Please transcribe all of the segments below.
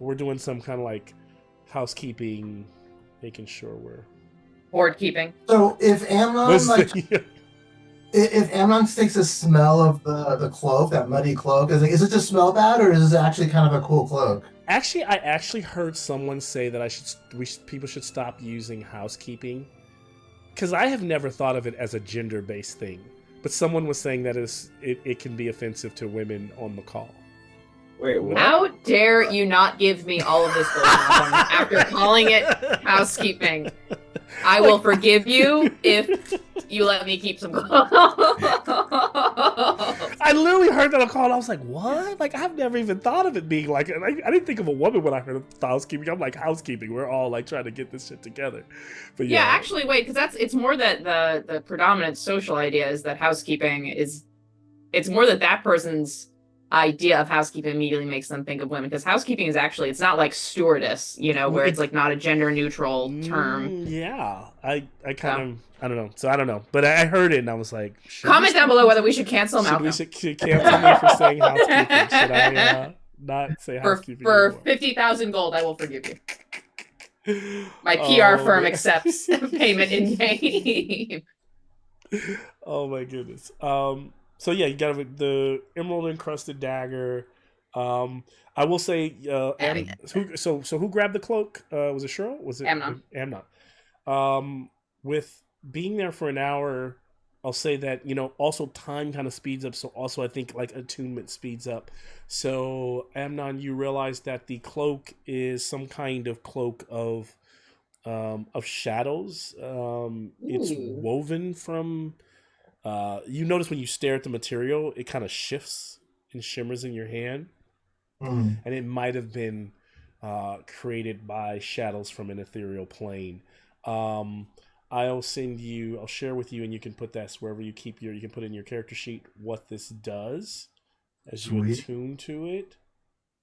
We're doing some kind of like housekeeping, making sure we're. Board keeping. So if Amnon if Amnon takes a smell of the cloak, that muddy cloak, is it just smell bad, or is it actually kind of a cool cloak? Actually, I actually heard someone say that people should stop using housekeeping, because I have never thought of it as a gender-based thing. But someone was saying that it can be offensive to women on the call. Wait, what? How dare you not give me all of this gold after calling it housekeeping? I will forgive you if you let me keep some gold. I literally heard that on call and I was like, what? Like, I've never even thought of it being like, I didn't think of a woman when I heard of housekeeping. I'm like, housekeeping. We're all like trying to get this shit together. But yeah, actually, wait, because it's more that the predominant social idea is that housekeeping is, it's more that person's idea of housekeeping immediately makes them think of women, because housekeeping is actually, it's not like stewardess, where it's like not a gender neutral term. Yeah, I kind of, I don't know. So I don't know, but I heard it and I was like, comment down below whether we should cancel Malcolm. We should cancel me for saying housekeeping. Should I not say housekeeping for 50,000 gold? I will forgive you. My PR firm accepts payment in game. Oh my goodness. So yeah, you got the emerald encrusted dagger. I will say, who grabbed the cloak? Was it Cheryl? Was it Amnon? With being there for an hour, I'll say that also time kind of speeds up. So also I think like attunement speeds up. So Amnon, you realize that the cloak is some kind of cloak of shadows. It's woven from. You notice when you stare at the material, it kind of shifts and shimmers in your hand, and it might have been created by shadows from an ethereal plane. I'll share with you, and you can put that wherever you keep you can put in your character sheet what this does as you attune to it.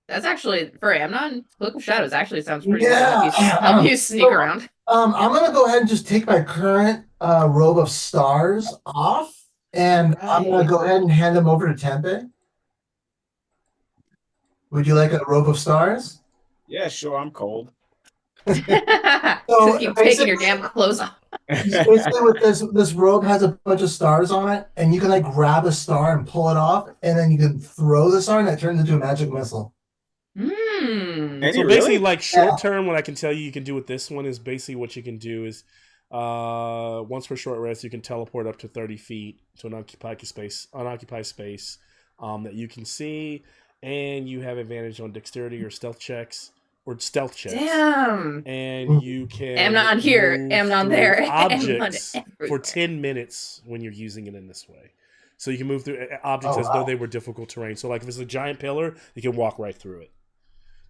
That's actually, for Amnon, Cloak of Shadows actually sounds pretty good. Help you sneak around. I'm going to go ahead and just take my current robe of stars off, and I'm going to go ahead and hand them over to Tempe. Would you like a robe of stars? Yeah, sure. I'm cold. So keep taking your damn clothes off. Basically, with this robe has a bunch of stars on it, and you can like grab a star and pull it off, and then you can throw the star, and it turns into a magic missile. So basically, like short term, what I can tell you can do with this one is basically what you can do is once per short rest, you can teleport up to 30 feet to an unoccupied space that you can see, and you have advantage on dexterity or stealth checks. Damn. And you can Amnon here, Amnon there, objects for 10 minutes when you're using it in this way. So you can move through objects as though they were difficult terrain. So like if it's a giant pillar, you can walk right through it.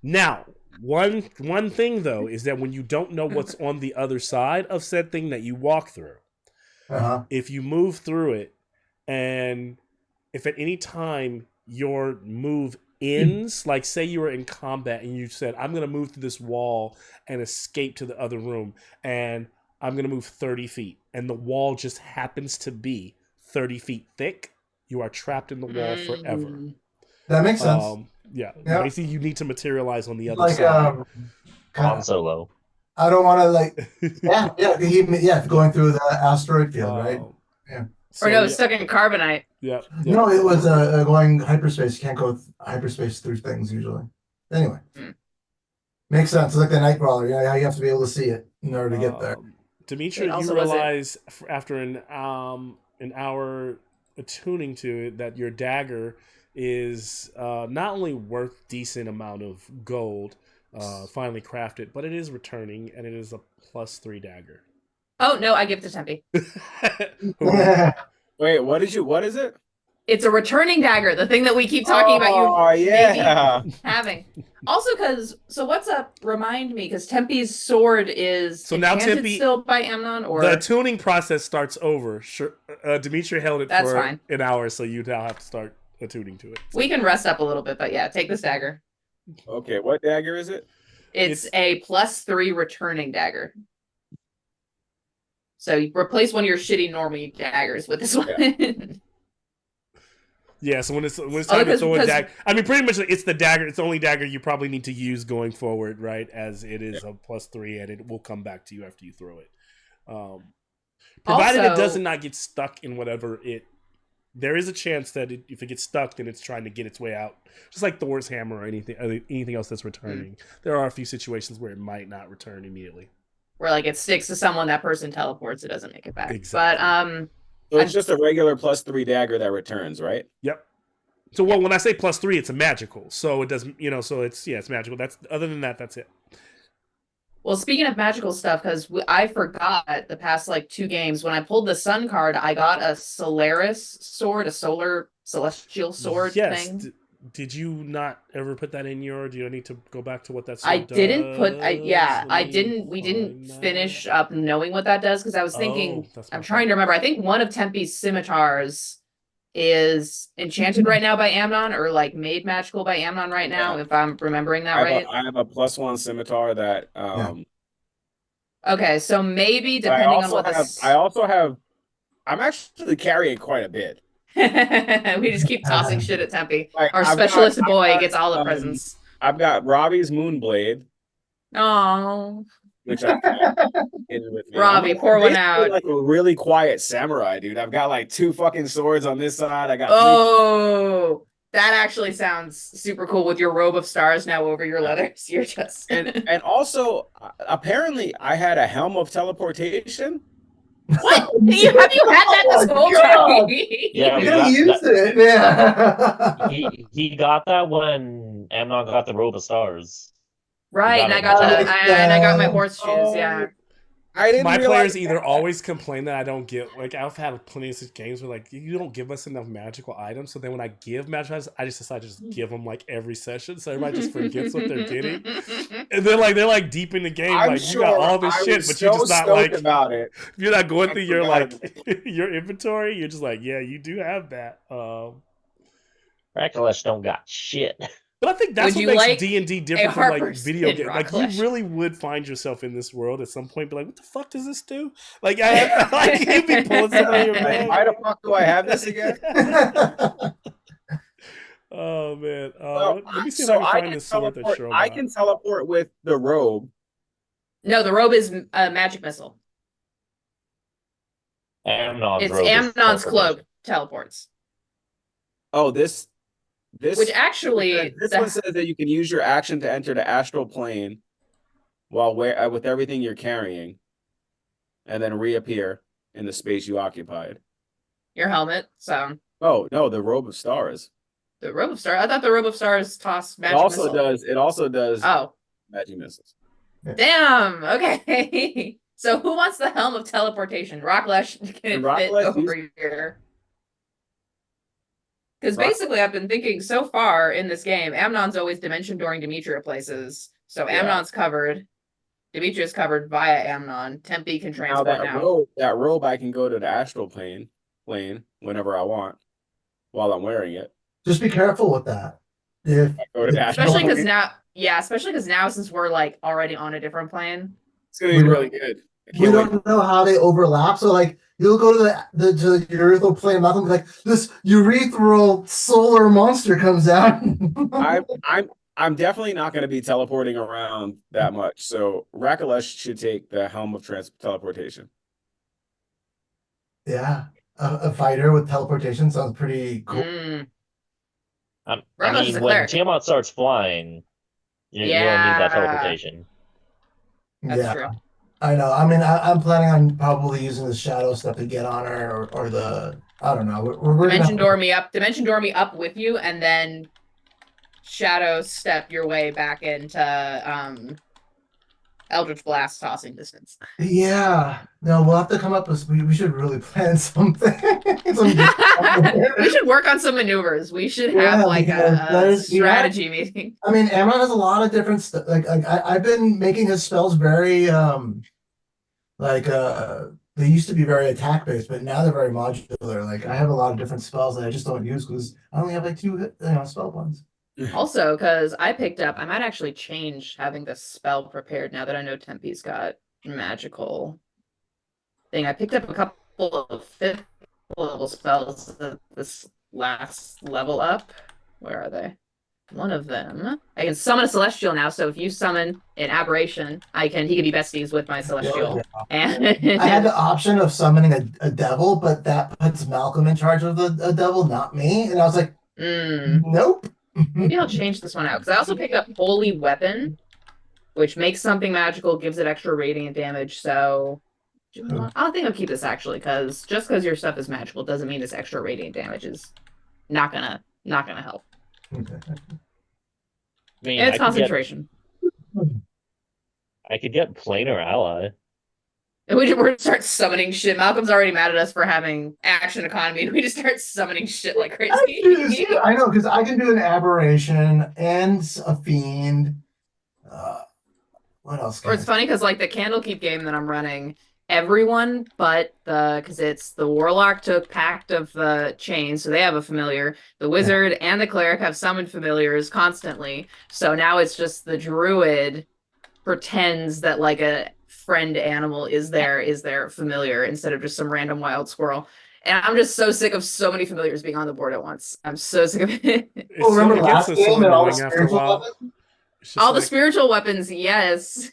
Now, one thing though is that when you don't know what's on the other side of said thing that you walk through, if you move through it, and if at any time your move ends, like say you were in combat and you said, I'm going to move through this wall and escape to the other room, and I'm going to move 30 feet, and the wall just happens to be 30 feet thick, you are trapped in the wall forever. That makes sense. Yeah. Basically, you need to materialize on the other side. Han Solo. I don't want to going through the asteroid field, right? Yeah. So, stuck in carbonite. Yeah. No, it was going hyperspace. You can't go hyperspace through things usually. Anyway, makes sense. It's like the Nightcrawler. Yeah, you have to be able to see it in order to get there. Dimitri, you realize after an hour attuning to it that your dagger is not only worth decent amount of gold, finally crafted, but it is returning, and it is a +3 dagger. Oh no, I give it to Tempe. Wait, what is it? It's a returning dagger, the thing that we keep talking about having. Also, what's up? Remind me, because Tempe's sword is enchanted still by Amnon, or the tuning process starts over. Sure, Dimitri held it for an hour, so you now have to start attuning to it. We can rest up a little bit, but yeah, take this dagger. Okay, what dagger is it? It's a +3 returning dagger. So you replace one of your shitty normie daggers with this one. Yeah, so when it's time to throw a dagger, I mean, pretty much it's the dagger. It's the only dagger you probably need to use going forward, right? As it is a +3, and it will come back to you after you throw it. Provided it does not get stuck in whatever it. There is a chance that if it gets stuck, then it's trying to get its way out, just like Thor's hammer or anything else that's returning. There are a few situations where it might not return immediately. Where like it sticks to someone, that person teleports, it doesn't make it back. Exactly. But So it's just a regular +3 dagger that returns, right? Yep. So when I say +3, it's a magical. So it doesn't, so it's magical. That's other than that, that's it. Well, speaking of magical stuff, because I forgot the past like 2 games, when I pulled the Sun card, I got a Solaris sword, a solar celestial sword thing. Did you not ever put that in your? Do you need to go back to what that sword I does? didn't put. I didn't. We didn't finish up knowing what that does because I was thinking. I'm trying to remember. I think one of Tempe's scimitars is enchanted right now by Amnon, or like made magical by Amnon right now, if I'm remembering that right. I have a +1 scimitar that. Okay, so maybe depending on what I'm actually carrying quite a bit. we just keep tossing shit at Tempe. Our specialist boy gets all the presents. I've got Robbie's Moonblade. Oh, which I in with me. Robbie, pour one out. Like a really quiet samurai, dude. I've got like 2 fucking swords on this side. I got. That actually sounds super cool with your robe of stars now over your leathers. You're just and also apparently I had a helm of teleportation. What? Have you had that this whole time? Yeah, you used it. Yeah. he got that when Amnon got the robe of stars. Right, and I got I got my horseshoes. Yeah. My players either always complain that I don't get, like, I've had plenty of games where, like, you don't give us enough magical items, so then when I give magical items, I just decide to just give them, like, every session, so everybody just forgets what they're getting. And they're like deep in the game, I'm like, sure you got all this shit, but you're just not, like, about it. You're not going through your, like, your inventory, you're just like, yeah, you do have that. Rakalesh don't got shit. But I think that's what makes D&D different from like video games. Like you really would find yourself in this world at some point, be like, "What the fuck does this do?" Like you'd be pulling something out of your bag. Why the fuck do I have this again? Oh man! Let me see if I can find this sword that Cheryl got. I can teleport with the robe. No, the robe is a magic missile. Amnon's cloak teleports. Oh, this which actually this one says that you can use your action to enter the astral plane while with everything you're carrying, and then reappear in the space you occupied. Your helmet. So. Oh no, the robe of stars. The robe of stars. I thought the robe of stars toss magic. It also does. Oh, magic missiles. Damn. Okay. So who wants the helm of teleportation? Rocklesh can fit over here. Because basically, I've been thinking so far in this game, Amnon's always dimension dooring Demetria places. So Amnon's covered. Demetria's covered via Amnon. Tempe can transport now. That robe, I can go to the astral plane whenever I want while I'm wearing it. Just be careful with that. Especially because now, since we're like already on a different plane, it's gonna be really good. We don't know how they overlap, so like you'll go to the urethral plane, nothing like this urethral solar monster comes out. I'm definitely not going to be teleporting around that much, so Rakalesh should take the helm of teleportation. Yeah, a fighter with teleportation sounds pretty cool. I mean, when Tiamat starts flying, you don't need that teleportation. That's true. I know. I mean, I'm planning on probably using the shadow stuff to get on her, or the I don't know. We're dimension door me up with you, and then shadow step your way back into Eldritch Blast tossing distance. Yeah. No, we'll have to come up with. We should really plan something. We should work on some maneuvers. We should have a strategy meeting. I mean, Amnon has a lot of different stuff. Like I've been making his spells very they used to be very attack based, but now they're very modular. Like I have a lot of different spells that I just don't use because I only have like 2 spell points. Also, because I might actually change having the spell prepared now that I know Tempe's got magical thing. I picked up a couple of 5th level spells. last level up. Where are they? One of them. I can summon a celestial now, so if you summon an aberration, he can be besties with my celestial. And I had the option of summoning a devil, but that puts Malcolm in charge of a devil, not me. And I was like, nope. Maybe I'll change this one out, because I also picked up Holy Weapon, which makes something magical, gives it extra radiant damage, so I think I'll keep this actually, because just because your stuff is magical doesn't mean this extra radiant damage is not gonna help. Okay. I mean, It's concentration. I could get planar ally. And we're gonna start summoning shit. Malcolm's already mad at us for having action economy, and we just start summoning shit like crazy. I know, because I can do an aberration and a fiend. What else? Or it's funny because like the Candlekeep game that I'm running, everyone but because it's the Warlock took Pact of the Chain, so they have a familiar. The Wizard and the Cleric have summoned familiars constantly. So now it's just the Druid pretends that like a friend animal is their familiar instead of just some random wild squirrel. And I'm just so sick of so many familiars being on the board at once. I'm so sick of it. Oh, remember last game and all the spiritual weapons? All the spiritual weapons, yes.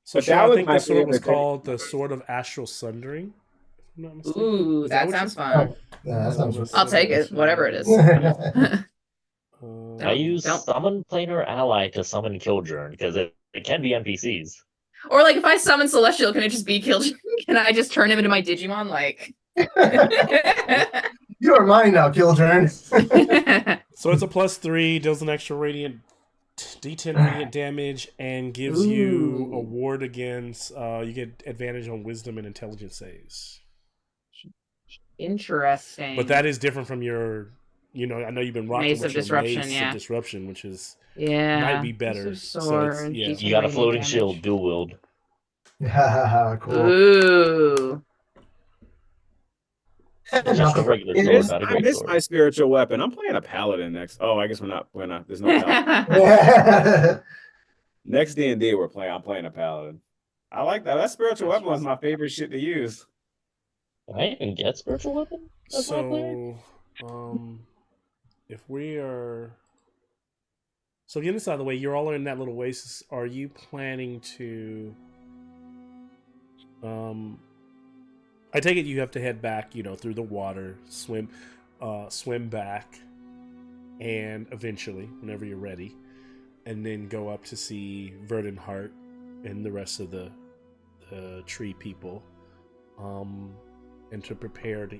So I think the sword was called the Sword of Astral Sundering. Ooh, that sounds fun. Yeah, that sounds I'll take it, whatever it is. I use summon planar ally to summon Killjourn because it can be NPCs. Or like if I summon Celestial, can it just be Killjourn? Can I just turn him into my Digimon? Like you are mine now, Killjourn. So it's a +3, deals an extra radiant D10 radiant damage, and gives you a ward against. You get advantage on Wisdom and Intelligence saves. Interesting. But that is different from your. I know you've been rocking Mace of Disruption, of Disruption, which is might be better. Sword, you got a floating shield, dual wield. Cool. Ooh. Just a regular sword, not a I great miss sword. my spiritual weapon. I'm playing a paladin next. Oh, I guess we're not. There's no paladin. Next D&D I'm playing a paladin. I like that. That spiritual weapon was my favorite shit to use. Can I even get spiritual weapon? So, if we are, getting this out of the way, you're all in that little oasis. Are you planning to? I take it you have to head back, through the water, swim back, and eventually, whenever you're ready, and then go up to see Verdunhart and the rest of the tree people, and to prepare to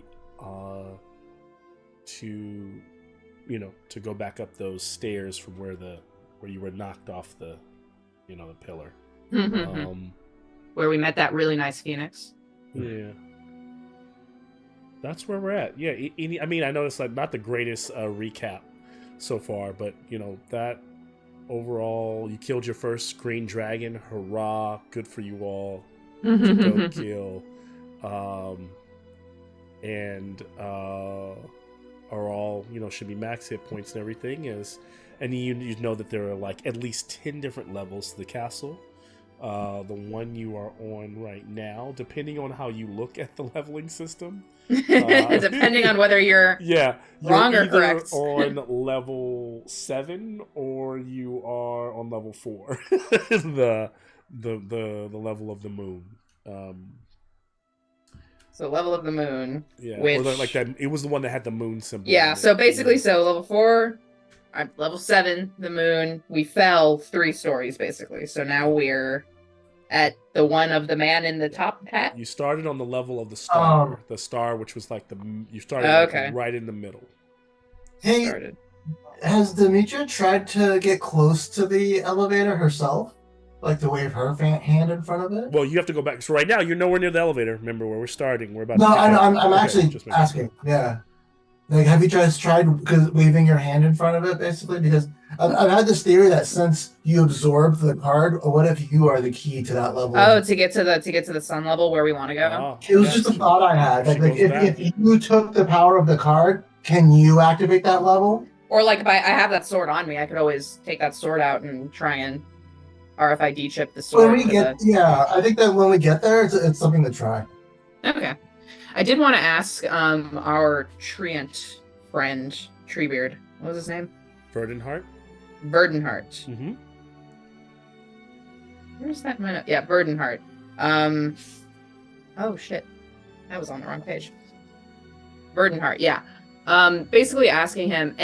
go back up those stairs from where you were knocked off the pillar. Where we met that really nice phoenix. Yeah. That's where we're at. Yeah, I mean, I know it's like not the greatest recap so far, but that overall, you killed your first green dragon. Hurrah! Good for you all. Dope kill. And are all should be max hit points and everything. And you know that there are like at least 10 different levels to the castle. The one you are on right now, depending on how you look at the leveling system. Depending on whether you're wrong or correct. On level 7 or you are on level 4. the level of the moon. So level of the moon. Yeah, which... or like that. It was the one that had the moon symbol. Yeah. So basically, so level 4, level 7, the moon. We fell 3 stories basically. So now we're at the one of the man in the top hat. You started on the level of the star. The star, which was like you started right in the middle. Hey, has Demetra tried to get close to the elevator herself? Like to wave her hand in front of it? Well, you have to go back. So right now, you're nowhere near the elevator. Remember where we're starting. We're about. No, I know. I'm actually asking. Yeah. Like, have you tried waving your hand in front of it, basically? Because I've had this theory that since you absorbed the card, what if you are the key to that level? Oh, to get to the sun level where we want to go. It was just a thought I had. Like if you took the power of the card, can you activate that level? Or like if I have that sword on me, I could always take that sword out and try and RFID chip the sword. I think that when we get there, it's something to try. Okay. I did want to ask our treant friend, Treebeard. What was his name? Verdenheart. Verdenheart. Mm-hmm. Where's that minute? Yeah, Verdenheart. Oh shit, that was on the wrong page. Verdenheart. Yeah. Basically asking him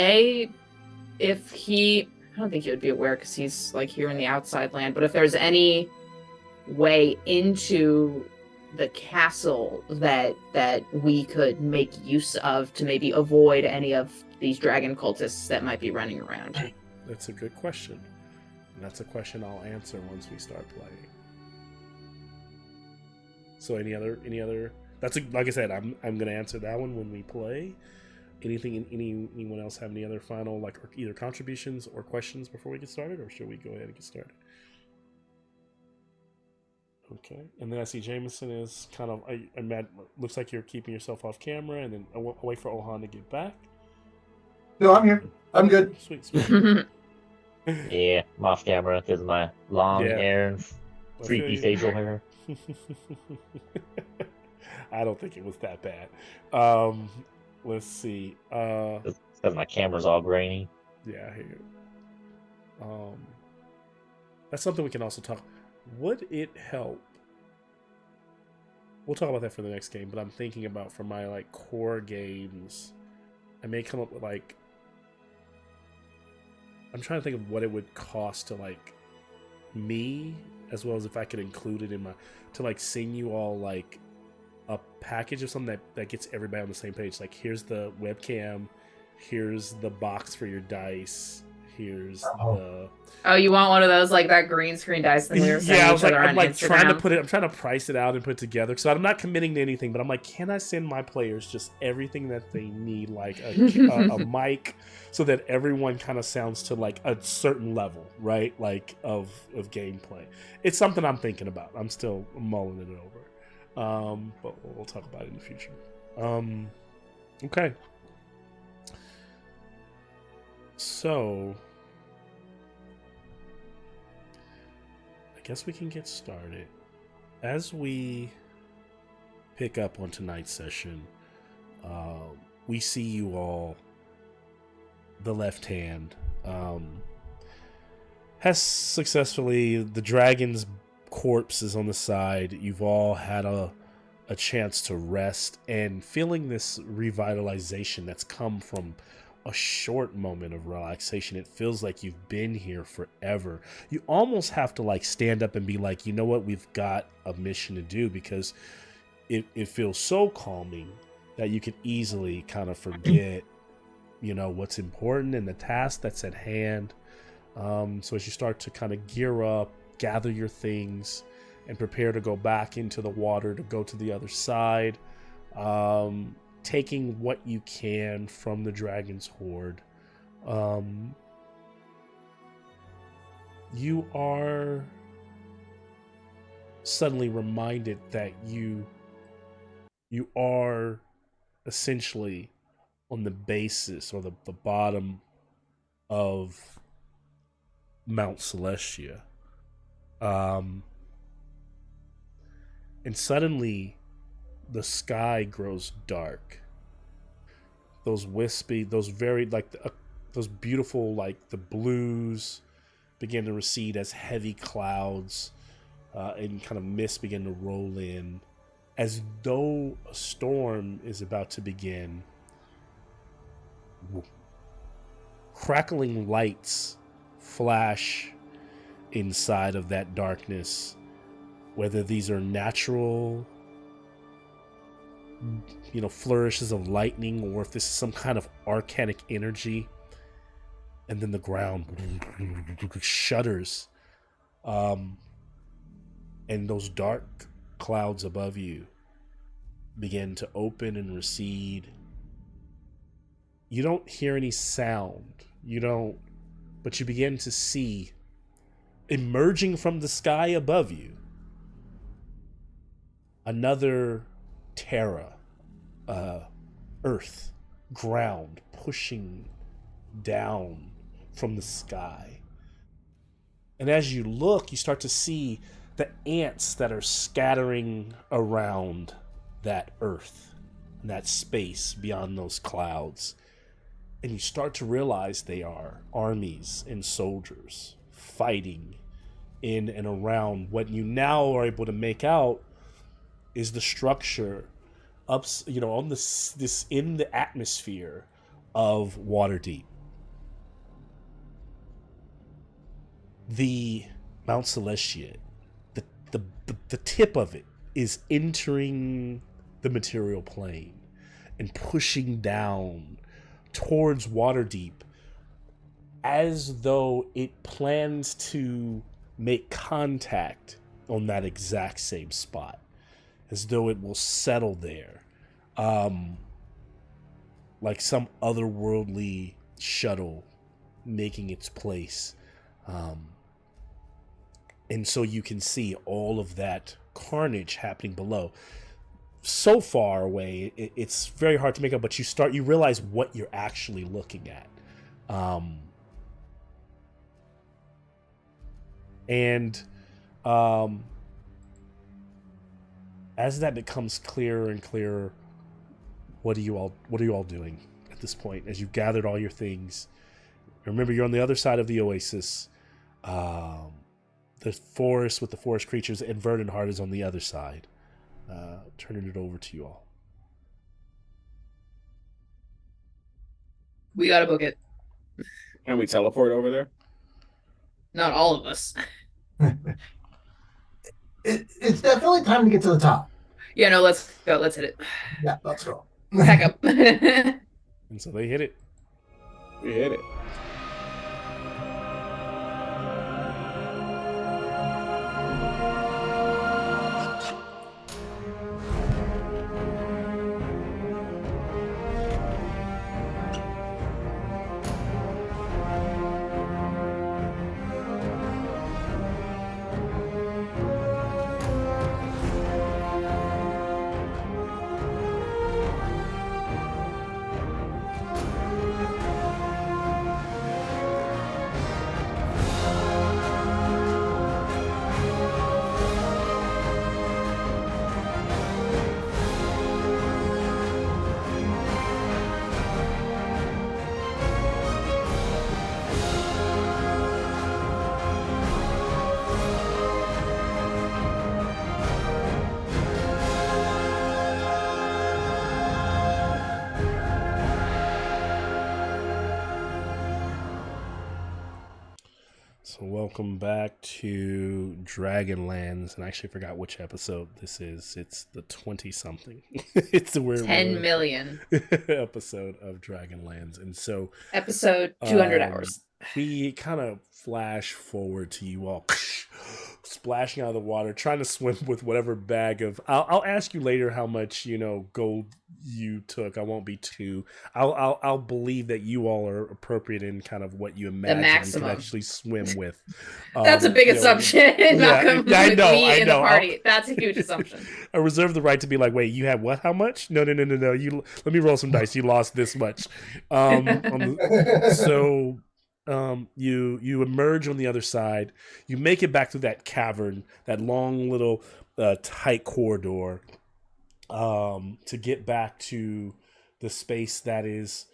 if he. I don't think he would be aware because he's like here in the outside land. But if there's any way into the castle that we could make use of to maybe avoid any of these dragon cultists that might be running around. That's a good question. And that's a question I'll answer once we start playing. So any other like I said, I'm gonna answer that one when we play. Anyone else have any other final like either contributions or questions before we get started, or should we go ahead and get started? Okay, and then I see Jameson is kind of looks like you're keeping yourself off camera, and then I'll wait for Ohan to get back. No, I'm here. I'm good. Sweet. Yeah, I'm off camera because my long hair and creepy facial hair. I don't think it was that bad. Let's see. Because my camera's all grainy. Yeah, I hear you. That's something we can also talk. Would it help? We'll talk about that for the next game, but I'm thinking about for my like core games, I may come up with like. I'm trying to think of what it would cost to like me, as well as if I could include it in my to like sing you all like a package of something that gets everybody on the same page. Like here's the webcam, here's the box for your dice, here's the. Oh, you want one of those like that green screen dice thing we were saying? Yeah, I was like, I'm like trying to price it out and put it together. So I'm not committing to anything, but I'm like, can I send my players just everything that they need, like a mic, so that everyone kind of sounds to like a certain level, right? Like of gameplay. It's something I'm thinking about. I'm still mulling it over, but we'll talk about it in the future. Okay. So. Guess we can get started. As we pick up on tonight's session, we see you all. The left hand has successfully. The dragon's corpse is on the side. You've all had a chance to rest and feeling this revitalization that's come from a short moment of relaxation. It feels like you've been here forever. You almost have to like stand up and be like, you know what, we've got a mission to do, because it feels so calming that you can easily kind of forget, you know, what's important and the task that's at hand. So as you start to kind of gear up, gather your things, and prepare to go back into the water to go to the other side, taking what you can from the dragon's horde, you are suddenly reminded that you are essentially on the basis or the bottom of Mount Celestia. And suddenly the sky grows dark. Those wispy, those very like those beautiful, like the blues begin to recede as heavy clouds and kind of mist begin to roll in, as though a storm is about to begin. Crackling lights flash inside of that darkness, whether these are natural, you know, flourishes of lightning, or if this is some kind of arcanic energy. And then the ground shudders, and those dark clouds above you begin to open and recede. You don't hear any sound, but you begin to see, emerging from the sky above you, another terra, earth, ground, pushing down from the sky. And as you look, you start to see the ants that are scattering around that earth, that space beyond those clouds. And you start to realize they are armies and soldiers fighting in and around what you now are able to make out is the structure up, on this in the atmosphere of Waterdeep. The Mount Celestia, the tip of it is entering the material plane and pushing down towards Waterdeep as though it plans to make contact on that exact same spot, as though it will settle there, like some otherworldly shuttle making its place. And so you can see all of that carnage happening below. So far away, it's very hard to make out, but you realize what you're actually looking at. As that becomes clearer and clearer, what are you all doing at this point? As you've gathered all your things, remember you're on the other side of the oasis. The forest with the forest creatures, and Verdant is on the other side. Turning it over to you all. We gotta book it. Can we teleport over there? Not all of us. It's definitely time to get to the top. Yeah, no, let's go. Let's hit it. Yeah, let's go. Pack up. And so they hit it. We hit it. So welcome back to Dragonlands, and I actually forgot which episode this is. It's the 20-something. It's the 10 million episode of Dragonlands, and so episode 200 hours. We kind of flash forward to you all splashing out of the water, trying to swim with whatever bag of. I'll ask you later how much gold you took. I won't be too. I'll believe that you all are appropriate in kind of what you imagine you can actually swim with. That's a big assumption. Malcolm, yeah, I know. In the party. That's a huge assumption. I reserve the right to be like, wait, you had what? How much? No. You let me roll some dice. You lost this much. You emerge on the other side. You make it back to that cavern, that long little tight corridor, to get back to the space that is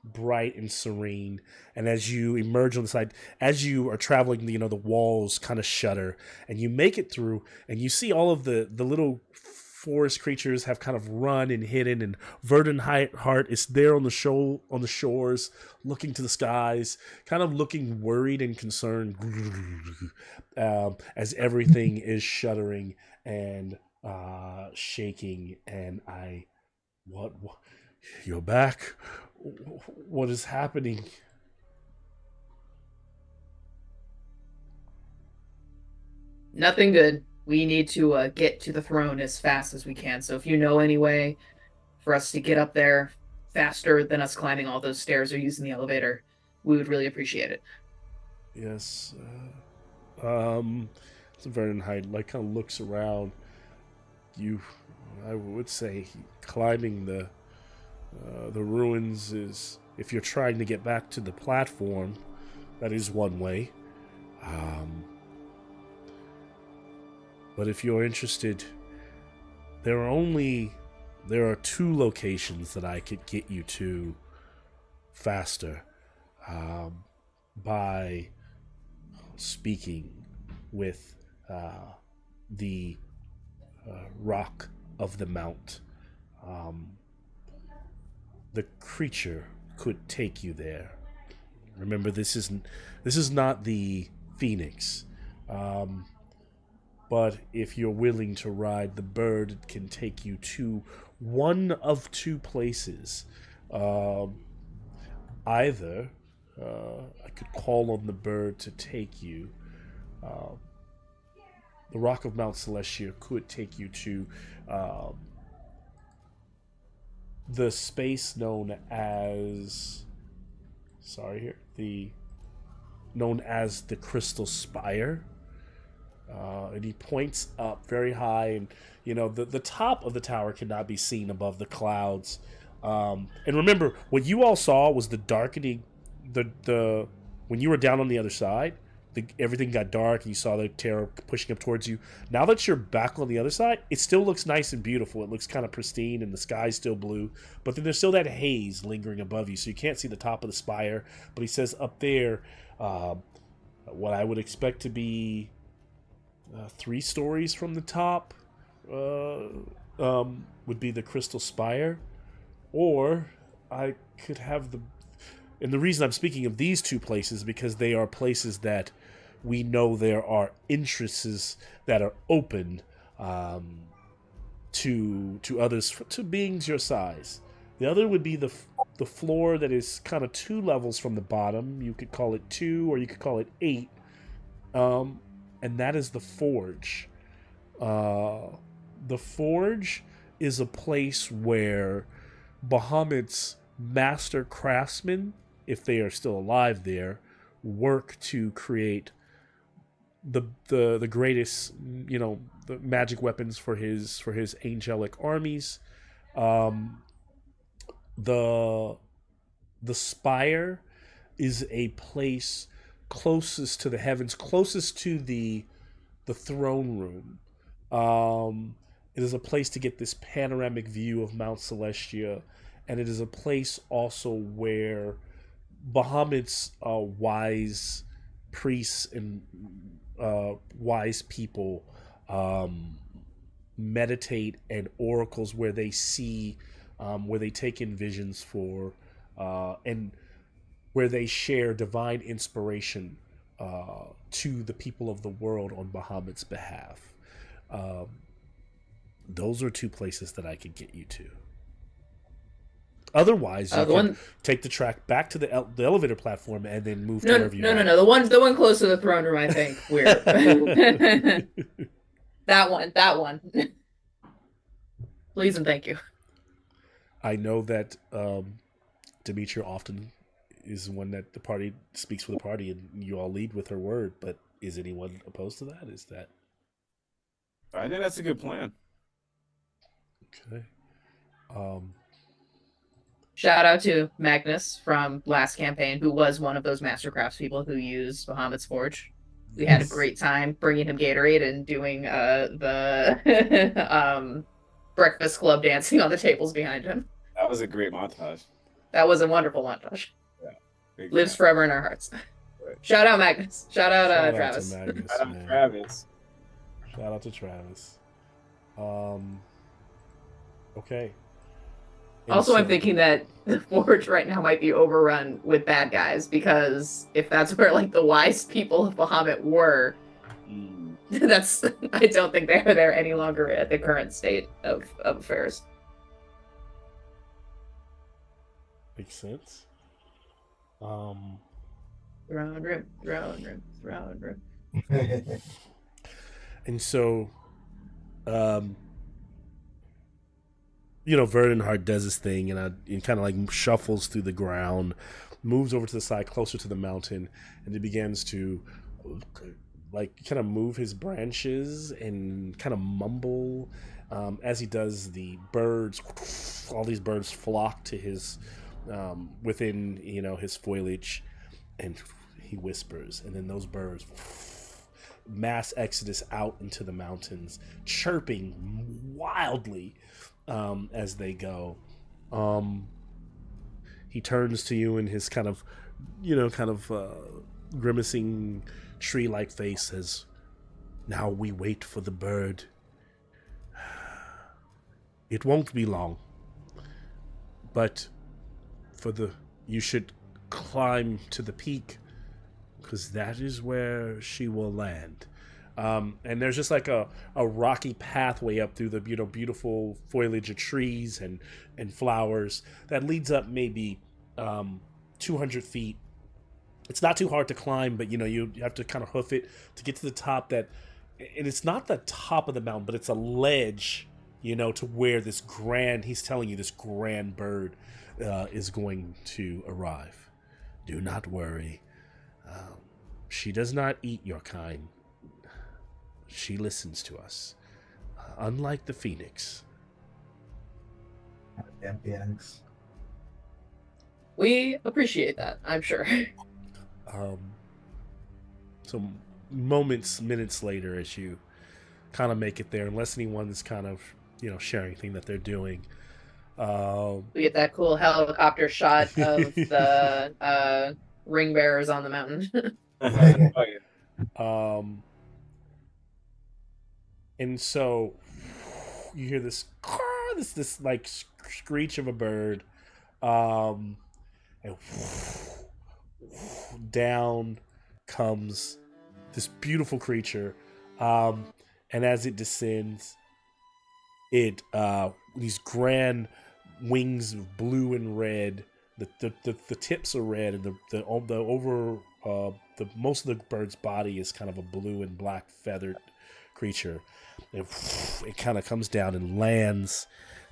bright and serene. And as you emerge on the side, as you are traveling, the walls kind of shudder, and you make it through, and you see all of the little forest creatures have kind of run and hidden, and Verdant Heart is there on the shores, looking to the skies, kind of looking worried and concerned, as everything is shuddering and shaking. And what? You're back? What is happening? Nothing good. We need to get to the throne as fast as we can. So if you know any way for us to get up there faster than us climbing all those stairs or using the elevator, we would really appreciate it. Yes. So Verdant Height kind of looks around. I would say climbing the ruins is, if you're trying to get back to the platform, that is one way. But if you're interested, there are 2 locations that I could get you to faster by speaking with the rock of the mount. The creature could take you there. Remember, this is not the Phoenix. But if you're willing to ride the bird, it can take you to one of two places. Either I could call on the bird to take you. The Rock of Mount Celestia could take you to the space known as known as the Crystal Spire. And he points up very high, and the top of the tower cannot be seen above the clouds. And remember, what you all saw was the darkening. The when you were down on the other side, everything got dark, and you saw the tower pushing up towards you. Now that you're back on the other side, it still looks nice and beautiful. It looks kind of pristine, and the sky's still blue. But then there's still that haze lingering above you, so you can't see the top of the spire. But he says up there, what I would expect to be 3 stories from the top would be the Crystal Spire, or I could have and the reason I'm speaking of these 2 places because they are places that we know there are entrances that are open to others, to beings your size. The other would be the floor that is kind of 2 levels from the bottom. You could call it 2, or you could call it 8. And that is the Forge. The Forge is a place where Bahamut's master craftsmen, if they are still alive there, work to create the greatest, the magic weapons for his angelic armies. The Spire is a place closest to the heavens, closest to the throne room. It is a place to get this panoramic view of Mount Celestia, and it is a place also where Bahamut's wise priests and wise people meditate, and oracles where they see, where they take in visions for, and where they share divine inspiration to the people of the world on Bahamut's behalf. Those are 2 places that I could get you to. Otherwise, you can take the track back to the elevator platform and then move to wherever you want. No. The one close to the throne room, I think. Weird. That one. Please and thank you. I know that Demetria often is one that the party speaks for the party, and you all lead with her word. But is anyone opposed to that? Is that? I think that's a good plan. Okay. Shout out to Magnus from last campaign, who was one of those mastercrafts people who used Bahamut's Forge. We had a great time bringing him Gatorade and doing the Breakfast Club dancing on the tables behind him. That was a great montage. That was a wonderful montage. Yeah. Lives forever in our hearts. Right. Shout out Magnus. Shout out Travis. Shout out Travis. Shout out to Travis. Okay. Also, I'm thinking that the Forge right now might be overrun with bad guys, because if that's where the wise people of Bahamut were, I don't think they're there any longer at the current state of affairs. Makes sense. Throne room. And so, Verdenhart does his thing, and kind of shuffles through the ground, moves over to the side closer to the mountain, and he begins to kind of move his branches and kind of mumble. As he does, all these birds flock to his within his foliage, and he whispers, and then those birds mass exodus out into the mountains, chirping wildly as they go. he turns to you in his kind of grimacing tree-like face, says, "Now we wait for the bird. It won't be long, but you should climb to the peak, because that is where she will land." And there's just like a rocky pathway up through the beautiful foliage of trees and flowers that leads up maybe 200 feet. It's not too hard to climb, but you have to kind of hoof it to get to the top. And it's not the top of the mountain, but it's a ledge, to where he's telling you this grand bird is going to arrive. Do not worry. She does not eat your kind. She listens to us, unlike the phoenix. Damn Phoenix. We appreciate that, I'm sure. So minutes later, as you kind of make it there, unless anyone is kind of sharing anything that they're doing, we get that cool helicopter shot of the ring bearers on the mountain. And so you hear this like screech of a bird, and down comes this beautiful creature, and as it descends, these grand wings of blue and red. The tips are red, and the most of the bird's body is kind of a blue and black feathered creature. It kind of comes down and lands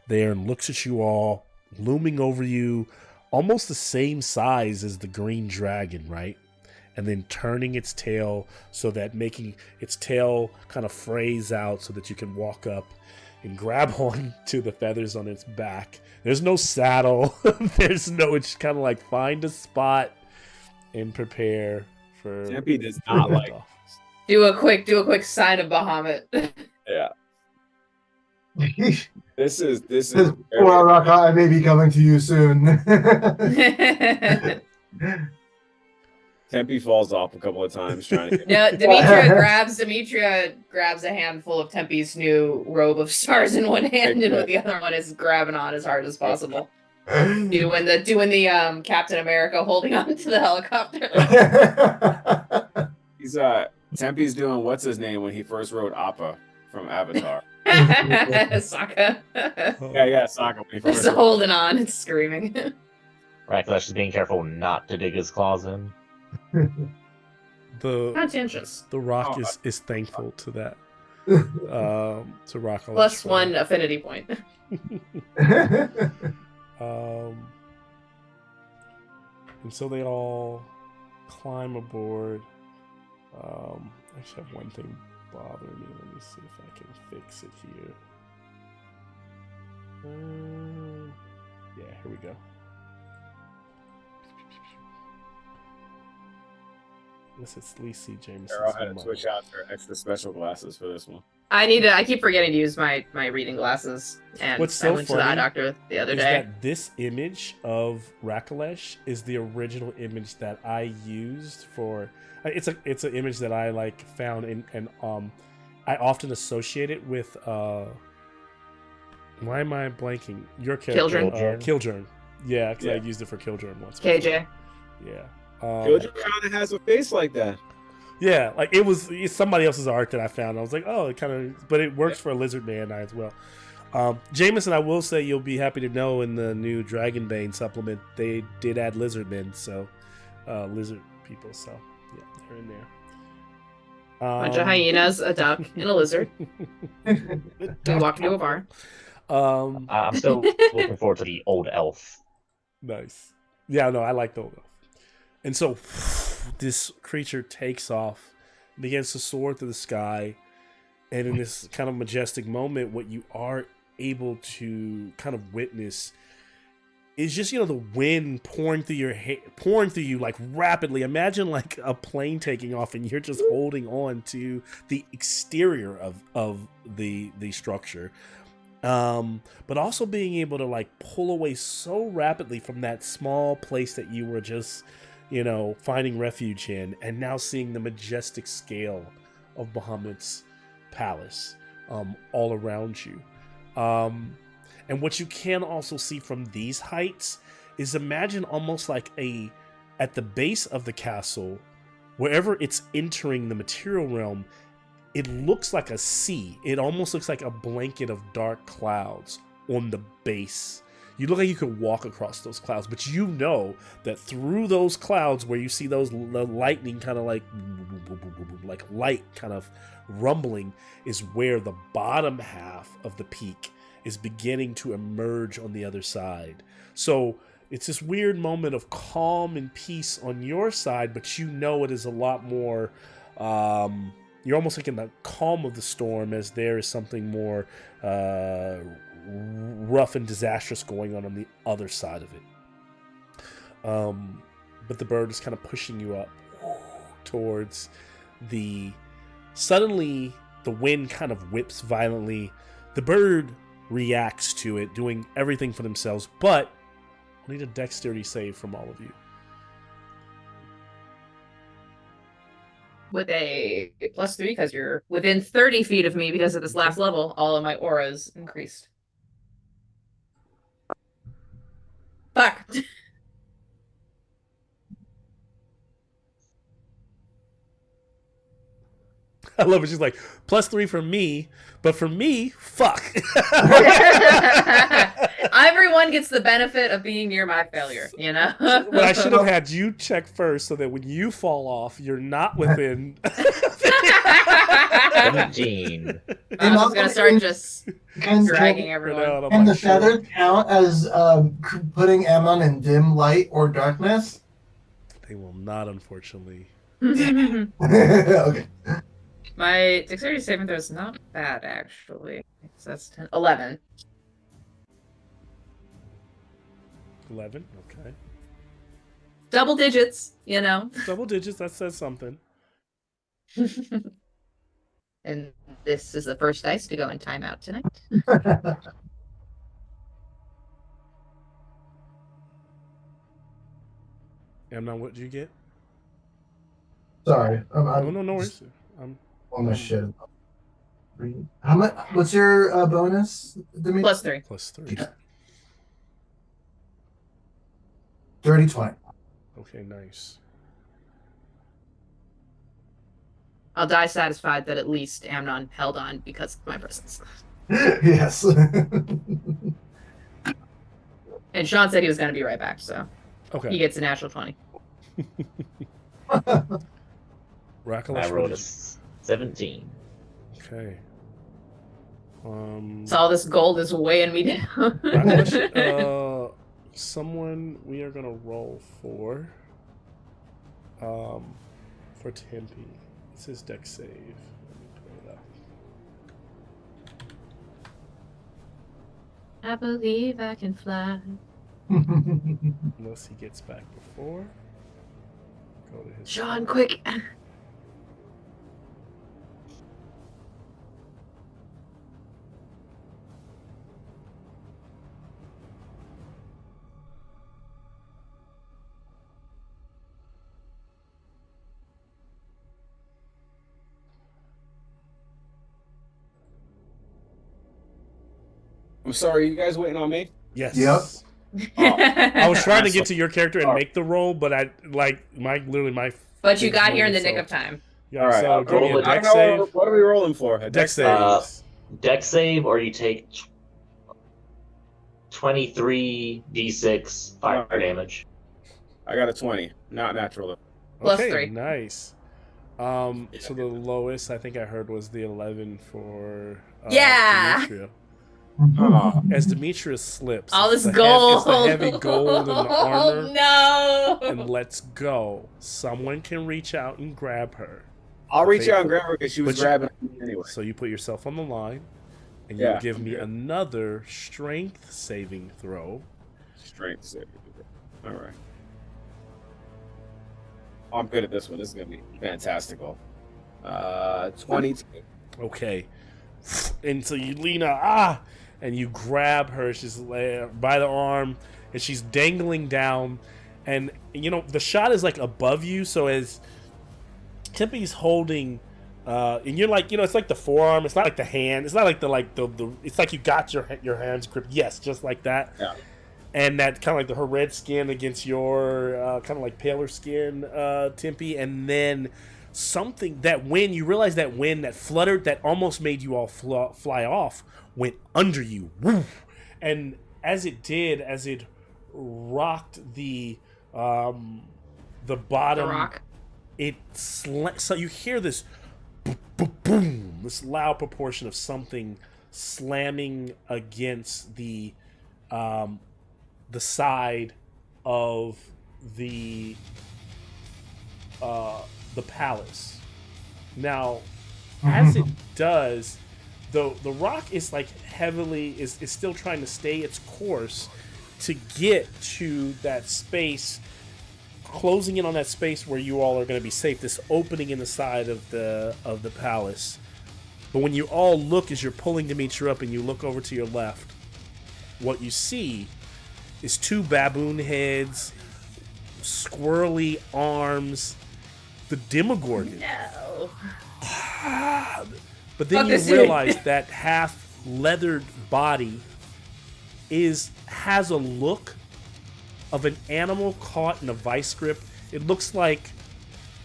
there and looks at you all, looming over you, almost the same size as the green dragon, right? And then turning its tail so that making its tail kind of frays out so that you can walk up and grab on to the feathers on its back. There's no saddle. It's kind of like find a spot and prepare for. Tempe does not like. Do a quick sign of Bahamut. Yeah. This is Well, Rock, I may be coming to you soon. Tempe falls off a couple of times trying to get. No, Demetria grabs a handful of Tempe's new robe of stars in one hand, and with the other one is grabbing on as hard as possible. Doing the Captain America holding on to the helicopter. He's Tempe's doing what's his name when he first wrote Appa from Avatar. Sokka. Yeah, Sokka when he first It's holding on, it's screaming. Raklesh is being careful not to dig his claws in. Conscientious. The Rock is thankful to that. To Rock Plus one affinity point. And so they all climb aboard. I just have one thing bothering me. Let me see if I can fix it here. Yeah, here we go. Unless it's Lacey Jameson. Carol had to switch out her extra special glasses for this one. I keep forgetting to use my reading glasses, and What's so I went to the eye doctor the other day. That this image of Raklesh is the original image that I used for. It's an image that I found and I often associate it with. Why am I blanking? Your character, Killjourn. Yeah, because I used it for Killjourn once. KJ. Yeah. Killjourn kind of has a face like that. Yeah, it's somebody else's art that I found. I was like, oh, it kind of, but it works for a lizard man eye as well. Jameson, I will say you'll be happy to know in the new Dragonbane supplement they did add lizard men, so lizard people. So yeah, they're in there. Bunch of hyenas, a duck, and a lizard. We walk into a bar. I'm still looking forward to the old elf. Nice. Yeah, no, I like the old elf. And so this creature takes off, begins to soar through the sky, and in this kind of majestic moment, what you are able to kind of witness is just, the wind pouring through you like rapidly. Imagine like a plane taking off and you're just holding on to the exterior of the structure. But also being able to like pull away so rapidly from that small place that you were just, finding refuge in, and now seeing the majestic scale of Bahamut's palace all around you. And what you can also see from these heights is, imagine almost like at the base of the castle, wherever it's entering the material realm, it looks like a sea. It almost looks like a blanket of dark clouds on the base. You look like you could walk across those clouds, but you know that through those clouds, where you see the lightning kind of like light kind of rumbling, is where the bottom half of the peak is beginning to emerge on the other side. So it's this weird moment of calm and peace on your side, but you know it is a lot more... you're almost like in the calm of the storm, as there is something more rough and disastrous going on the other side of it. But the bird is kind of pushing you up towards suddenly the wind kind of whips violently. The bird reacts to it, doing everything for themselves, but I need a dexterity save from all of you. With a +3, because you're within 30 feet of me because of this last level, all of my auras increased. Fuck. I love it. She's like, +3 for me, but for me, fuck. Everyone gets the benefit of being near my failure, Well, I should have had you check first, so that when you fall off, you're not within. 17. I was gonna start just dragging everyone. And the feather count as putting Ammon in dim light or darkness? They will not, unfortunately. Okay. My dexterity saving throw is not bad, actually. So that's 10, 11. 11, okay. Double digits, Double digits, that says something. And this is the first dice to go in timeout tonight. Amnon, what did you get? Sorry. No worries. On the shit. How much? What's your bonus, Dimitri? +3. +3. Dirty 20. Okay, nice. I'll die satisfied that at least Amnon held on because of my presence. Yes. And Sean said he was going to be right back, so he gets a natural 20. I rolled a 17. Okay. So all this gold is weighing me down. Someone we are gonna roll for Tempe. It's his dex save. Let me pull it up. I believe I can fly. Unless he gets back before. Go to his Sean, quick. I'm sorry, you guys waiting on me? Yes. Yep. I was trying to get to your character and make the roll, but I my. But you got here in the nick of time. Yeah, all right. So give me a dex save. save. What are we rolling for? A Dex save. Dex save, or you take 23 d6 fire damage. I got a 20, not natural. Okay, +3. nice. So the lowest I think I heard was the 11 for Demetria. As Demetria slips, all this it's gold, the heavy gold in the armor, no, and lets go. Someone can reach out and grab her. I'll reach out and grab her because she was grabbing me anyway. So you put yourself on the line, and you give me another strength saving throw. Strength saving throw. All right. Oh, I'm good at this one. This is gonna be fantastical. 22. Okay. And so you lean out, and you grab her. She's by the arm, and she's dangling down. And you know the shot is like above you, so as Tempe's holding, and you're like, you know, it's like the forearm. It's not like the hand. It's not like the. It's like you got your hands gripped. Yes, just like that. Yeah. And that kind of like her red skin against your kind of like paler skin, Tempe, and then something that wind. You realize that wind that fluttered that almost made you all fly off went under you, woo! And as it did, as it rocked the bottom, The rock. So you hear this boom, boom, boom, this loud proportion of something slamming against the side of the palace. Now, as it does, the rock is like heavily is still trying to stay its course to get to that space, closing in on that space where you all are going to be safe. This opening in the side of the palace. But when you all look as you're pulling Dimitri up and you look over to your left, what you see is two baboon heads, squirrely arms, the Demogorgon. No. But then you realize that half leathered body has a look of an animal caught in a vice grip. It looks like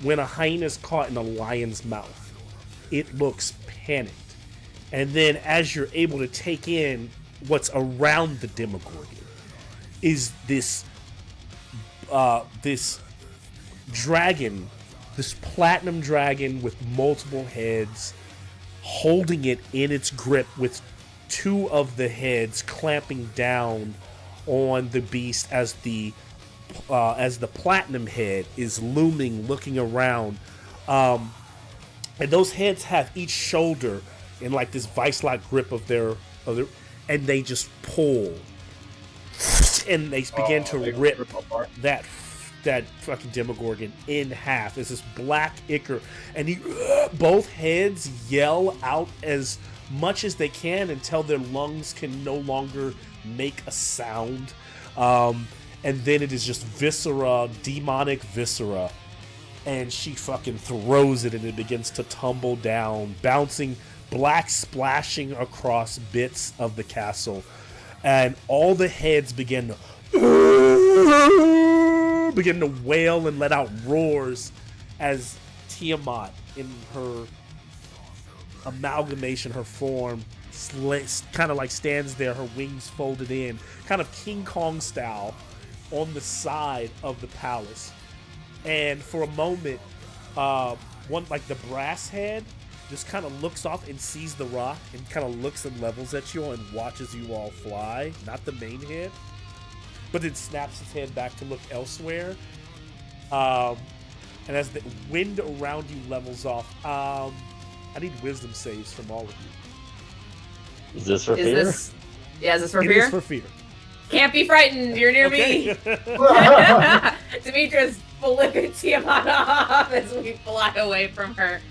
when a hyena is caught in a lion's mouth. It looks panicked. And then as you're able to take in what's around the Demogorgon is this dragon, this platinum dragon with multiple heads, holding it in its grip with two of the heads clamping down on the beast as the platinum head is looming, looking around, and those heads have each shoulder in like this vice-like grip of their, and they just pull, and they begin to rip that fucking Demogorgon in half. It's this black ichor, and both heads yell out as much as they can until their lungs can no longer make a sound, and then it is just viscera, demonic viscera, and she fucking throws it and it begins to tumble down, bouncing, black splashing across bits of the castle, and all the heads begin to wail and let out roars as Tiamat, in her amalgamation, her form, kind of like stands there, her wings folded in, kind of King Kong style, on the side of the palace. And for a moment, one like the brass head just kind of looks off and sees the rock and kind of looks and levels at you and watches you all fly. Not the main head, but then snaps his head back to look elsewhere. And as the wind around you levels off, I need wisdom saves from all of you. Is this for fear? Is this for It fear? is for fear. Can't be frightened. You're near me. Demetrius flipping Tiamat off as we fly away from her.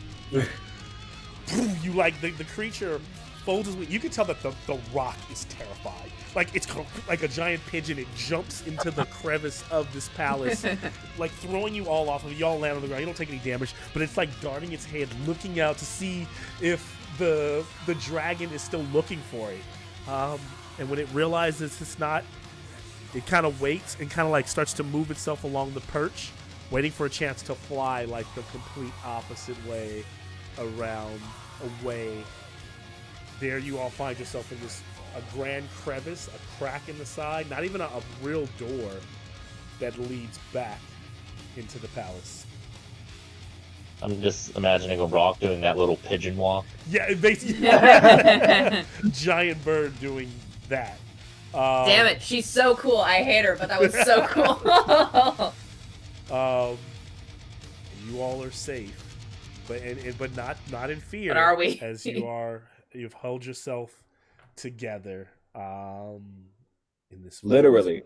You like the creature folds his wings. You can tell that the rock is terrified. Like it's like a giant pigeon. It jumps into the crevice of this palace, like throwing you all off. You all land on the ground. You don't take any damage, but it's like darting its head, looking out to see if the dragon is still looking for it. And when it realizes it's not, it kind of waits and kind of like starts to move itself along the perch, waiting for a chance to fly like the complete opposite way around, away. There you all find yourself in this a grand crevice, a crack in the side, not even a real door that leads back into the palace. I'm just imagining a rock doing that little pigeon walk. Yeah, basically, giant bird doing that. Damn it, she's so cool. I hate her, but that was so cool. You all are safe, but not in fear. But are we? As you've held yourself together. In this literally.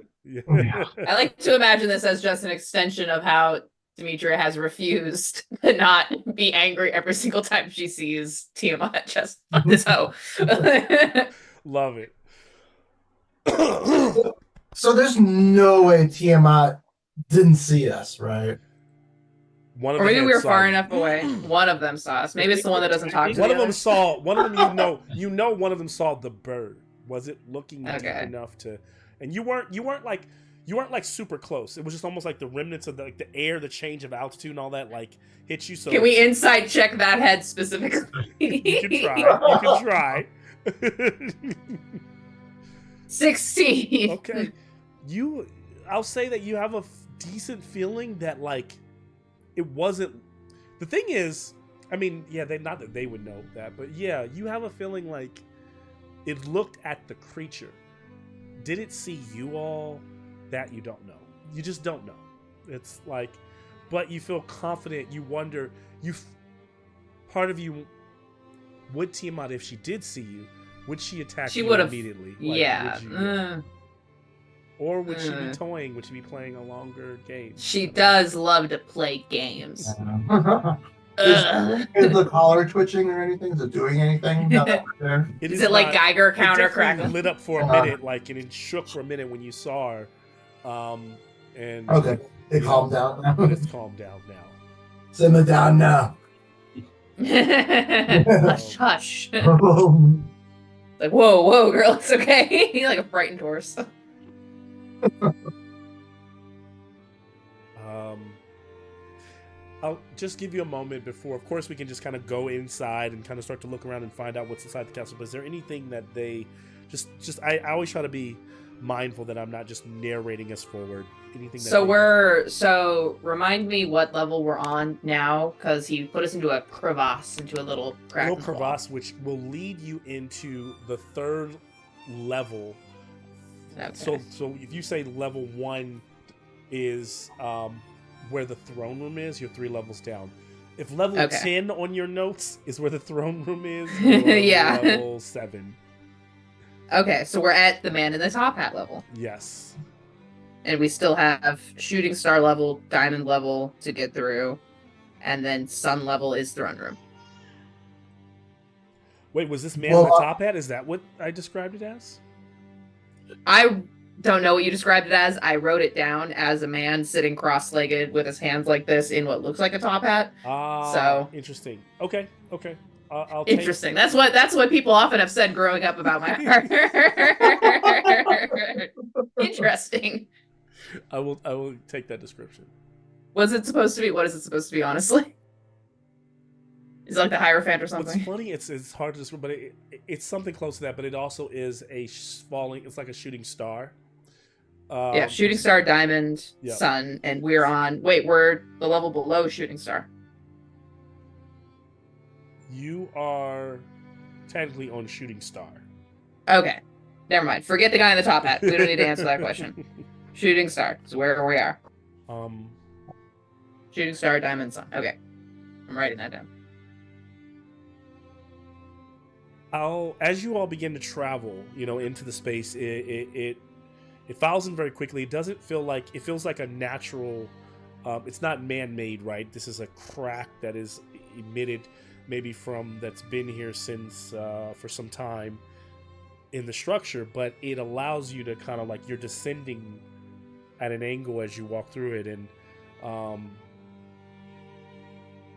I like to imagine this as just an extension of how Demetria has refused to not be angry every single time she sees Tiamat just on this hoe. Love it. So there's no way Tiamat didn't see us, right? One of Or the maybe we heads were saw far you. enough away. One of them saw us. Maybe it's the one that doesn't talk to One the of them others. saw. One of them, you know, one of them saw the bird. Was it looking deep Okay. enough to? And you weren't like super close. It was just almost like the remnants of the air, the change of altitude, and all that like hit you. So Can we inside check that head specifically? you can try. You can try. 16. Okay, I'll say that you have a decent feeling that like it wasn't. The thing is, I mean, yeah, not that they would know that, but yeah, you have a feeling like it looked at the creature. Did it see you all? That you don't know. You just don't know. It's like, but you feel confident. You wonder. Part of you would Tiamat, if she did see you, would she attack you immediately? Like, yeah. Or would she be toying? Would she be playing a longer game? She does love to play games. Is the collar twitching or anything? Is it doing anything? No, there. Is it like Geiger counter crackling? Lit up for a minute, like, and it shook for a minute when you saw her. And okay, it calmed down now. It's calmed down now. Simmer down now. Hush, hush. Like, whoa, girl, it's okay. Like a frightened horse. I'll just give you a moment before, of course, we can just kind of go inside and kind of start to look around and find out what's inside the castle. But is there anything that they I always try to be mindful that I'm not just narrating us forward. Anything that so remind me what level we're on now, because he put us into a crevasse, into a little crack. A little crevasse, which will lead you into the third level. Okay. So if you say level 1 is where the throne room is, you're 3 levels down. If level 10 on your notes is where the throne room is, you're level 7. Okay, so we're at the man in the top hat level. Yes. And we still have shooting star level, diamond level to get through, and then sun level is throne room. Wait, was this man in the top hat? Is that what I described it as? I don't know what you described it as. I wrote it down as a man sitting cross-legged with his hands like this in what looks like a top hat. So interesting. Okay. I'll interesting. That's what people often have said growing up about my art. Interesting. I will take that description. Was it supposed to be? What is it supposed to be? Honestly, is it like the Hierophant or something? What's funny? It's hard to describe, but it's something close to that. But it also is a falling. It's like a shooting star. Shooting star, diamond, sun, and we're on. Wait, we're the level below shooting star. You are technically on shooting star. Okay, never mind. Forget the guy in the top hat. We don't need to answer that question. Shooting star is where we are. Shooting star, diamond, sun. Okay, I'm writing that down. As you all begin to travel, into the space, it files in very quickly. It doesn't feel like it feels like a natural. It's not man-made, right? This is a crack that is emitted, maybe that's been here since for some time in the structure, but it allows you to kind of like you're descending at an angle as you walk through it, and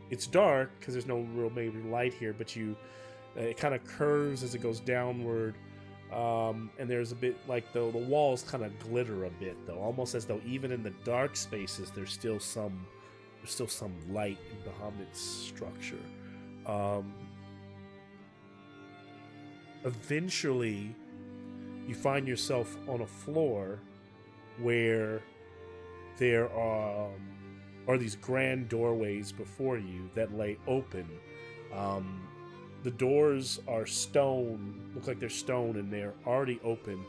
it's dark because there's no real maybe light here, but it kind of curves as it goes downward, and there's a bit like the walls kind of glitter a bit, though, almost as though even in the dark spaces there's still some light in Bahamut's structure. Eventually you find yourself on a floor where there are these grand doorways before you that lay open. The doors are stone, look like they're stone, and they're already open.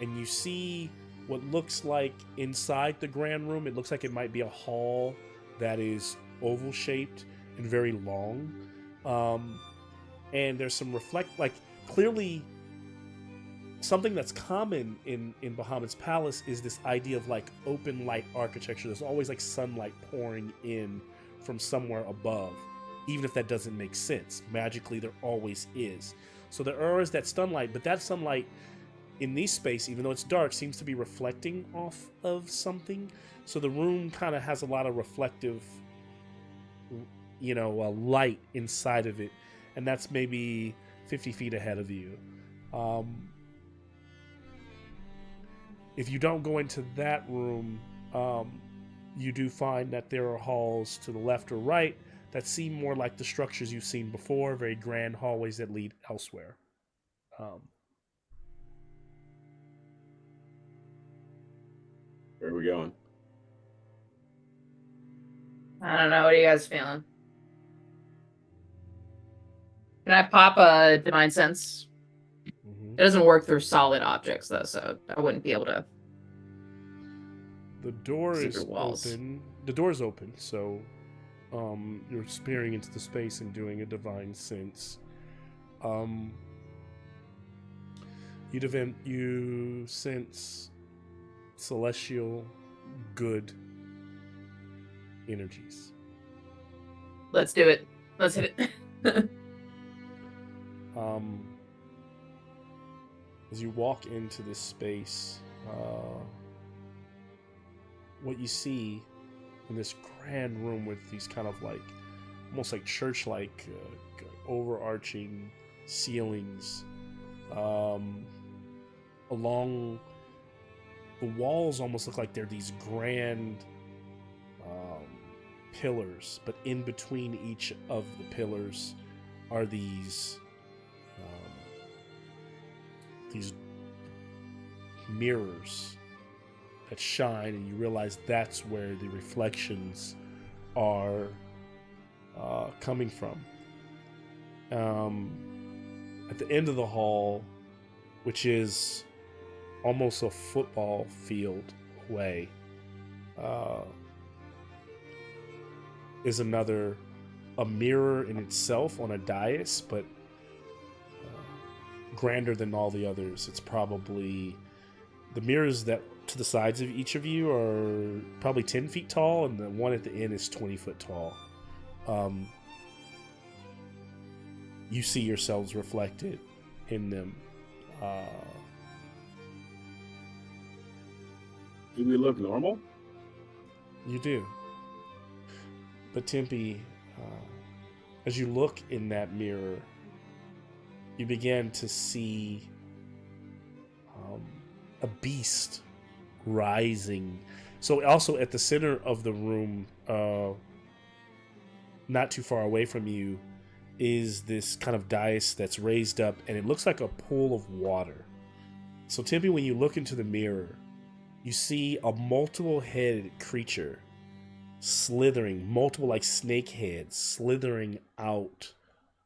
And you see what looks like inside the grand room, it looks like it might be a hall that is oval shaped and very long. And there's some clearly something that's common in Bahamut's palace is this idea of like open light architecture. There's always like sunlight pouring in from somewhere above, even if that doesn't make sense. Magically, there always is. So there is that sunlight, but that sunlight in this space, even though it's dark, seems to be reflecting off of something. So the room kind of has a lot of reflective, light inside of it, and that's maybe 50 feet ahead of you. If you don't go into that room, you do find that there are halls to the left or right that seem more like the structures you've seen before, very grand hallways that lead elsewhere. Where are we going? I don't know. What are you guys feeling? Can I pop a divine sense? Mm-hmm. It doesn't work through solid objects though, so I wouldn't be able to. The door is open. The door is open, so you're peering into the space and doing a divine sense. You sense celestial good energies. Let's do it. Let's hit it. As you walk into this space, what you see in this grand room with these kind of like almost like church-like overarching ceilings, along the walls almost look like they're these grand pillars, but in between each of the pillars are these mirrors that shine, and you realize that's where the reflections are coming from. At the end of the hall, which is almost a football field away, is a mirror in itself on a dais, but grander than all the others. It's probably the mirrors that to the sides of each of you are probably 10 feet tall, and the one at the end is 20 foot tall. You see yourselves reflected in them. Do we look normal? You do. But Tempe, as you look in that mirror, you begin to see a beast rising. So also at the center of the room, not too far away from you, is this kind of dais that's raised up, and it looks like a pool of water. So Tempe, when you look into the mirror, you see a multiple-headed creature slithering, multiple like snake heads slithering out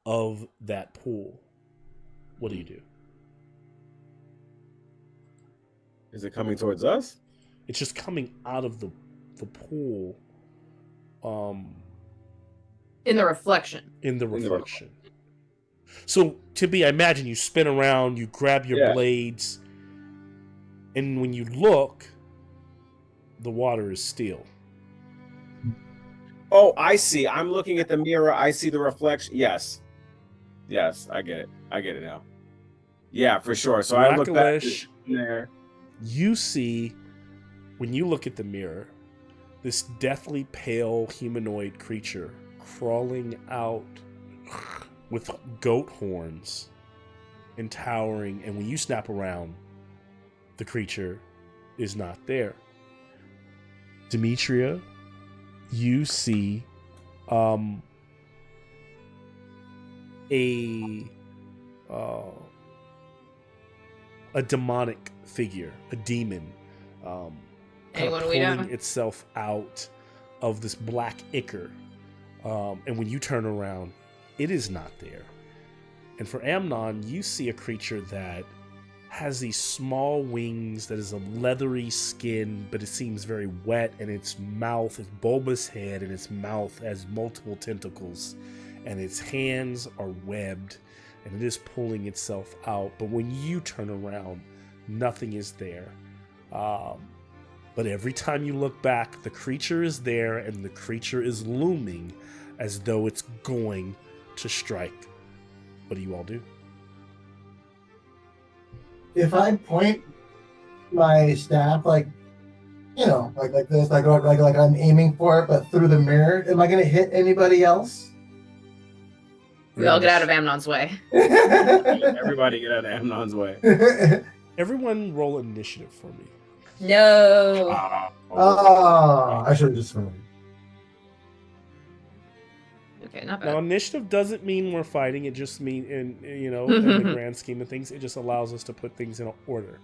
of that pool. What do you do? Is it coming towards us? It's just coming out of the pool. In the reflection. So, Tippy, I imagine you spin around, you grab your blades, and when you look, the water is still. Oh, I see. I'm looking at the mirror. I see the reflection. Yes, I get it now. Yeah, for sure. So I look back there. You see, when you look at the mirror, this deathly pale humanoid creature crawling out with goat horns and towering, and when you snap around, the creature is not there. Demetria, you see a demonic figure, a demon, kind of pulling itself out of this black ichor. And when you turn around, it is not there. And for Amnon, you see a creature that has these small wings, that is a leathery skin, but it seems very wet, and its mouth, its bulbous head, and its mouth has multiple tentacles, and its hands are webbed, and it is pulling itself out. But when you turn around, nothing is there. But every time you look back, the creature is there, and the creature is looming as though it's going to strike. What do you all do? if I point my staff like like this, like I'm aiming for it, but through the mirror, am I gonna hit anybody else? We all get out of Amnon's way. Everybody get out of Amnon's way. Everyone roll initiative for me. No. I should have just swung. Okay, not bad. Now, initiative doesn't mean we're fighting. It just means, in the grand scheme of things, it just allows us to put things in order.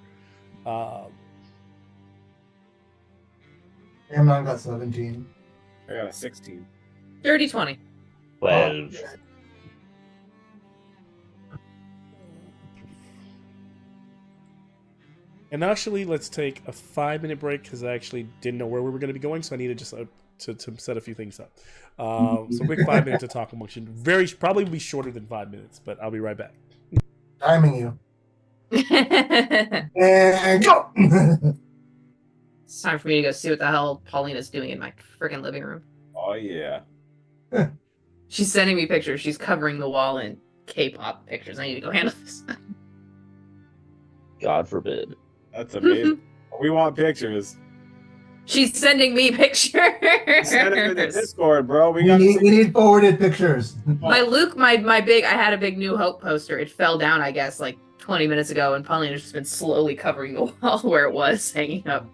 Amnon got 17. I got a 16. 30-20. 12. And actually, let's take a 5-minute break because I actually didn't know where we were going to be going, so I needed just to set a few things up. So quick 5 minutes to talk amongst you. Probably be shorter than 5 minutes, but I'll be right back. Timing you. And go! It's time for me to go see what the hell Paulina's doing in my freaking living room. Oh, yeah. She's sending me pictures. She's covering the wall in K-pop pictures. I need to go handle this. God forbid. That's amazing. We want pictures. She's sending me pictures. Send it in the Discord, bro. We need forwarded pictures. My Luke, my big, I had a big New Hope poster. It fell down, I guess, like 20 minutes ago, and Paulina's just been slowly covering the wall where it was hanging up.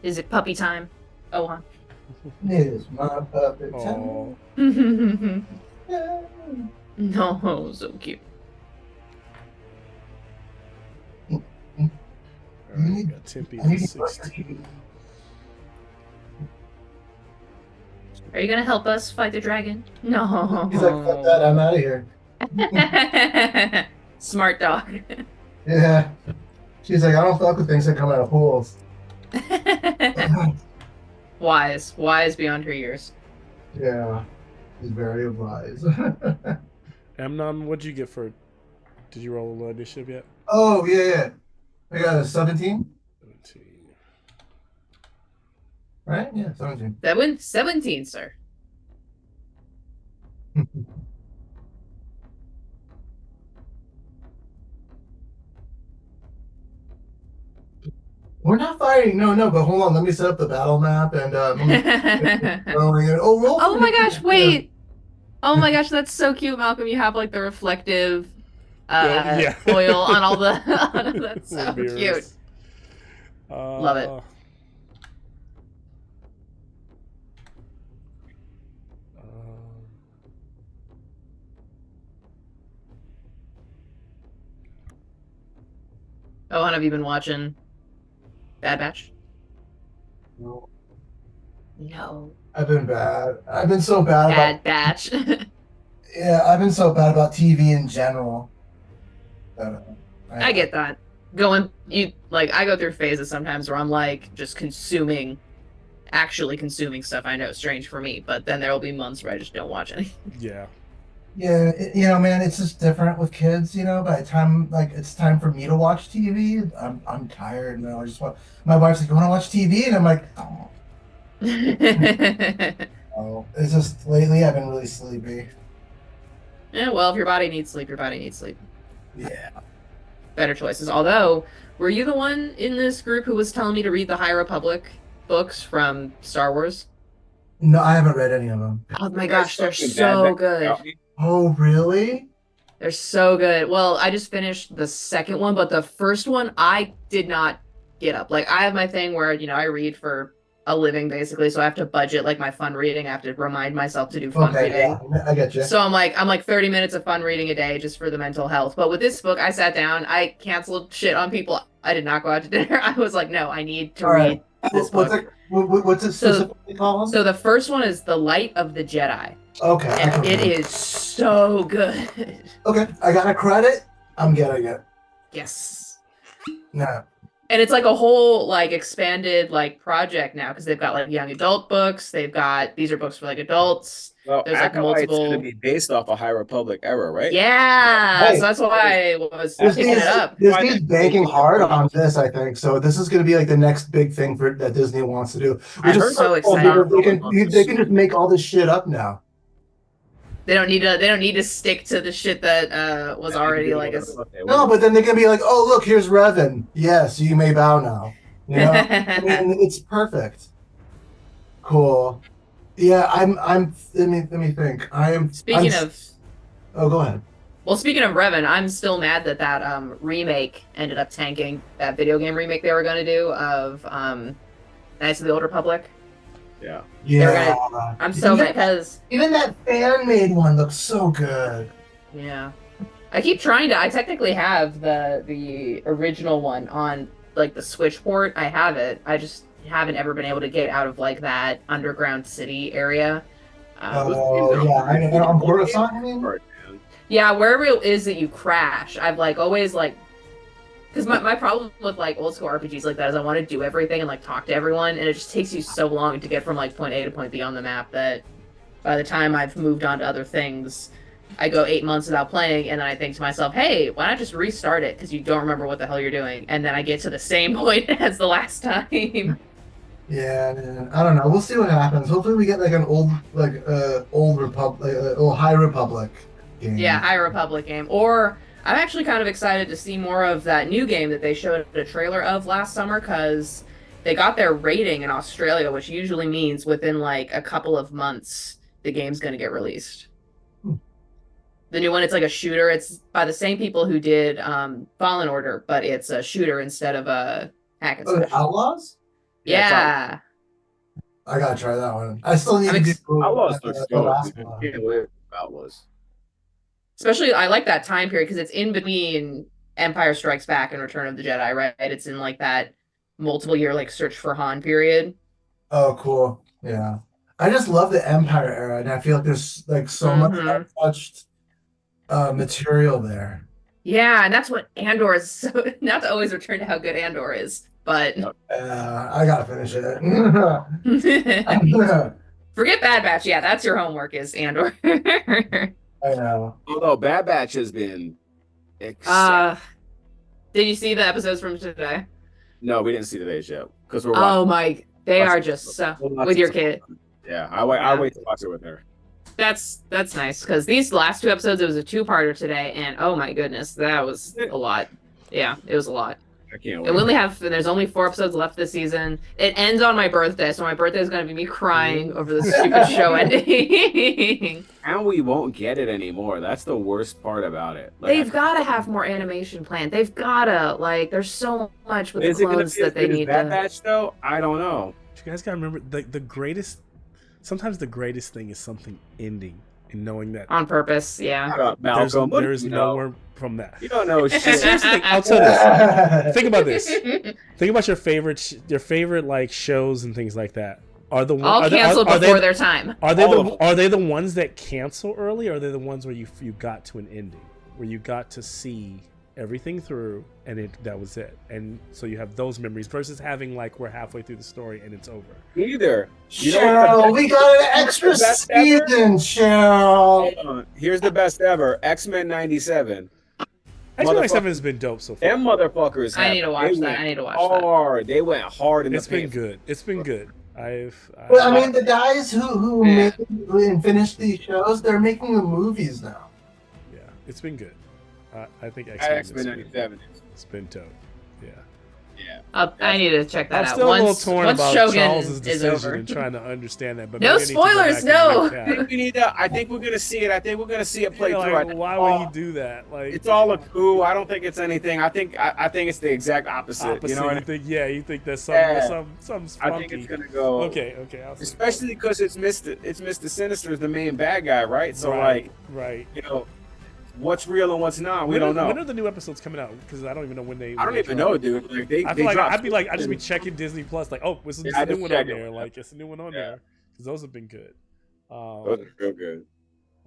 Is it puppy time? Oh, It is my puppet Oh, time. no, so cute. all right, got Tempe to 16. Are you gonna help us fight the dragon? No. He's like, fuck that, I'm out of here. Smart dog. Yeah. She's like, I don't fuck with things that come out of pools. Wise beyond her years. Yeah. He's very wise. Amnon, what'd you get for? Did you roll a initiative yet? Oh, yeah. I got a 17. 17. Right? Yeah, 17. 17, sir. We're not fighting. No, but hold on. Let me set up the battle map and let me roll. Oh my gosh, wait. Oh my gosh, that's so cute, Malcolm. You have like the reflective oil on all the that's so cute. Love it. Oh, and have you been watching Bad Batch? No. No. I've been bad. I've been so bad Bad Batch. Yeah, I've been so bad about TV in general. I get that. I go through phases sometimes where I'm like just actually consuming stuff. I know, strange for me, but then there will be months where I just don't watch anything. Yeah. Yeah, man, it's just different with kids. By the time it's time for me to watch TV, I'm tired now. I just want. My wife's like, "You want to watch TV?" And I'm like, "Oh." Oh, it's just lately I've been really sleepy. Yeah, well, if your body needs sleep, your body needs sleep. Yeah. Better choices. Although, were you the one in this group who was telling me to read the High Republic books from Star Wars? No, I haven't read any of them. Oh my gosh, they're so good. Oh, really? They're so good. Well, I just finished the second one, but the first one I did not get up. Like, I have my thing where, I read for a living basically, so I have to budget like my fun reading. I have to remind myself to do fun reading. Yeah, I get you. So I'm like 30 minutes of fun reading a day just for the mental health. But with this book, I sat down, I canceled shit on people. I did not go out to dinner. I was like, no, I need to read this book. What's it specifically called? So the first one is The Light of the Jedi. Okay. And it is so good. Okay, I got a credit. I'm getting it. Yes. No. And it's like a whole like expanded like project now because they've got like young adult books. These are books for like adults. Well, there's like multiple. Going to be based off a High Republic era, right? Yeah, Hey, so that's why I was picking it up. This dude's banking hard on this, I think. So this is going to be like the next big thing that Disney wants to do. I'm so excited. They can just make all this shit up now. They don't need to stick to the shit that was already like a. No, but then they're gonna be like, "Oh, look, here's Revan. Yes, you may bow now." I mean, it's perfect. Cool. Yeah, Let me think. Speaking of. Oh, go ahead. Well, speaking of Revan, I'm still mad that remake ended up tanking. That video game remake they were going to do of Knights of the Old Republic. Yeah. I'm so mad because even that fan-made one looks so good. Yeah. I keep trying to. I technically have the original one on like the Switch port. I have it. I just haven't ever been able to get out of like that underground city area. I know. On Coruscant, I mean? Yeah, wherever it is that you crash, I've like always like. Because my problem with like old school RPGs like that is I want to do everything and like talk to everyone, and it just takes you so long to get from like point A to point B on the map that by the time I've moved on to other things, I go 8 months without playing, and then I think to myself, hey, why not just restart it because you don't remember what the hell you're doing, and then I get to the same point as the last time. Yeah, man. I don't know. We'll see what happens. Hopefully, we get like an old High Republic game. Yeah, High Republic game, or. I'm actually kind of excited to see more of that new game that they showed a trailer of last summer because they got their rating in Australia, which usually means within like a couple of months the game's going to get released. The new one, it's like a shooter. It's by the same people who did Fallen Order, but it's a shooter instead of a hack and slash. Outlaws? Yeah. I gotta try that one. I still need to do Outlaws looks the dope. last Man. one. Can't wait for Outlaws. Especially, I like that time period because it's in between Empire Strikes Back and Return of the Jedi, right? It's in like that multiple year like search for Han period. Oh, cool. Yeah. I just love the Empire era, and I feel like there's like so much untouched material there. Yeah, and that's what Andor is. So not to always return to how good Andor is, but I gotta finish it. Forget Bad Batch. Yeah, that's your homework is Andor. I know. Although Bad Batch has been exceptional. Did you see the episodes from today? No, we didn't see today's yet because we're watching. Oh my, they are just so with your kid. Yeah, I wait to watch it with her. That's nice because these last 2 episodes, it was a 2-parter today, and oh my goodness, that was a lot. Yeah, it was a lot. I can't wait. And we only have, and there's only 4 episodes left this season. It ends on my birthday, so my birthday is going to be me crying over the stupid show ending. And we won't get it anymore. That's the worst part about it. Like, they've got to have more animation planned. They've got to, like, there's so much with the clothes that they need to. Bad Batch, though? I don't know. You guys got to remember, the greatest, sometimes the greatest thing is something ending and knowing that. On purpose, yeah. There's nowhere from that. You don't know shit. Here's the thing, I'll tell this. Think about this. Think about your favorite like shows and things like that. Are the all canceled before their time? Are they the ones that cancel early, or are they the ones where you got to an ending, where you got to see everything through and that was it, and so you have those memories versus having like we're halfway through the story and it's over? Either. Cheryl, we got an extra season, Cheryl. Here's the best ever: X-Men '97. X-Men '97 has been dope so far. Them motherfuckers. I need to watch that. I need to watch hard. They went hard in the paint. It's been good. It's been good. Well, I mean, the guys who made and finished these shows, they're making the movies now. Yeah, it's been good. I think X-Men '97. It's been dope. Yeah. Yeah. I need to check that out. I'm still a little torn about Shogun Charles's decision and trying to understand that. But no spoilers, no. I think we're gonna see it. I think we're gonna see it play through. Like, why would he do that? Like, it's all a coup. I don't think it's anything. I think it's the exact opposite. You know what I think? Yeah, you think that's something funky. I think it's gonna go. Okay. Especially because it's Mr. Sinister is the main bad guy, right? So right. You know. What's real and what's not? We don't know. When are the new episodes coming out? Because I don't even know when they. I don't even know, dude. Like I just be checking Disney Plus, like, oh, this is a new one on there. Like, it's a new one on there because those have been good. Those are real good.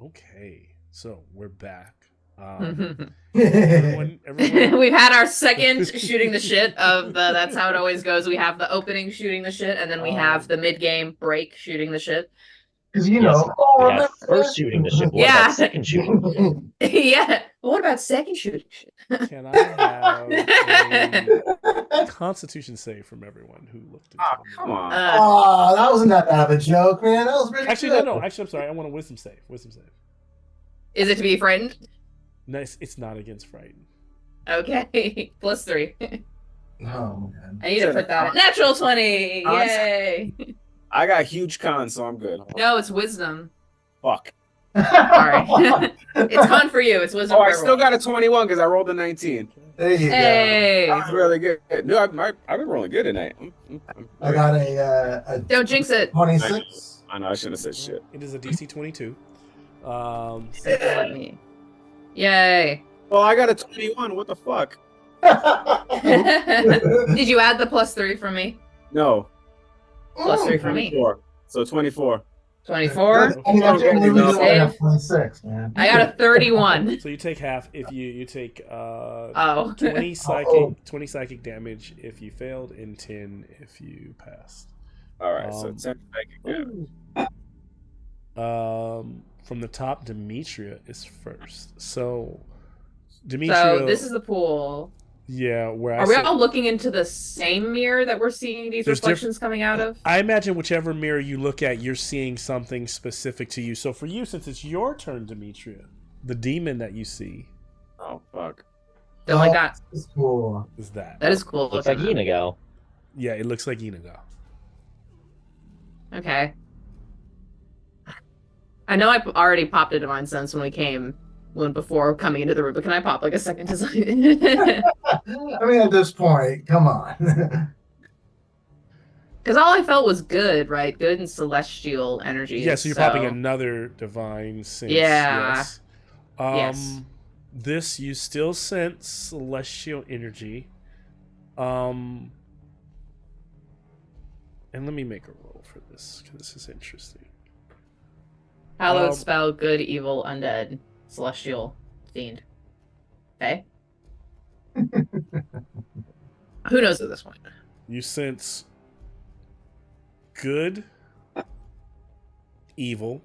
Okay, so we're back. everyone... We've had our second shooting the shit of the. That's how it always goes. We have the opening shooting the shit, and then we have the mid-game break shooting the shit. Because we had first shooting the shit. What about second shooting? Yeah. What about second shooting shit? Can I have a Constitution save from everyone who looked into it? Come on. That wasn't that bad of a joke, man. That was pretty good. No. Actually, I'm sorry. I want a wisdom save. Is it to be frightened? No, it's not against frightened. Okay. +3. Oh, man. I need to put that. Natural 20. Yay. I got huge cons, so I'm good. No, it's wisdom. Fuck. Sorry. It's con for you. It's wisdom. I still got a 21 because I rolled a 19. There you go. That was really good. No, I've been rolling good tonight. I got a don't jinx it. 26. I know I shouldn't have said shit. It is a DC 22. Let me. Yay. Well, I got a 21. What the fuck? Did you add the +3 from me? No. +3 for me. So 24. 24. I got 26, man. I got a 31. So you take half if you take 20 psychic damage if you failed and 10 if you passed. All right, so 10 psychic damage. From the top, Demetria is first. So Demetria. So this is the pool. Yeah, are we all looking into the same mirror that we're seeing these reflections coming out of? I imagine whichever mirror you look at, you're seeing something specific to you. So for you, since it's your turn, Demetria, the demon that you see. Oh fuck! Don't like that. That's cool. Is that? That is cool. Looks like Inigo. Yeah, it looks like Inigo. Okay. I know I already popped a divine sense when we came. Before coming into the room, but can I pop like a second design? I mean, at this point, come on. Because all I felt was good, right? Good and celestial energy. Yeah, so you're popping another divine sense. Yeah. Yes. Yes. This, you still sense celestial energy. And let me make a roll for this, because this is interesting. Hallowed spell, good, evil, undead, celestial, fiend. Okay. Who knows at this point? You sense good, evil,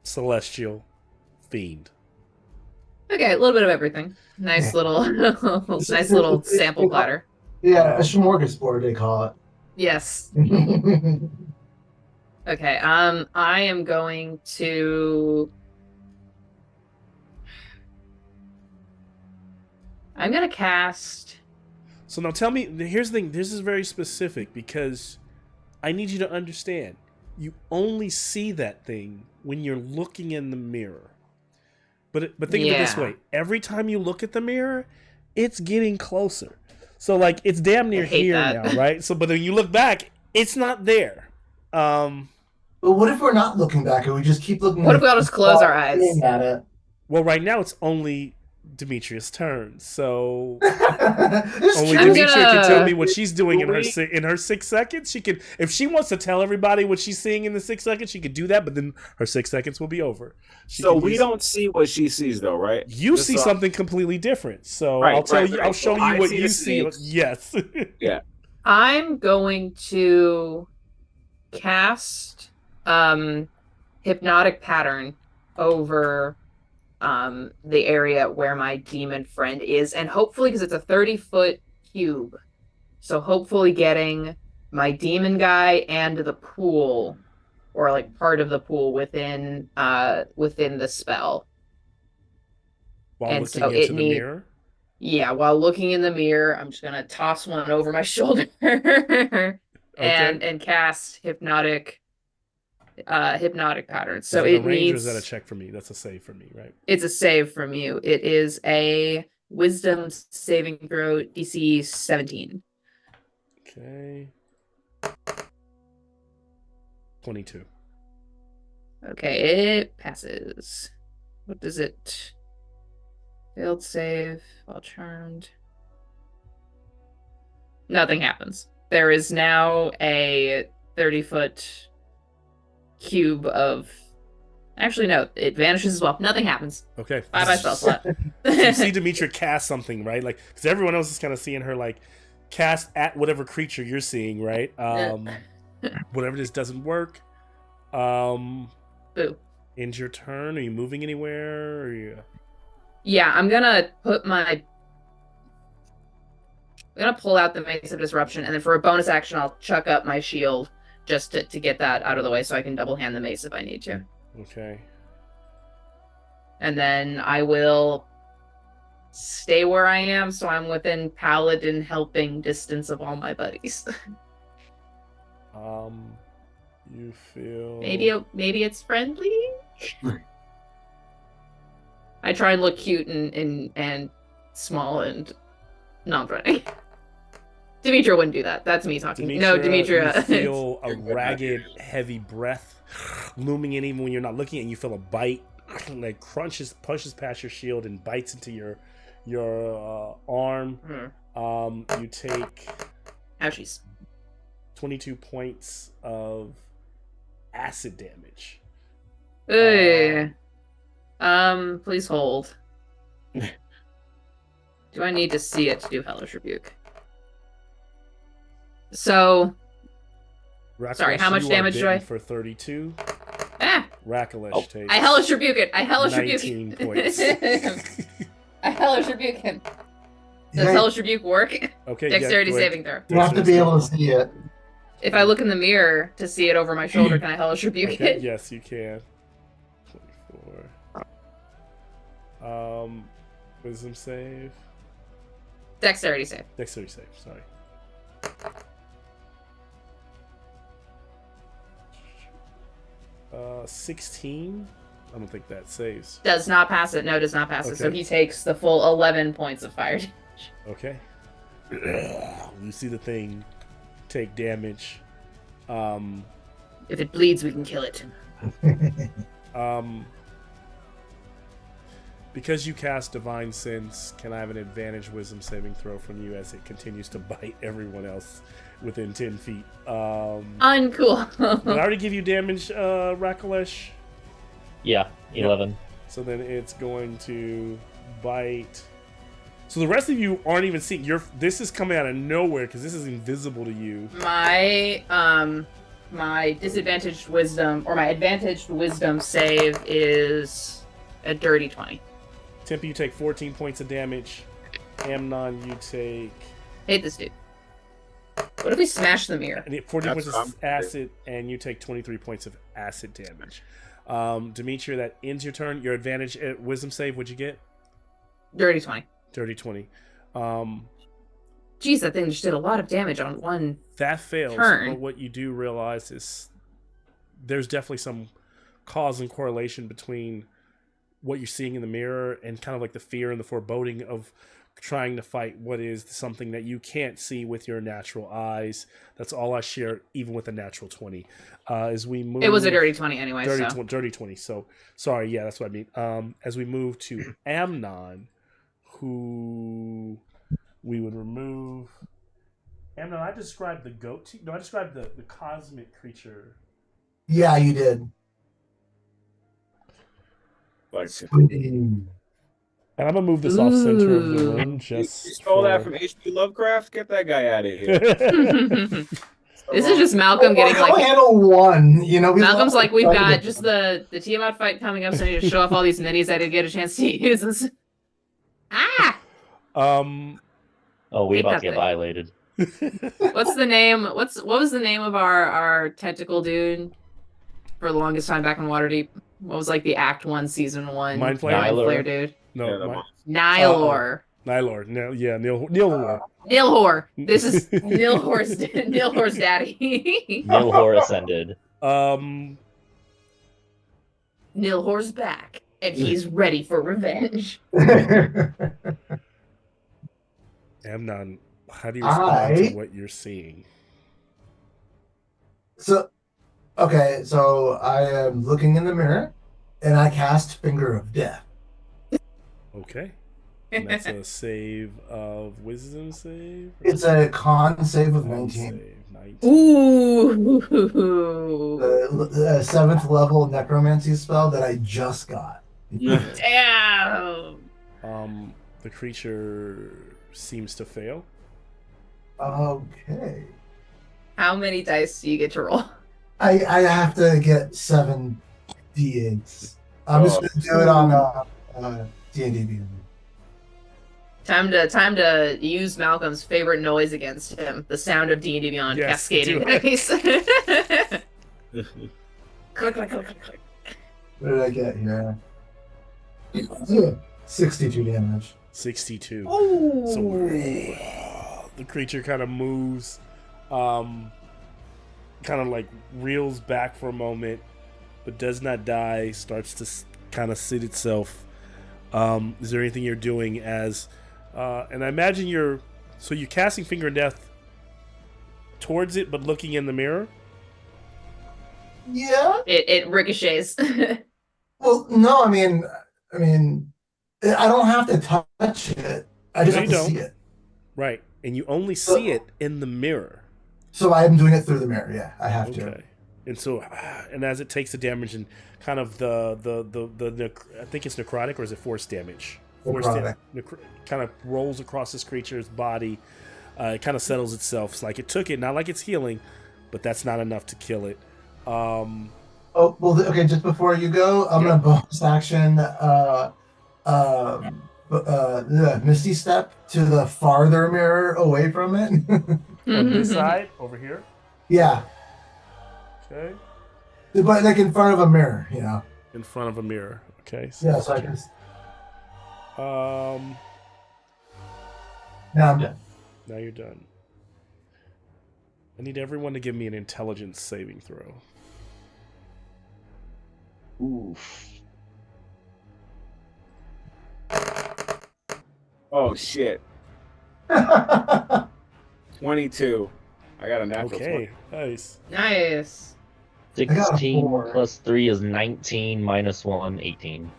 celestial, fiend. Okay, a little bit of everything. Nice little, nice little sample platter. Yeah, a smorgasbord they call it. Yes. Okay. I am going to. I'm gonna cast. So now tell me. Here's the thing. This is very specific because I need you to understand. You only see that thing when you're looking in the mirror. But think of it this way: every time you look at the mirror, it's getting closer. So like it's damn near here now, right? So but when you look back, it's not there. But what if we're not looking back and we just keep looking? What if we all just close our eyes? At it? Well, right now it's only Demetria's turn, so Only Demetria can tell me what she's doing in her 6 seconds. She can, if she wants to tell everybody what she's seeing in the 6 seconds, she could do that. But then her 6 seconds will be over. So we don't see what she sees, though, right? You see something completely different. So I'll tell you. I'll show you what you see. Yes. Yeah. I'm going to cast hypnotic pattern over the area where my demon friend is, and hopefully, because it's a 30-foot cube, so hopefully getting my demon guy and the pool, or like part of the pool within the spell. While looking into the mirror? Yeah, while looking in the mirror, I'm just gonna toss one over my shoulder and cast hypnotic patterns. So it needs. Is that a check for me? That's a save for me, right? It's a save from you. It is a Wisdom saving throw, DC 17. Okay. 22. Okay, it passes. What does it? Failed save while charmed. Nothing happens. There is now a 30-foot cube of. Actually, no, it vanishes as well. Nothing happens. Okay. Bye spell slot. You see Demetria cast something, right? Like, because everyone else is kind of seeing her like cast at whatever creature you're seeing, right? Whatever this doesn't work. Boo. End your turn. Are you moving anywhere? Or are you... Yeah, I'm gonna pull out the Mace of Disruption, and then for a bonus action, I'll chuck up my shield just to get that out of the way, so I can double hand the mace if I need to. Okay. And then I will stay where I am, so I'm within paladin helping distance of all my buddies. You feel maybe it's friendly. I try and look cute and small and non-threatening. Demetria wouldn't do that. That's me talking. Demetria. You feel a ragged, heavy breath looming in even when you're not looking, and you feel a bite like pushes past your shield and bites into your arm. You take ouchies. 22 points of acid damage. Please hold. Do I need to see it to do Hellish Rebuke? So, Rakalesh, sorry, how much damage do I? For 32. Rakalesh takes. I Hellish Rebuke it. I Hellish Rebuke 19 points. I Hellish Rebuke him. Does Hellish Rebuke work? Okay. Dexterity saving throw. You have to be able to see it. If I look in the mirror to see it over my shoulder, can I Hellish Rebuke it? Yes, you can. 24. Wisdom save. Dexterity save. Dexterity save. Sorry. 16. I don't think that saves. Does not pass it. No, does not pass it. So he takes the full 11 points of fire damage. Okay. You see the thing take damage. If it bleeds, we can kill it. Because you cast Divine Sense, can I have an advantage Wisdom saving throw from you as it continues to bite everyone else within 10 feet? Uncool. Did I already give you damage, Rakalesh? Yeah, 11. Yep. So then it's going to bite. So the rest of you aren't even seeing. This is coming out of nowhere because this is invisible to you. My disadvantaged wisdom, or my advantaged wisdom save is a dirty 20. Tempe, you take 14 points of damage. Amnon, you take... Hate this dude. What if we smash the mirror? 14 points of acid, and you take 23 points of acid damage. Demetria, that ends your turn. Your advantage at wisdom save, what'd you get? Dirty 20. Dirty 20. Jeez, that thing just did a lot of damage on one That fails, turn. But what you do realize is there's definitely some cause and correlation between what you're seeing in the mirror and kind of like the fear and the foreboding of trying to fight what is something that you can't see with your natural eyes. That's all I share, even with a natural 20. As we move, it was a dirty 20 anyway. Dirty 20. So sorry, yeah, that's what I mean. As we move to Amnon, who we would remove. Amnon, I described the goat to you. No, I described the cosmic creature. Yeah, you did. And I'm gonna move this off center of the room. You stole that from H.P. Lovecraft? Get that guy out of here. This is just Malcolm getting like handle one. Malcolm's like, we've got just the Tiamat fight coming up, so I need to show off all these minis I didn't get a chance to use. Oh, we about to get violated. What's the name? What was the name of our tentacle dude for the longest time back in Waterdeep? What was like the Act 1, Season 1? Mind Flayer? Mind Flayer dude. No, Nylor. Nylor. No, yeah, Nilhor. Nilhor. This is Nilhor's daddy. Nilhor ascended. Nilhor's back, and he's ready for revenge. Amnon, how do you respond to what you're seeing? So I am looking in the mirror, and I cast Finger of Death. Okay. And that's a save of wisdom save? It's a con save of 19. 19. Ooh. The 7th level necromancy spell that I just got. Damn. The creature seems to fail. Okay. How many dice do you get to roll? I have to get 7 d8s. I'm just going to do it on D&D. Time to use Malcolm's favorite noise against him. The sound of D&D Beyond cascading dice. Click, click, click, click, click. What did I get here? 62 damage. 62. Ooh. So the creature kind of moves, kind of like reels back for a moment, but does not die, starts to kind of sit itself. Is there anything you're doing as... and I imagine you're casting Finger of Death towards it, but looking in the mirror? Yeah. It ricochets. Well, no, I mean, I don't have to touch it. I just have to see it. Right, and you only see it in the mirror. So I am doing it through the mirror. Yeah, I have to. And so, and as it takes the damage and kind of the I think it's necrotic, or is it force damage? Necrotic. Kind of rolls across this creature's body. It kind of settles itself. It's like it took it, not like it's healing, but that's not enough to kill it. Oh, well, okay, just before you go, I'm going to bonus action Misty Step to the farther mirror away from it. On this side? Over here? Yeah. Okay. But like in front of a mirror, In front of a mirror. Okay. So yeah, so I can... Now I'm done. Now you're done. I need everyone to give me an intelligence saving throw. Oof. Oh shit. 22. I got a natural 20. Okay, nice. Nice. 16 4. plus 3 is 19, minus 1, 18.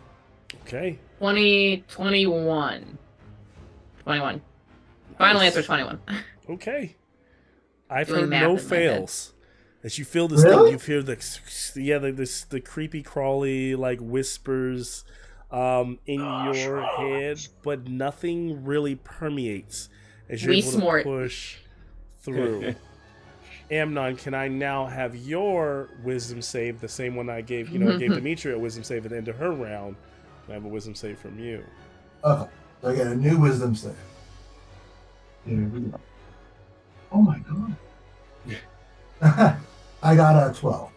Okay. 20, 21. 21. Final Nice. answer 21. Okay. I've Doing heard math no in my head. fails. As you feel this Really? thing, you hear the creepy crawly like whispers in your head, but nothing really permeates as you're We able smart. to push through. Amnon, can I now have your wisdom save, the same one I gave? I gave Demetria a wisdom save at the end of her round. Can I have a wisdom save from you? Okay. So I get a new wisdom save. Oh my god. I got a 12.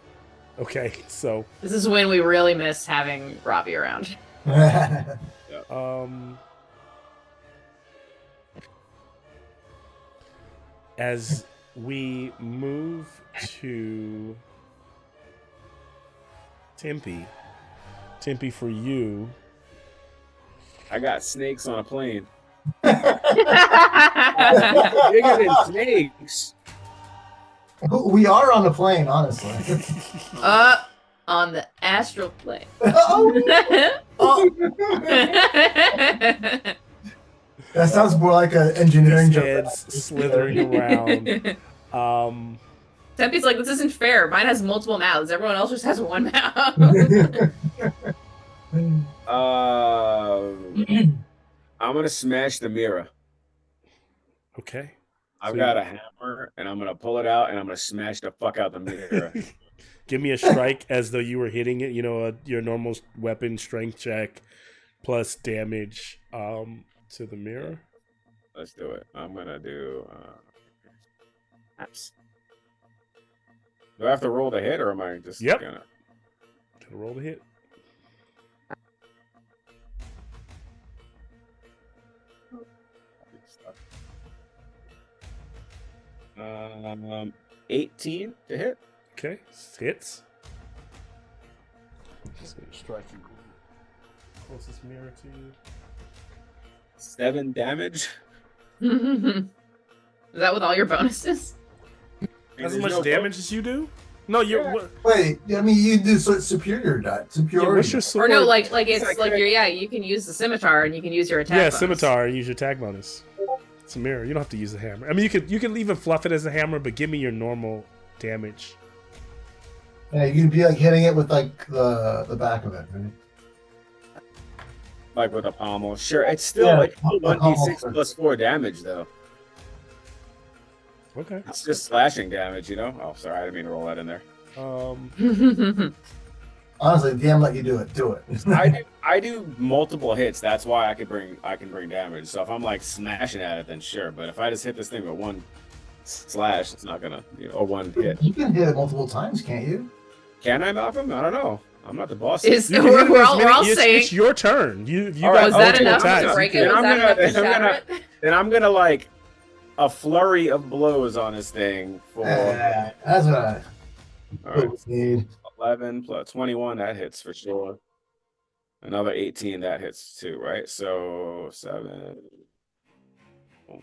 Okay, so This is when we really miss having Robbie around. as we move to Tempe, for you. I got snakes on a plane. On Bigger than snakes. We are on the plane, honestly. the astral plane. Oh. Oh. That sounds more like an engineering These job. heads slithering around. Tempe's like, this isn't fair. Mine has multiple mouths. Everyone else just has one mouth. I'm gonna smash the mirror. Okay. I've got a hammer, and I'm gonna pull it out, and I'm gonna smash the fuck out the mirror. Give me a strike as though you were hitting it. Your normal weapon strength check plus damage to the mirror. Let's do it. I'm gonna do. Do I have to roll the hit, or am I just gonna roll the hit? 18 to hit. Okay, hits. Just gonna strike you. Closest mirror to you. 7 damage. Is that with all your bonuses? As much damage as you do? No, you're. Wait, I mean, you do superior die. Superior. What's your sword? Or no, like it's like you can use the scimitar and you can use your attack. Yeah, bonus. scimitar and use your attack bonus. It's a mirror. You don't have to use the hammer. I mean, you can even fluff it as a hammer, but give me your normal damage. Yeah, you'd be like hitting it with like the back of it, right? Like with a pommel. Sure, it's still like 1d6 plus 4 damage though. Okay. It's just slashing damage, Oh, sorry, I didn't mean to roll that in there. Honestly, DM let you do it. Do it. I do multiple hits. That's why I can bring damage. So if I'm like smashing at it, then sure. But if I just hit this thing with one slash, it's not gonna, or one hit. You can hit it multiple times, can't you? Can I, Malcolm? I don't know. I'm not the boss. We're all saying it's your turn. You was got that enough attacks. to break it? Was that enough to shatter it? Then I'm gonna like a flurry of blows on this thing for. That's what I need. 11 plus 21, that hits for sure. Another 18, that hits too, right? So 7. Oh.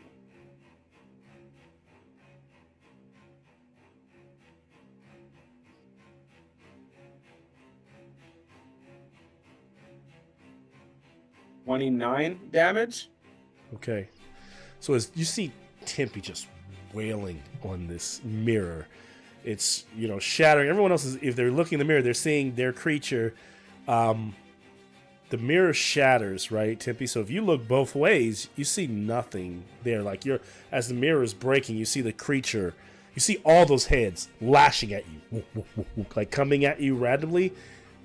$29 damage. Okay. So as you see Tempe just wailing on this mirror, it's shattering. Everyone else is, if they're looking in the mirror, they're seeing their creature. The mirror shatters, right, Tempe? So if you look both ways, you see nothing there. Like as the mirror is breaking, you see the creature. You see all those heads lashing at you, like coming at you randomly,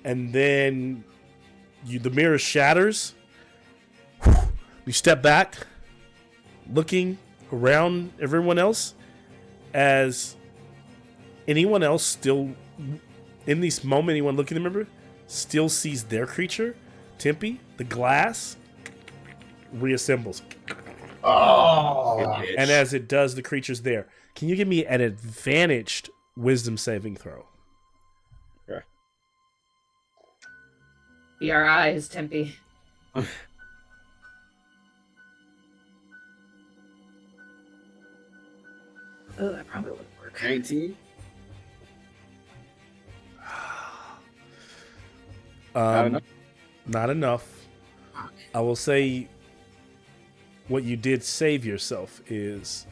and then the mirror shatters. You step back, looking around everyone else, as anyone else still in this moment, anyone looking at the mirror still sees their creature, Tempe. The glass reassembles. Oh! And as it does, the creature's there. Can you give me an advantaged wisdom saving throw? Sure. Be our eyes, Tempe. Oh, that probably wouldn't work. 19. Not enough. Not enough. I will say what you did save yourself is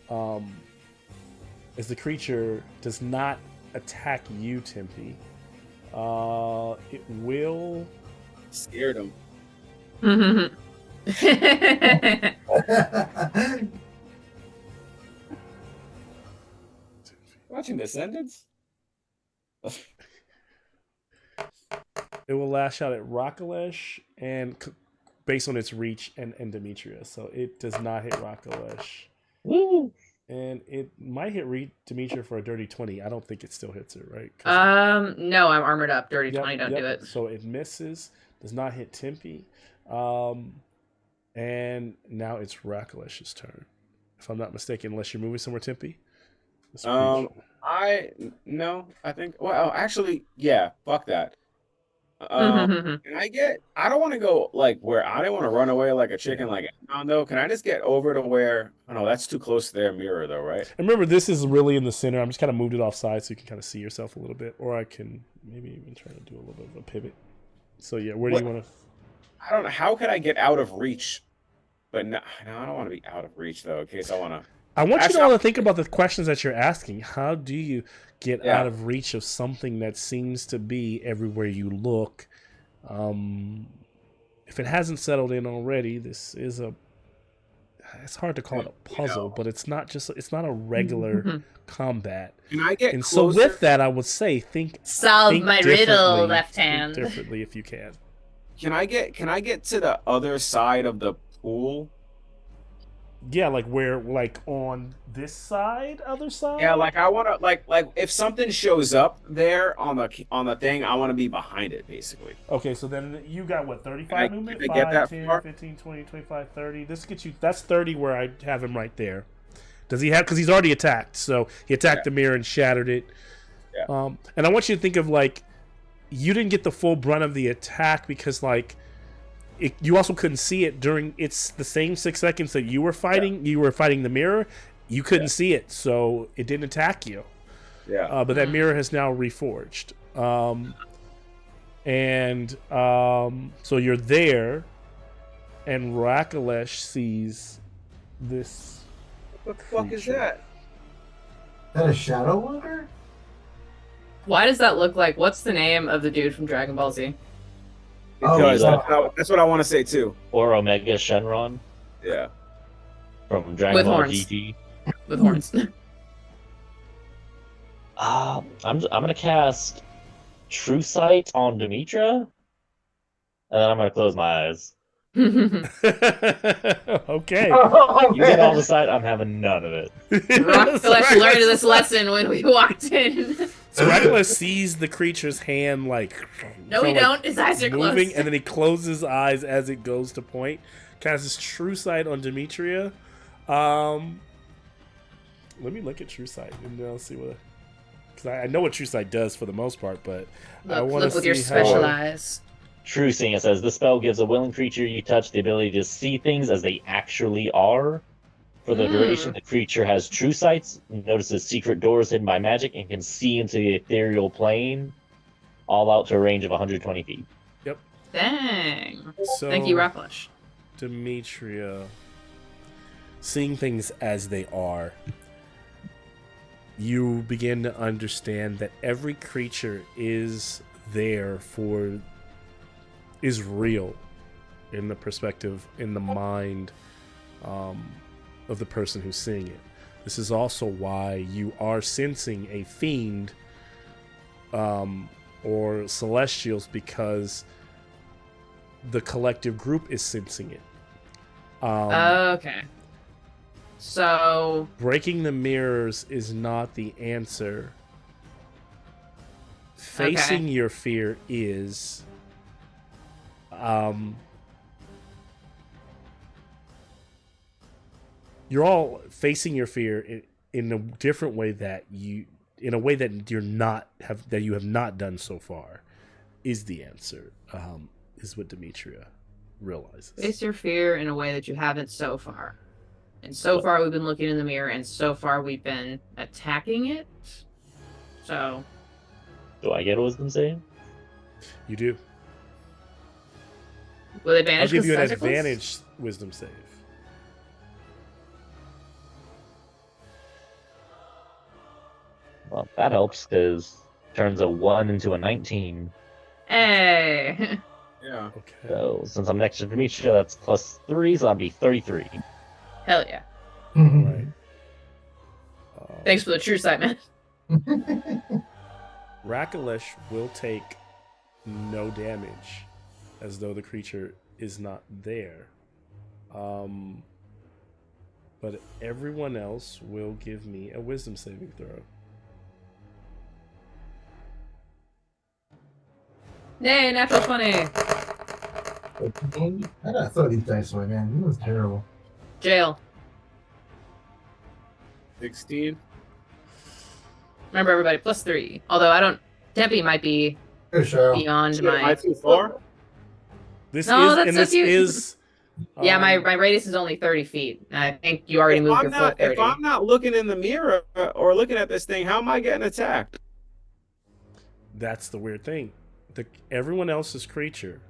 as the creature does not attack you, Tempe. It will Scared him. Watching Descendants? It will lash out at Rakalesh and based on its reach and Demetria. So it does not hit Rakalesh. Woo! And it might hit Demetria for a dirty 20. I don't think it still hits it, right? No, I'm armored up. Dirty 20, don't do it. So it misses, does not hit Tempe. And now it's Rakalesh's turn. If I'm not mistaken, unless you're moving somewhere, Tempe. I think actually, yeah, fuck that. Can I don't want to go like where I don't want to run away like a chicken like though. Can I just get over to where that's too close to their mirror though, right? And remember, this is really in the center. I'm just kind of moved it offside so you can kind of see yourself a little bit, or I can maybe even try to do a little bit of a pivot. So yeah, where do you want to? I don't know. How could I get out of reach? But no, I don't want to be out of reach though. In case I want to. I want you to all to think about the questions that you're asking. How do you get out of reach of something that seems to be everywhere you look? If it hasn't settled in already, this is it's hard to call it a puzzle, but it's not a regular combat. Can I get and closer? So with that, I would say solve my riddle, left hand. Think differently if you can. Can I get to the other side of the pool? Yeah, like where, like on this side, other side. Yeah, like I want to, like if something shows up there on the thing, I want to be behind it, basically. Okay, so then you got what, 35 movement? Can I get that 10, far? 15, 20, 25, 30. This gets you. That's 30 where I have him right there. Does he have? Because he's already attacked. So he attacked the mirror and shattered it. Yeah. And I want you to think of like you didn't get the full brunt of the attack because like. You also couldn't see it during it's the same 6 seconds that you were fighting. You were fighting the mirror. You couldn't see it, so it didn't attack you. Yeah. But that mirror has now reforged. So you're there, and Rakalesh sees this. What the fuck is that? Is that a Shadow Walker? Why does that look like? What's the name of the dude from Dragon Ball Z? Because that's what I want to say too. Or Omega Shenron. Yeah. From Dragon With Ball horns. GT. With horns. I'm gonna cast True Sight on Demetra, and then I'm gonna close my eyes. Okay. You get all the sight, I'm having none of it. Rakalesh learned this lesson when we walked in. So Rakalesh sees the creature's hand like no, he don't. His eyes are moving, closed. and then he closes his eyes as it goes to point. Casts his True Sight on Demetria. Let me look at True Sight and I'll see what. Because I know what True Sight does for the most part, but I want to see with your how. special eyes. True Seeing, it says, this spell gives a willing creature you touch the ability to see things as they actually are. For the duration, the creature has true sights, notices secret doors hidden by magic, and can see into the ethereal plane, all out to a range of 120 feet. Yep. Dang. So, thank you, Rakalesh. Demetria, seeing things as they are, you begin to understand that every creature is real in the perspective, in the mind of the person who's seeing it. This is also why you are sensing a fiend or celestials, because the collective group is sensing it. Okay. So breaking the mirrors is not the answer. Facing your fear is. You're all facing your fear in a different way that you have not done so far, is the answer. Is what Demetria realizes. Face your fear in a way that you haven't so far. And so far we've been looking in the mirror, and so far we've been attacking it. So. Do I get a wisdom save? You do. With advantage? I'll give you an tentacles? advantage wisdom save. Well, that helps because turns a 1 into a 19. Hey. Yeah. Okay. So since I'm next to Demetria, that's +3, so that'll be 33. Hell yeah. Right. Thanks for the true sight, man. Rakalish will take no damage, as though the creature is not there. But everyone else will give me a wisdom saving throw. Nay, natural 20. I gotta throw these dice away, man. This was terrible. Jail. 16. Remember, everybody, +3. Although I don't. Tempe might be Good show. beyond Shit, am I my. too far? This No, is, that's and so this cute. is. Yeah, my radius is only 30 feet. I think you already moved your full 30. If I'm not looking in the mirror or looking at this thing, how am I getting attacked? That's the weird thing. Everyone else's creature,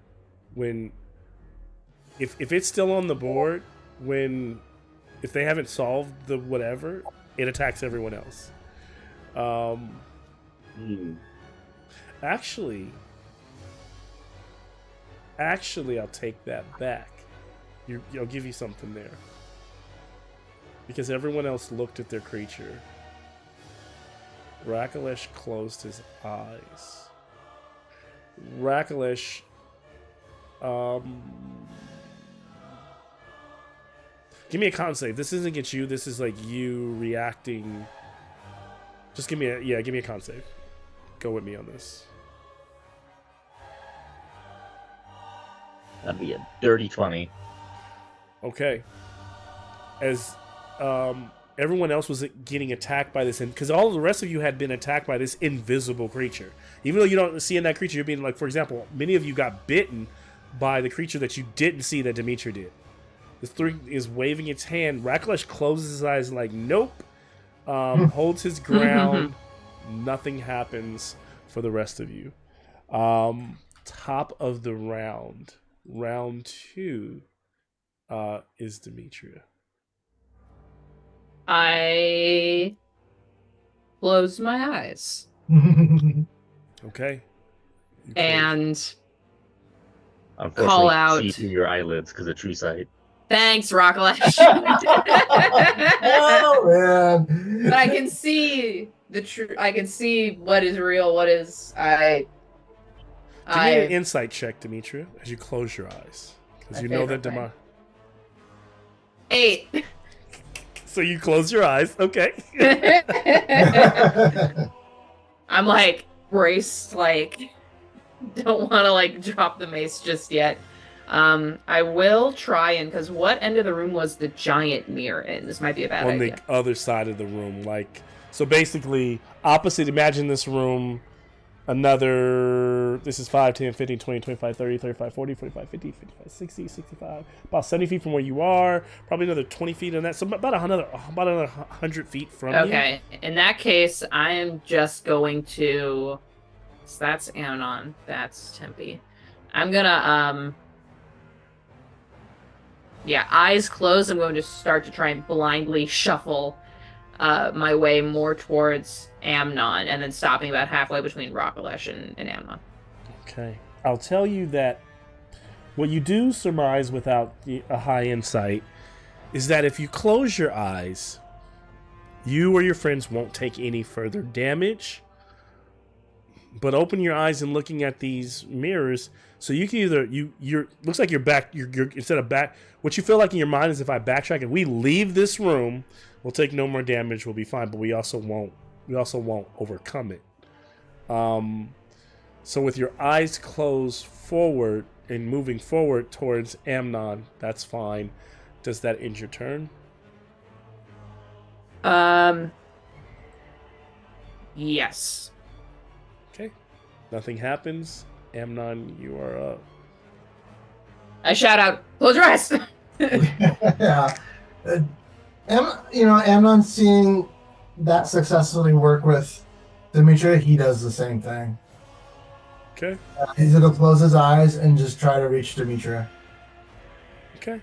if it's still on the board, if they haven't solved the whatever, it attacks everyone else. Actually, I'll take that back. I'll give you something there. Because everyone else looked at their creature. Rakalish closed his eyes. Rakalish, give me a con save. This isn't against you. This is like you reacting. Just give me a con save. Go with me on this. That'd be a dirty 20. Okay. As everyone else was getting attacked by this, because all of the rest of you had been attacked by this invisible creature. Even though you don't see in that creature, you're being like, for example, many of you got bitten by the creature that you didn't see that Demetria did. This thing is waving its hand. Rakalish closes his eyes like, nope. Holds his ground. Nothing happens for the rest of you. Top of the round. Round 2 is Demetria. I close my eyes. Okay. And Unfortunately, call out. See through your eyelids because of true sight. Thanks, Rakalish. Oh man! But I can see the true. I can see what is real. What is Give me an insight check, Demetria, as you close your eyes, because you know that thing. 8. So you close your eyes, okay? I'm like braced, like don't want to like drop the mace just yet. I will try and because what end of the room was the giant mirror in? This might be a bad On idea. the other side of the room, so basically opposite. Imagine this room. This is 5, 10, 15, 20, 25, 30, 35, 40, 45, 50, 55, 60, 65. About 70 feet from where you are. Probably another 20 feet in that. So about another 100 feet from you. Okay. In that case, I am just going to... So that's Amnon. That's Tempe. I'm gonna, yeah, eyes closed. I'm going to start to try and blindly shuffle my way more towards Amnon, and then stopping about halfway between Rakalish and Amnon. Okay. I'll tell you that what you do surmise without a high insight is that if you close your eyes, you or your friends won't take any further damage. But open your eyes and looking at these mirrors, so you can either you're looks like you're back. You're instead of back. What you feel like in your mind is if I backtrack and we leave this room, we'll take no more damage. We'll be fine. But we also won't overcome it. So with your eyes closed forward and moving forward towards Amnon, that's fine. Does that end your turn? Yes. Okay. Nothing happens. Amnon, you are up. I shout out, close your eyes! Yeah. Amnon seeing that successfully work with Demetria, he does the same thing. Okay. He's gonna close his eyes and just try to reach Demetria. Okay.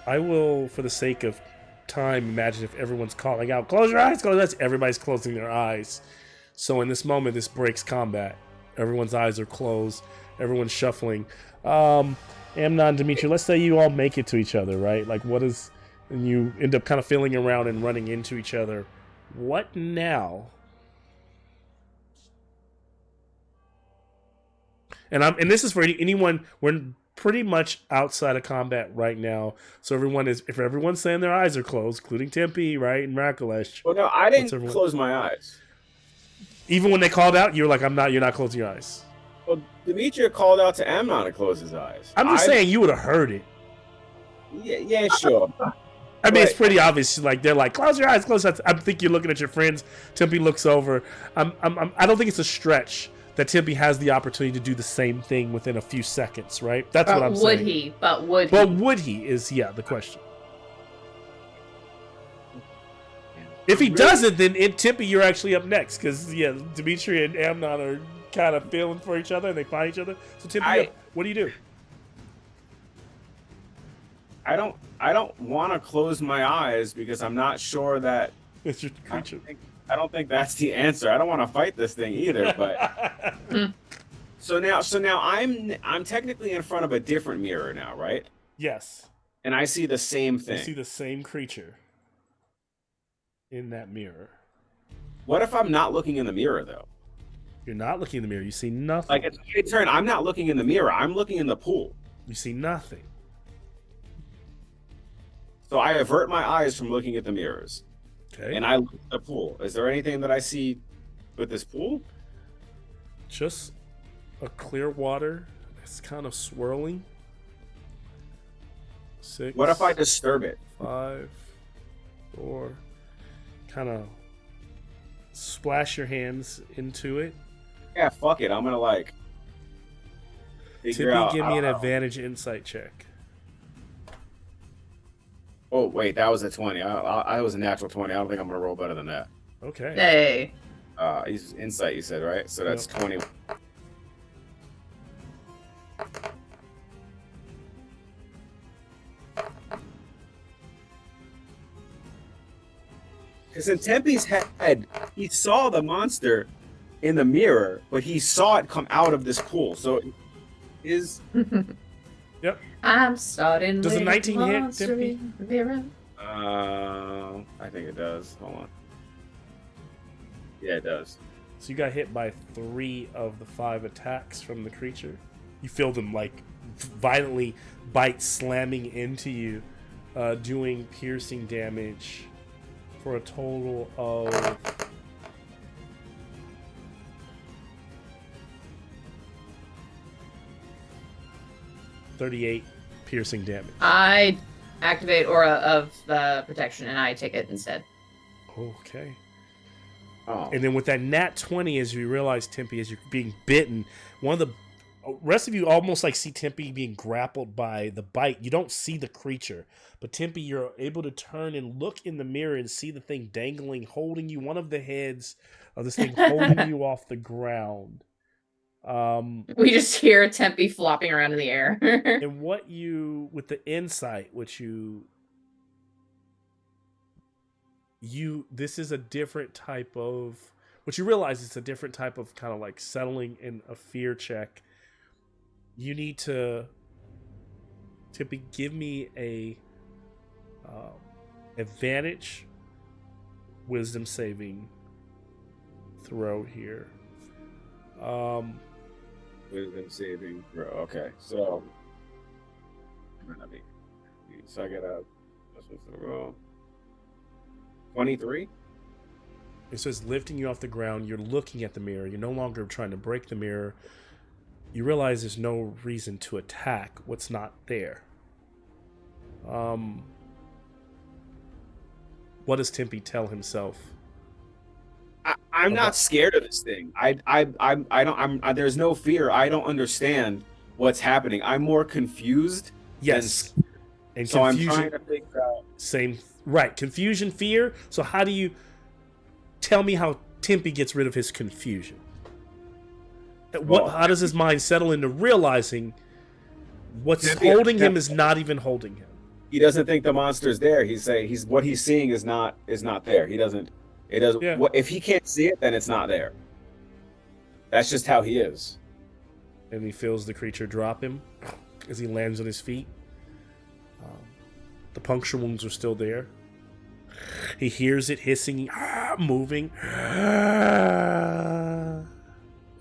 I will, for the sake of time, imagine if everyone's calling out, "Close your eyes, close your eyes." Everybody's closing their eyes. So in this moment, this breaks combat. Everyone's eyes are closed. Everyone's shuffling. Amnon, Dimitri, let's say you all make it to each other, right? Like, what is... And you end up kind of feeling around and running into each other. What now? And this is for anyone. We're pretty much outside of combat right now. So if everyone's saying their eyes are closed, including Tempe, right, and Rakulesh. Well, no, I didn't close my eyes. Even when they called out, you're like, you're not closing your eyes. Well, Demetria called out to Amnon to close his eyes. I'm just saying you would have heard it. Yeah, sure. I mean, it's pretty obvious. Like, they're like, close your eyes, close your eyes. I think you're looking at your friends. Tempe looks over. I don't think it's a stretch that Tempe has the opportunity to do the same thing within a few seconds, right? That's what I'm saying. But would he? But would he is, the question. If he doesn't, then in Tempe, you're actually up next. Because, Dimitri and Amnon are kind of feeling for each other and they find each other. So, Tempe, what do you do? I don't want to close my eyes because I'm not sure that It's your creature. I don't think that's the answer. I don't want to fight this thing either, but so now I'm technically in front of a different mirror now, right? Yes. And I see the same thing. You see the same creature in that mirror. What if I'm not looking in the mirror though? You're not looking in the mirror. You see nothing. Like it's my turn. I'm not looking in the mirror. I'm looking in the pool. You see nothing. So I avert my eyes from looking at the mirrors. Okay. And I look at the pool. Is there anything that I see with this pool? Just a clear water. It's kind of swirling. 6. What if I disturb it? 5, 4. Kind of splash your hands into it. Yeah, fuck it. I'm gonna like figure out. Give me an advantage insight check. Oh wait, that was a 20. I was a natural 20. I don't think I'm gonna roll better than that. Okay. Hey. Insight, you said, right? So that's 20. Because in Tempe's head, he saw the monster in the mirror, but he saw it come out of this pool. So is Yep. I'm starting. Does a 19 hit, Tempe? I think it does. Hold on. Yeah, it does. So you got hit by 3 of the 5 attacks from the creature. You feel them like violently bite, slamming into you, doing piercing damage for a total of 38 piercing damage. I activate Aura of Protection and I take it instead. Okay. Oh. And then with that nat 20, as you realize, Tempe, as you're being bitten, one of the rest of you almost like see Tempe being grappled by the bite. You don't see the creature, but Tempe, you're able to turn and look in the mirror and see the thing dangling, holding you, one of the heads of this thing holding you off the ground. We just hear Tempe flopping around in the air. And what you, with the insight, which this is a different type of, what you realize it's a different type of kind of like settling in a fear check. You need to Tempe, give me a advantage wisdom saving throw here. Wisdom saving throw. Okay, so I get a 23. It says lifting you off the ground. You're looking at the mirror. You're no longer trying to break the mirror. You realize there's no reason to attack what's not there. What does Tempe tell himself? I'm not scared of this thing. I don't. There's no fear. I don't understand what's happening. I'm more confused. Yes, and so confusion. I'm trying to figure out. Same, right? Confusion, fear. So how do you tell me how Tempe gets rid of his confusion? How does his mind settle into realizing what's holding him is not even holding him? He doesn't think the monster's there. He's what he's seeing is not there. He doesn't. It doesn't. Yeah. If he can't see it, then it's not there. That's just how he is. And he feels the creature drop him as he lands on his feet. The puncture wounds are still there. He hears it hissing, moving. And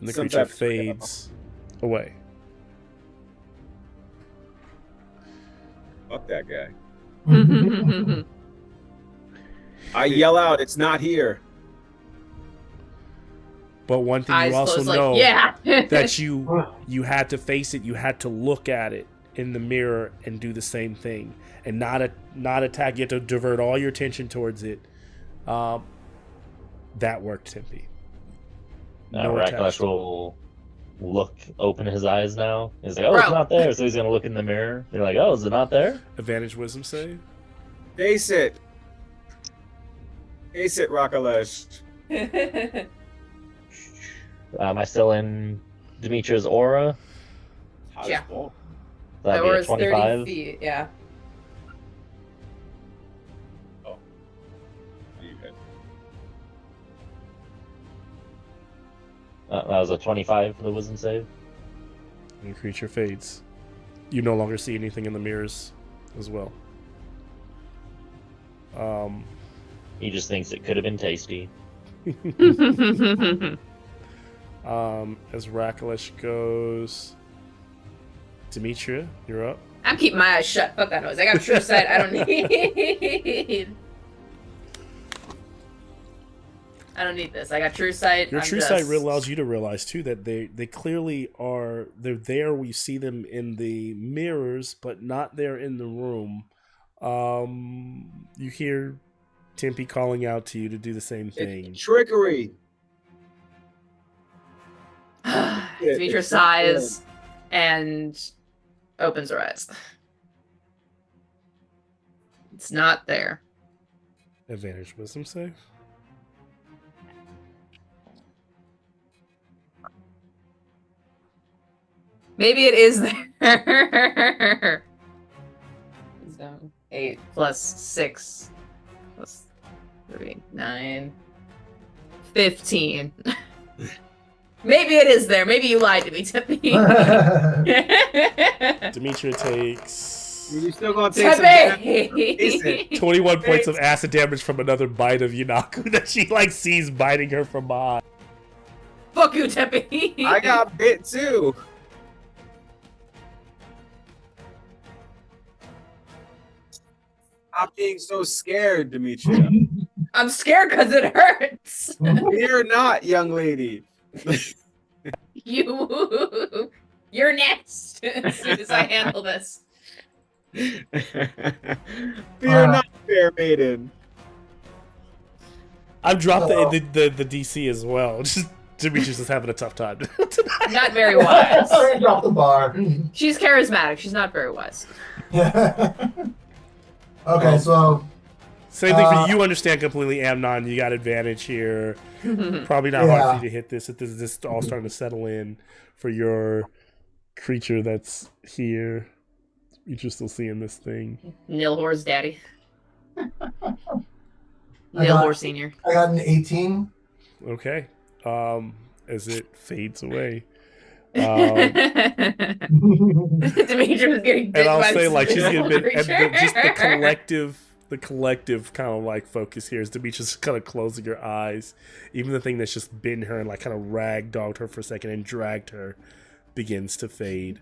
the creature fades away. Fuck that guy. I yell out, "It's not here." But one thing Eyes you also closed, know that you had to face it, you had to look at it in the mirror and do the same thing, and not attack. You have to divert all your attention towards it. That worked, Tempe. Raklash will open his eyes now. He's like, "Oh, it's not there." So he's gonna look in the mirror. You're like, "Oh, is it not there?" Advantage wisdom save. Face it, Raklash. Am I still in Demetria's aura? Yeah. That'd be a 25. 30 feet, yeah. Oh. That was a 25 for the wisdom save. And the creature fades. You no longer see anything in the mirrors as well. He just thinks it could have been tasty. As Raklash goes, Demetria, you're up. I'm keeping my eyes shut. Fuck that noise. I got true sight. I don't need. I don't need this. I got true sight. Your true sight allows you to realize too that they clearly are. They're there. We see them in the mirrors, but not there in the room. You hear Tempe calling out to you to do the same thing. It's trickery. Demetra sighs and opens her eyes. It's not there. Advantage wisdom save. Maybe it is there. So 8 plus 6 plus 3, 9, 15. Maybe it is there. Maybe you lied to me, Tippy. Demetria takes. You're still gonna take some damage. 21 points of acid damage from another bite of Yunaku that she sees biting her from behind. Fuck you, Tippy. I got bit too. Stop being so scared, Demetria. I'm scared because it hurts. Fear not, young lady. You're next. As soon as I handle this. Fear not, fair maiden. I've dropped the DC as well. Just Demetria's just having a tough time tonight. Not very wise. Drop the bar. She's charismatic. She's not very wise. Okay, so same thing for you. Understand completely, Amnon. You got advantage here. Probably not hard for you to hit this. If this is just all starting to settle in for your creature that's here. You're still seeing this thing. Nilhor's daddy. Nilhor Senior. I got an 18. Okay. As it fades away. Demetria's getting bit. And I'll by say, she's getting bit. creature. Just the collective kind of focus here is Demetria's kind of closing her eyes. Even the thing that's just been her and kind of ragdogged her for a second and dragged her begins to fade.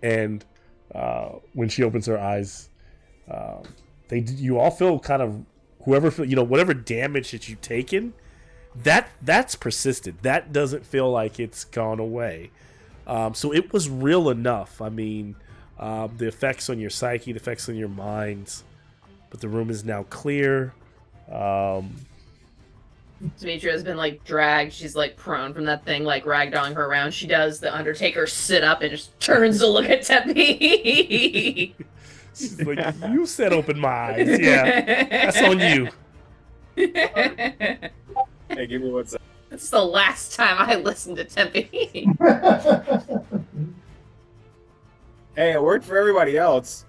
And when she opens her eyes, you all feel kind of whatever damage that you've taken, that's persisted. That doesn't feel like it's gone away. So it was real enough. I mean, the effects on your psyche, the effects on your minds, but the room is now clear. Demetria has been like dragged. She's like prone from that thing, like ragdolling her around. She does the Undertaker sit up and just turns to look at Tempe. She's like, you said open my eyes. Yeah, that's on you. Hey, give me what's up. That's the last time I listened to Tempe. Hey, it worked for everybody else.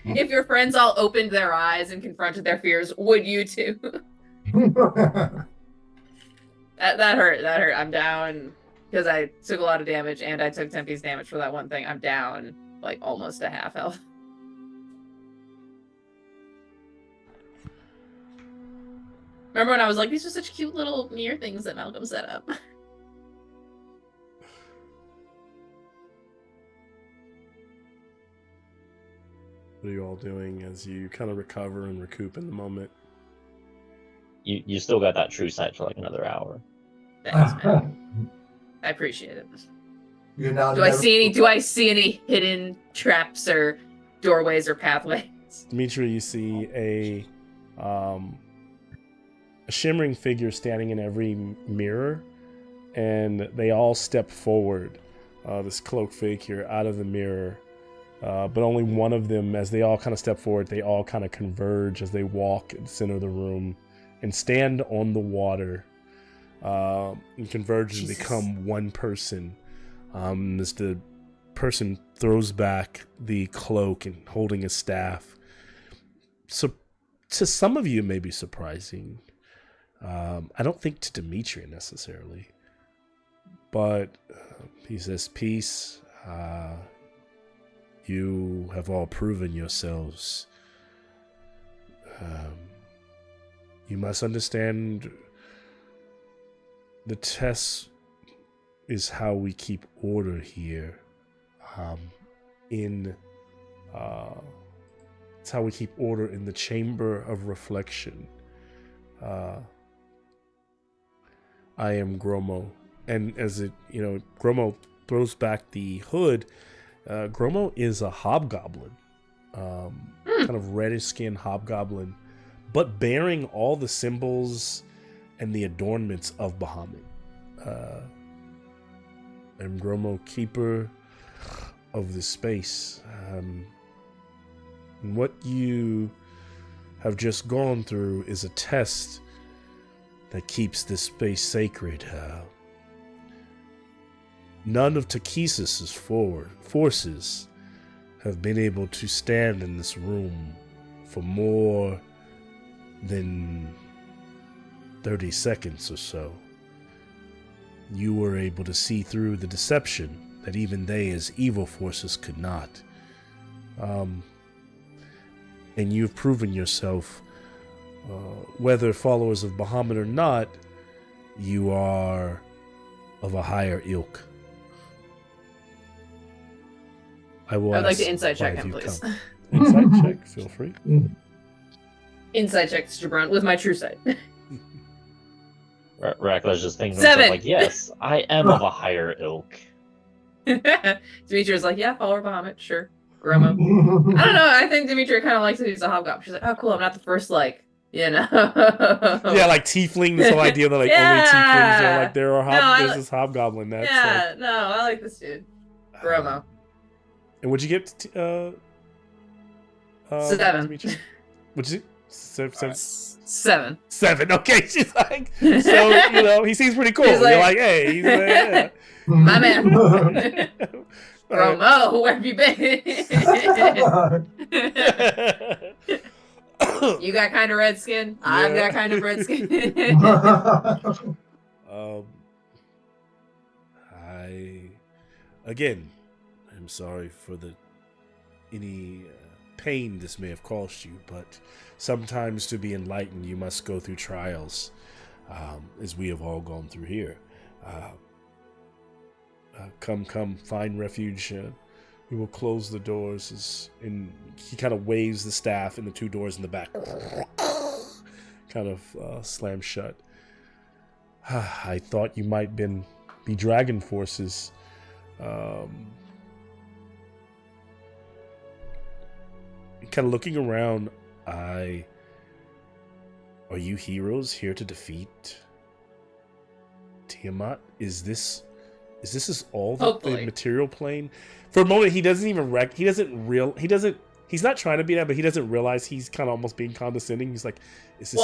If your friends all opened their eyes and confronted their fears, would you too? That hurt. That hurt. I'm down because I took a lot of damage and I took Tempe's damage for that one thing. I'm down like almost a half health. Remember when I was like, these are such cute little mirror things that Malcolm set up. What are you all doing as you kind of recover and recoup in the moment? You still got that true sight for like another hour. Thanks, man. I appreciate it. You're now Do I see any hidden traps or doorways or pathways? Dimitri, you see a shimmering figure standing in every mirror, and they all step forward. This cloaked figure out of the mirror, but only one of them, as they all kind of step forward, they all kind of converge as they walk in the center of the room and stand on the water and converge and become one person. As the person throws back the cloak and holding a staff. So, to some of you, it may be surprising. I don't think to Demetria necessarily, but he says, "Peace. You have all proven yourselves. You must understand the test is how we keep order here. It's how we keep order in the chamber of reflection. I am Gromo." And as Gromo throws back the hood, Gromo is a hobgoblin, kind of reddish skinned hobgoblin, but bearing all the symbols and the adornments of Bahamut. I'm Gromo, keeper of this space. And what you have just gone through is a test that keeps this space sacred. None of Takisis's forces have been able to stand in this room for more than 30 seconds or so. You were able to see through the deception that even they as evil forces could not. And you've proven yourself, whether followers of Bahamut or not, you are of a higher ilk. I'd like to insight check him, please. Insight check, feel free. Insight check, Jabron, with my true sight. Rakla's just thinking to 7. himself, like, yes, I am of a higher ilk. Demetria's like, yeah, follower Bahamut, sure. Gromo. I don't know, I think Demetria kind of likes that he's a hobgoblin. She's like, oh, cool, I'm not the first, like, Yeah, like tiefling, this whole idea that like only tieflings are like there are there's this hobgoblin. That's I like this dude. Gromo. And would you get 7. Demetria? Would you 7? 7. Okay, she's like, so he seems pretty cool. You're like, hey, he's yeah. My man. Gromo, where have you been? You got kind of red skin. Yeah. I've got kind of red skin. I'm sorry for any pain this may have caused you, but sometimes to be enlightened, you must go through trials, as we have all gone through here. Come, find refuge. We will close the doors. And he kind of waves the staff, and the 2 doors in the back kind of slam shut. I thought you might be dragon forces. Kind of looking around, I Are you heroes here to defeat Tiamat? Is this all that the material plane? For a moment, he doesn't even he's not trying to be that, but he doesn't realize he's kind of almost being condescending. He's like, is this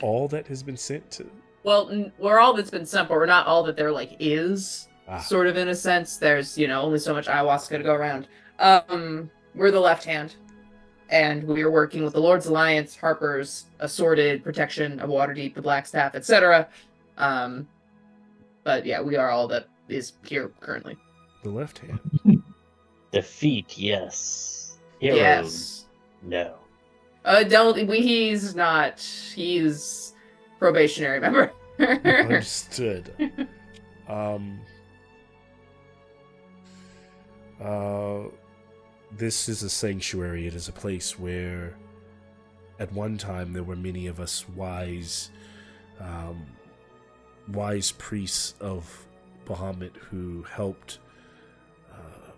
all that has been sent to? Well, we're all that's been sent, but we're not all that there is. Sort of in a sense. There's, only so much ayahuasca to go around. We're the left hand. And we are working with the Lord's Alliance, Harper's, Assorted, Protection of Waterdeep, the Black Staff, etc. But yeah, we are all that is here currently. The left hand. Defeat, yes. Heroes, yes. No. He's not. He's probationary member. Understood. This is a sanctuary. It is a place where at one time there were many of us wise priests of Bahamut who helped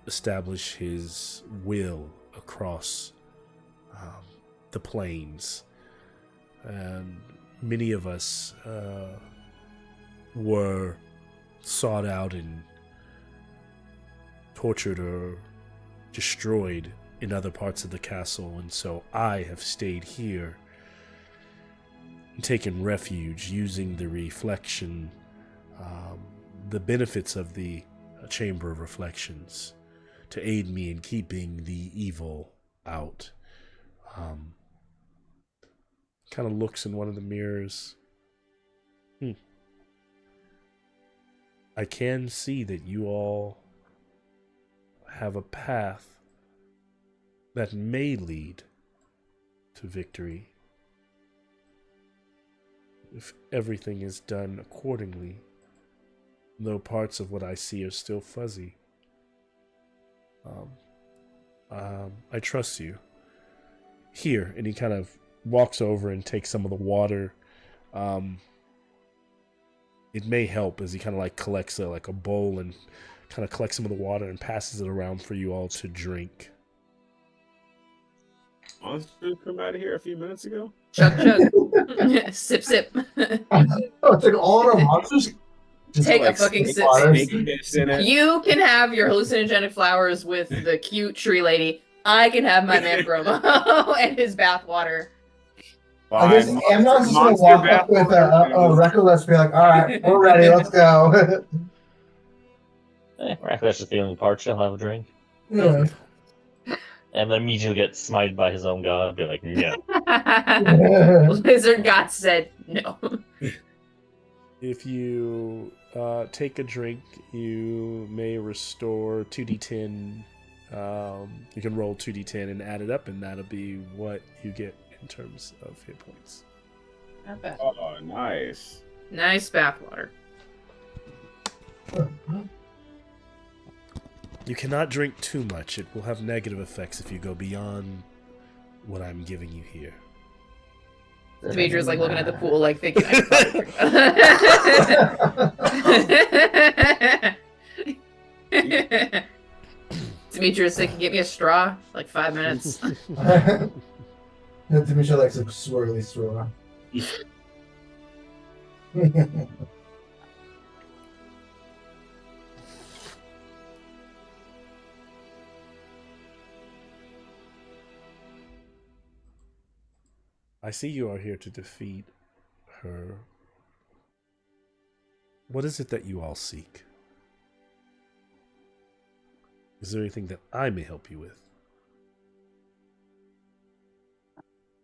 establish his will across the plains. And many of us were sought out and tortured or destroyed in other parts of the castle, and so I have stayed here and taken refuge using the reflection, the benefits of the Chamber of Reflections to aid me in keeping the evil out. Kind of looks in one of the mirrors. I can see that you all have a path that may lead to victory if everything is done accordingly, though parts of what I see are still fuzzy. I trust you. Here, and he kind of walks over and takes some of the water. It may help as he kind of collects a bowl and kind of collects some of the water and passes it around for you all to drink. Monster come out of here a few minutes ago? Chug, chug. Sip, sip. It's all our monsters? Just take a fucking sip. You can have your hallucinogenic flowers with the cute tree lady. I can have my man Bromo and his bath water. I guess Amnon's just going to walk up with a Reckless, be like, all right, we're ready, let's go. Reckless is feeling parched, I'll have a drink. Yeah. And then immediately get smited by his own god, be like, no. Lizard God said no. If you take a drink, you may restore 2d10. You can roll 2d10 and add it up, and that'll be what you get in terms of hit points. Not bad. Oh, nice. Nice bathwater. You cannot drink too much. It will have negative effects if you go beyond what I'm giving you here. Demetrius looking at the pool, thinking I could drink. Demetrius said, "Can you get me a straw? 5 minutes." Demetrius likes a swirly straw. I see you are here to defeat her. What is it that you all seek? Is there anything that I may help you with?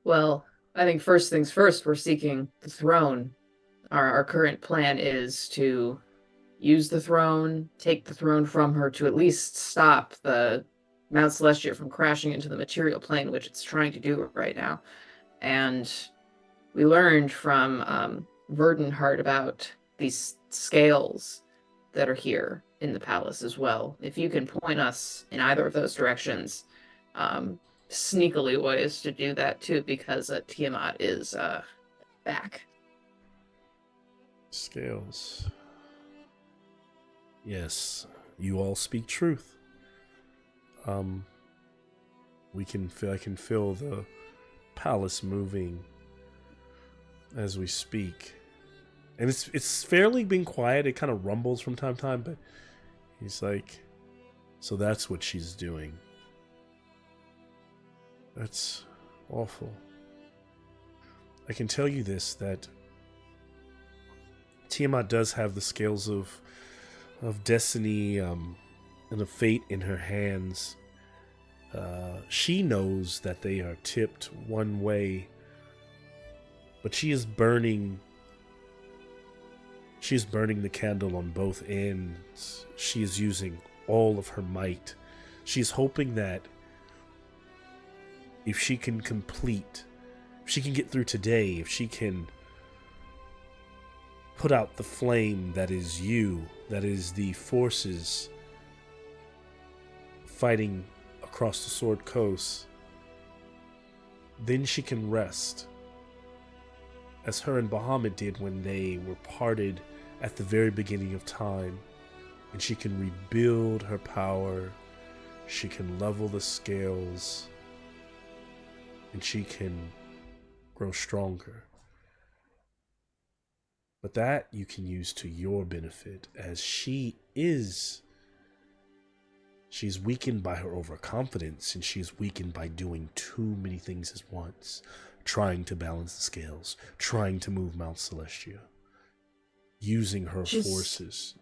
Well, I think first things first, we're seeking the throne. Our current plan is to use the throne, take the throne from her to at least stop the Mount Celestia from crashing into the material plane, which it's trying to do right now. And we learned from Verdenhart about these scales that are here in the palace as well. If you can point us in either of those directions, sneakily ways to do that too, because Tiamat is back. Scales. Yes, you all speak truth. I can feel the palace moving as we speak. And it's fairly been quiet. It kind of rumbles from time to time, but he's like, so that's what she's doing. That's awful. I can tell you this, that Tiamat does have the scales of destiny and of fate in her hands. She knows that they are tipped one way, but she is burning the candle on both ends. She is using all of her might. She's hoping that if she can get through today, if she can put out the flame that is you, that is the forces fighting across the Sword Coast, then she can rest, as her and Bahamut did when they were parted at the very beginning of time, and she can rebuild her power, she can level the scales, and she can grow stronger. But that you can use to your benefit, as she's weakened by her overconfidence, and she's weakened by doing too many things at once, trying to balance the scales, trying to move Mount Celestia, using her forces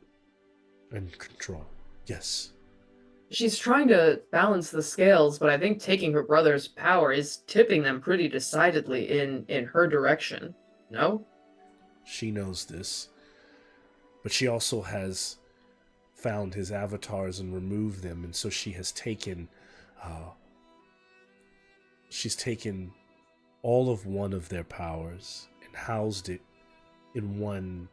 and control. Yes. She's trying to balance the scales, but I think taking her brother's power is tipping them pretty decidedly in her direction. No? She knows this, but she also has found his avatars and removed them, and so she has taken all of one of their powers and housed it in one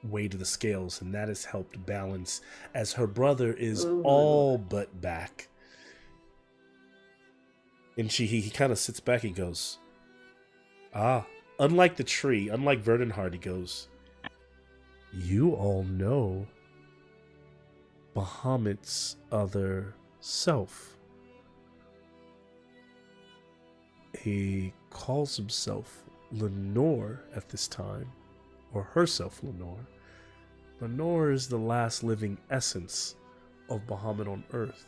way to the scales, and that has helped balance, as her brother is all but back. And he kind of sits back and goes, unlike the tree, unlike Verdenhard, he goes, you all know Bahamut's other self. He calls himself Lenore at this time, or herself Lenore. Lenore is the last living essence of Bahamut on Earth.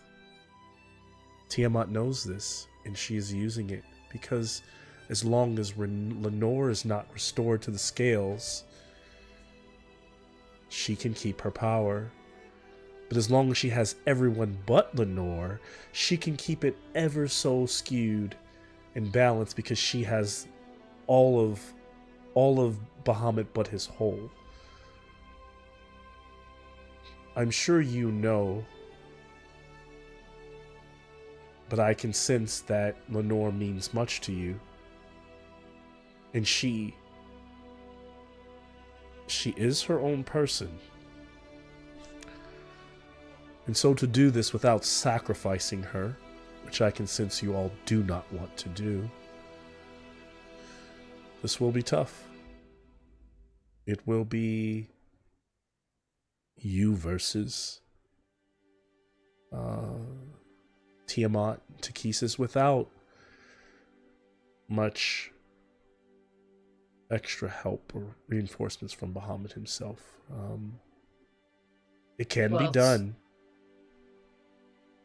Tiamat knows this, and she is using it, because as long as Lenore is not restored to the scales, she can keep her power. But as long as she has everyone but Lenore, she can keep it ever so skewed and balanced, because she has all of Bahamut but his whole. I'm sure you know, but I can sense that Lenore means much to you. And she is her own person. And so to do this without sacrificing her, which I can sense you all do not want to do, this will be tough. It will be you versus Tiamat, Takesis, without much extra help or reinforcements from Bahamut himself. It can be done.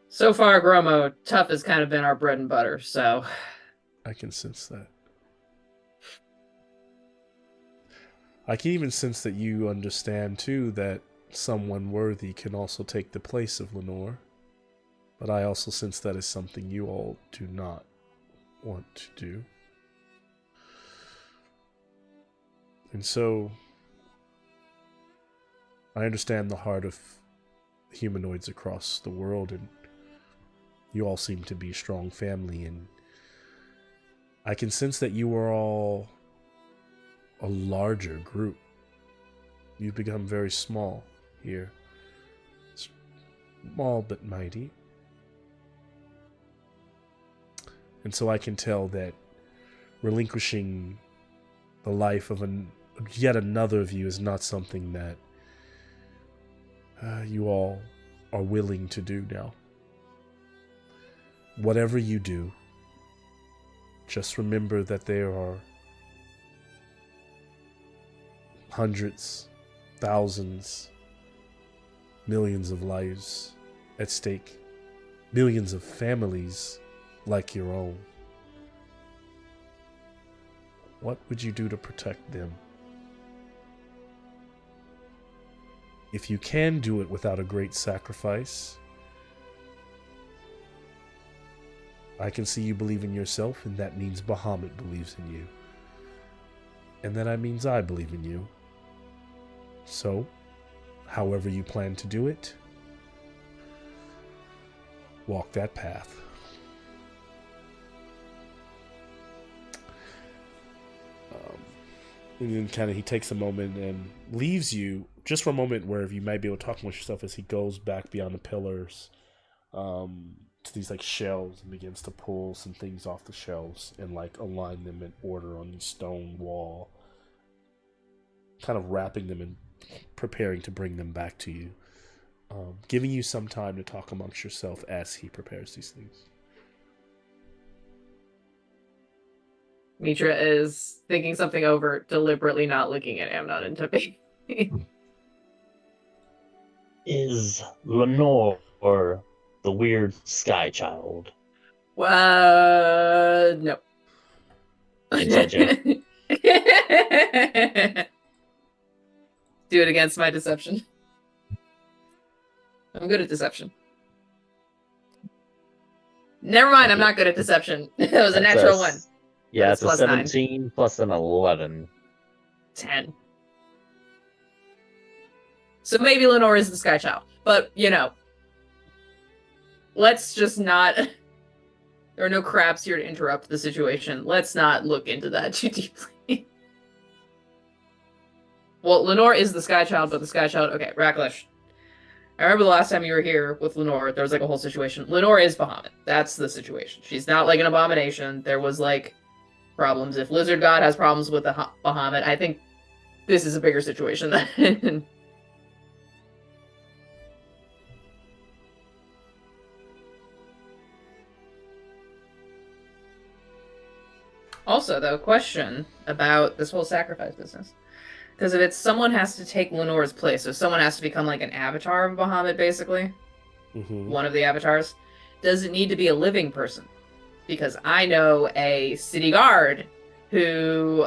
So far, Gromo, tough has kind of been our bread and butter, so... I can sense that. I can even sense that you understand, too, that someone worthy can also take the place of Lenore. But I also sense that is something you all do not want to do. And so, I understand the heart of humanoids across the world, and you all seem to be a strong family, and I can sense that you are all a larger group. You've become very small here. Small but mighty. And so I can tell that relinquishing the life of yet another of you is not something that you all are willing to do now. Whatever you do, just remember that there are hundreds, thousands, millions of lives at stake, millions of families like your own. What would you do to protect them? If you can do it without a great sacrifice, I can see you believe in yourself, and that means Bahamut believes in you. And that means I believe in you. So, however you plan to do it, walk that path. And then kind of he takes a moment and leaves you just for a moment where you might be able to talk with yourself as he goes back beyond the pillars to these like shelves and begins to pull some things off the shelves and like align them in order on the stone wall, kind of wrapping them and preparing to bring them back to you, giving you some time to talk amongst yourself as he prepares these things. Mitra is thinking something over, deliberately not looking at Amnon and Tuppy. Is Lenore or the weird sky child? No. Inside joke. Do it against my deception. I'm good at deception. Never mind, I'm not good at deception. That was a natural one. Yeah, That's it's a plus 17 9. Plus an 11. 10. So maybe Lenore is the sky child. But, let's just not... There are no crabs here to interrupt the situation. Let's not look into that too deeply. Well, Lenore is the sky child, but the sky child... Okay, Racklish. I remember the last time you were here with Lenore, there was like a whole situation. Lenore is Bahamut. That's the situation. She's not like an abomination. There was like problems. If Lizard God has problems with the Bahamut, I think this is a bigger situation than... Also, though, question about this whole sacrifice business. Because if it's someone has to take Lenore's place, so someone has to become like an avatar of Bahamut, basically, one of the avatars, does it need to be a living person? Because I know a city guard who,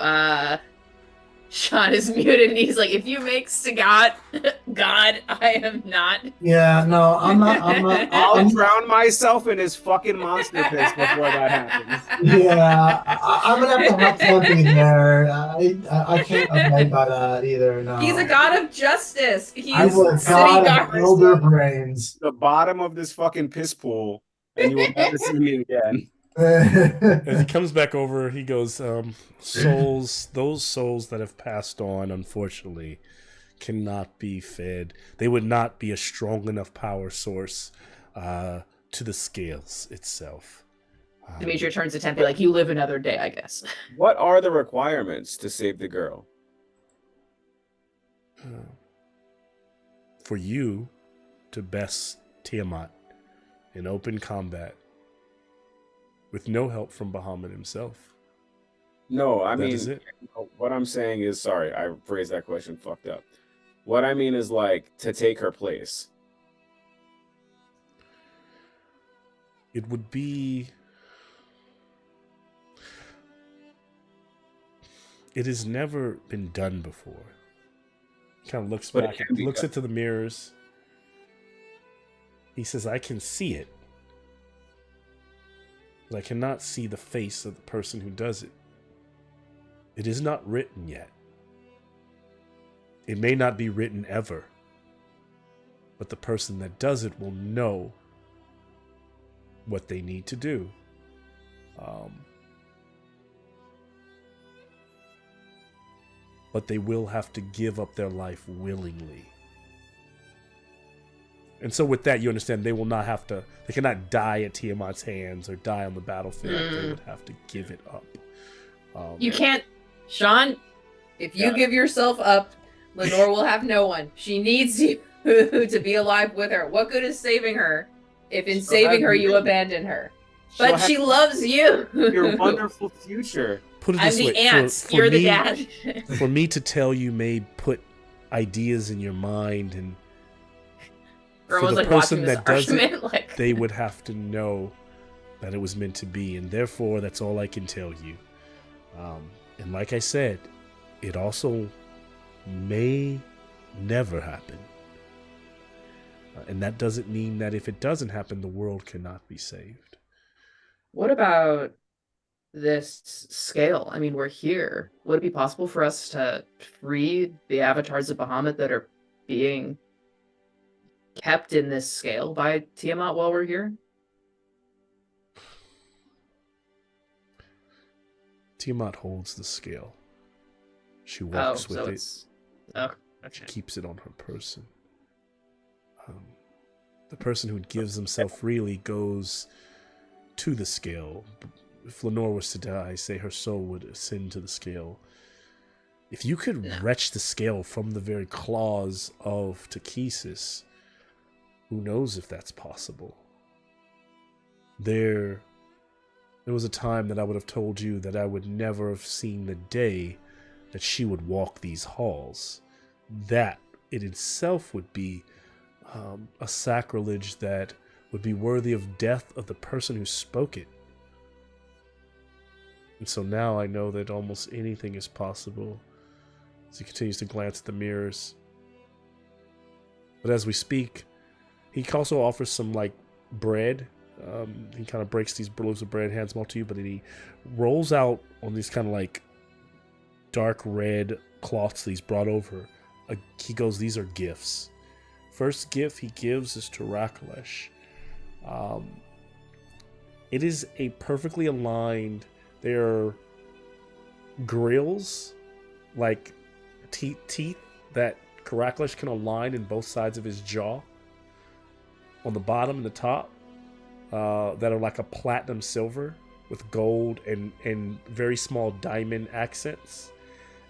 Sean is muted, and he's like, if you make Sagat God, I am not. Yeah, no, I'm not. I'll drown myself in his fucking monster piss before that happens. Yeah, I'm gonna have to have something there. I can't abide by that either. No, He's a god of justice. He's I will city God guard. of builder brains. The bottom of this fucking piss pool, and you will never see me again. As he comes back over, he goes, those souls that have passed on, unfortunately, cannot be fed. They would not be a strong enough power source to the scales itself. Demetria turns to Tempe like, you live another day, I guess. What are the requirements to save the girl? For you to best Tiamat in open combat with no help from Bahamut himself. No, I mean, is it. What I'm saying is, sorry, I phrased that question fucked up. What I mean is like to take her place. It would be... It has never been done before. He kind of looks back, looks into the mirrors. He says, I can see it. But I cannot see the face of the person who does it. It is not written yet. It may not be written ever. But the person that does it will know what they need to do. But they will have to give up their life willingly. And so with that, you understand they will not have to, they cannot die at Tiamat's hands or die on the battlefield. They would have to give it up. You can't, Sean, if you give yourself up, Lenore will have no one. She needs you to be alive with her. What good is saving her if in saving her you abandon her? But she loves you. Your wonderful future. Put it I'm this way. the aunt. For You're the me, dad. For me to tell you may put ideas in your mind, and for Everyone's the like person watching this that does it, argument. Like, they would have to know that it was meant to be, and therefore that's all I can tell you. And like I said, it also may never happen. And that doesn't mean that if it doesn't happen, the world cannot be saved. what about this scale? I mean, we're here. Would it be possible for us to free the avatars of Bahamut that are being kept in this scale by Tiamat while we're here? Tiamat holds the scale. She walks with it. Oh, She okay. keeps it on her person. The person who gives himself freely goes to the scale. If Lenore was to die, say her soul would ascend to the scale. If you could wrench the scale from the very claws of Takesis, who knows if that's possible? There was a time that I would have told you that I would never have seen the day that she would walk these halls. That in itself would be a sacrilege that would be worthy of death of the person who spoke it. And so now I know that almost anything is possible, as he continues to glance at the mirrors. But as we speak, he also offers some like bread. He kind of breaks these loaves of bread, hands them all to you, but then he rolls out on these kind of like dark red cloths that he's brought over. He goes, these are gifts. First gift he gives is to Rakalesh. It is a perfectly aligned, they're grills, like teeth that Rakalesh can align in both sides of his jaw. On the bottom and the top, that are like a platinum silver with gold and very small diamond accents.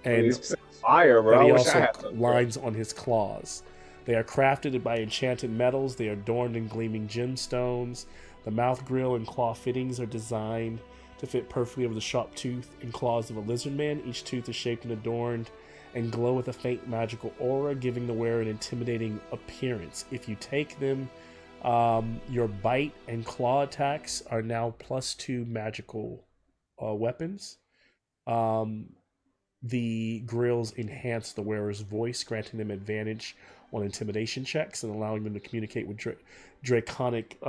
And fire, bro. that he also lines on his claws. They are crafted by enchanted metals. They are adorned in gleaming gemstones. The mouth grill and claw fittings are designed to fit perfectly over the sharp tooth and claws of a lizard man. Each tooth is shaped and adorned and glow with a faint magical aura, giving the wearer an intimidating appearance. If you take them, your bite and claw attacks are now +2 magical weapons. The grills enhance the wearer's voice, granting them advantage on intimidation checks and allowing them to communicate with draconic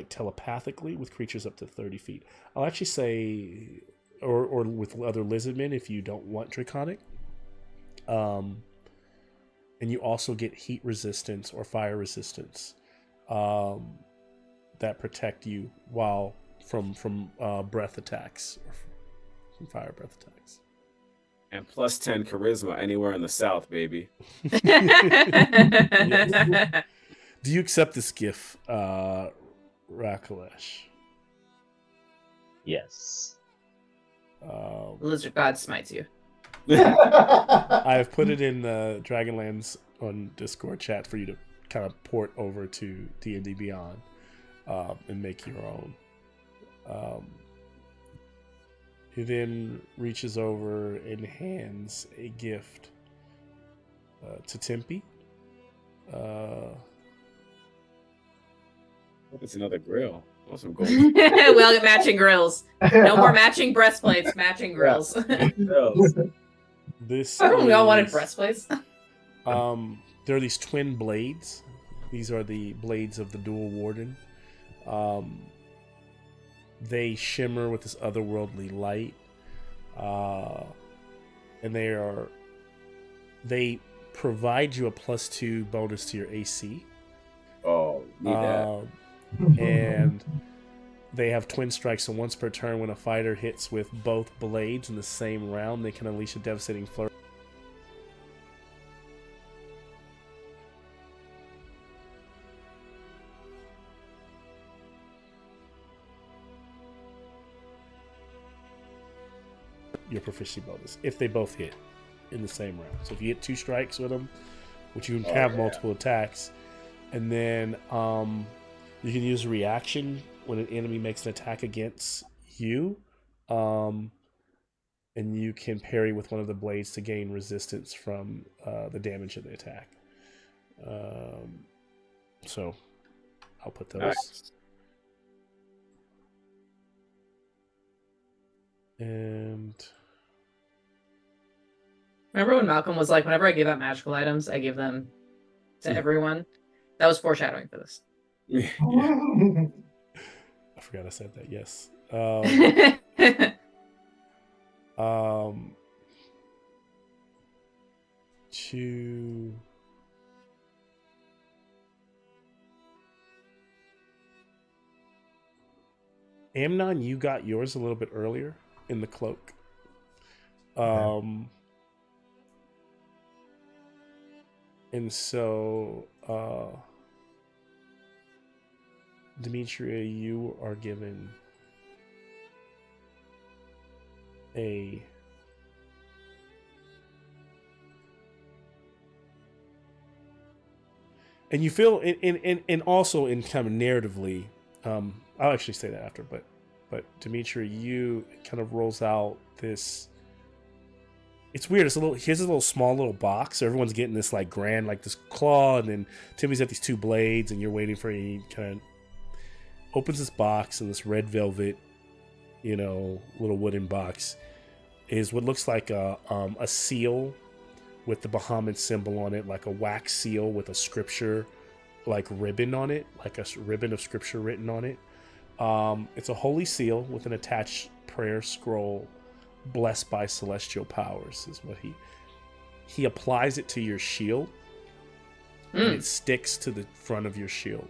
telepathically with creatures up to 30 feet. I'll actually say, or with other lizardmen if you don't want draconic. And you also get heat resistance or fire resistance that protect you while from breath attacks or from fire breath attacks. And +10 charisma anywhere in the South, baby. Yes. Do you accept this gift, Rakalesh? Yes. Lizard God smites you. I have put it in the Dragonlands on Discord chat for you to kind of port over to D&D Beyond and make your own. He then reaches over and hands a gift to Tempe. It's another grill. Want some gold. We'll get matching grills. No more matching breastplates, matching grills. This I don't know, wanted is- breastplates. There are these twin blades. These are the blades of the Dual Warden. They shimmer with this otherworldly light. And they provide you a +2 bonus to your AC. Oh, need that. And they have twin strikes, so once per turn when a fighter hits with both blades in the same round, they can unleash a devastating flurry. Your proficiency bonus if they both hit in the same round. So if you hit 2 strikes with them, which you can have multiple attacks, and then you can use a reaction when an enemy makes an attack against you, and you can parry with one of the blades to gain resistance from the damage of the attack. So I'll put those. Nice. And Remember when Malcolm was like, whenever I give out magical items, I give them to everyone? That was foreshadowing for this. Yeah. I forgot I said that. Yes. To Amnon, you got yours a little bit earlier in the cloak. And so Demetria, you are given a and you feel and also in kind of narratively, I'll actually say that after, but Demetria, you kind of rolls out this. It's weird. It's here's a little small little box. So everyone's getting this like grand, like this claw, and then Timmy's got these two blades, and you're waiting for him. He kind of opens this box, and this red velvet, little wooden box is what looks like a seal with the Bahamut symbol on it, like a wax seal with a scripture, like ribbon on it, like a ribbon of scripture written on it. It's a holy seal with an attached prayer scroll, blessed by celestial powers, is what he applies it to your shield, and it sticks to the front of your shield,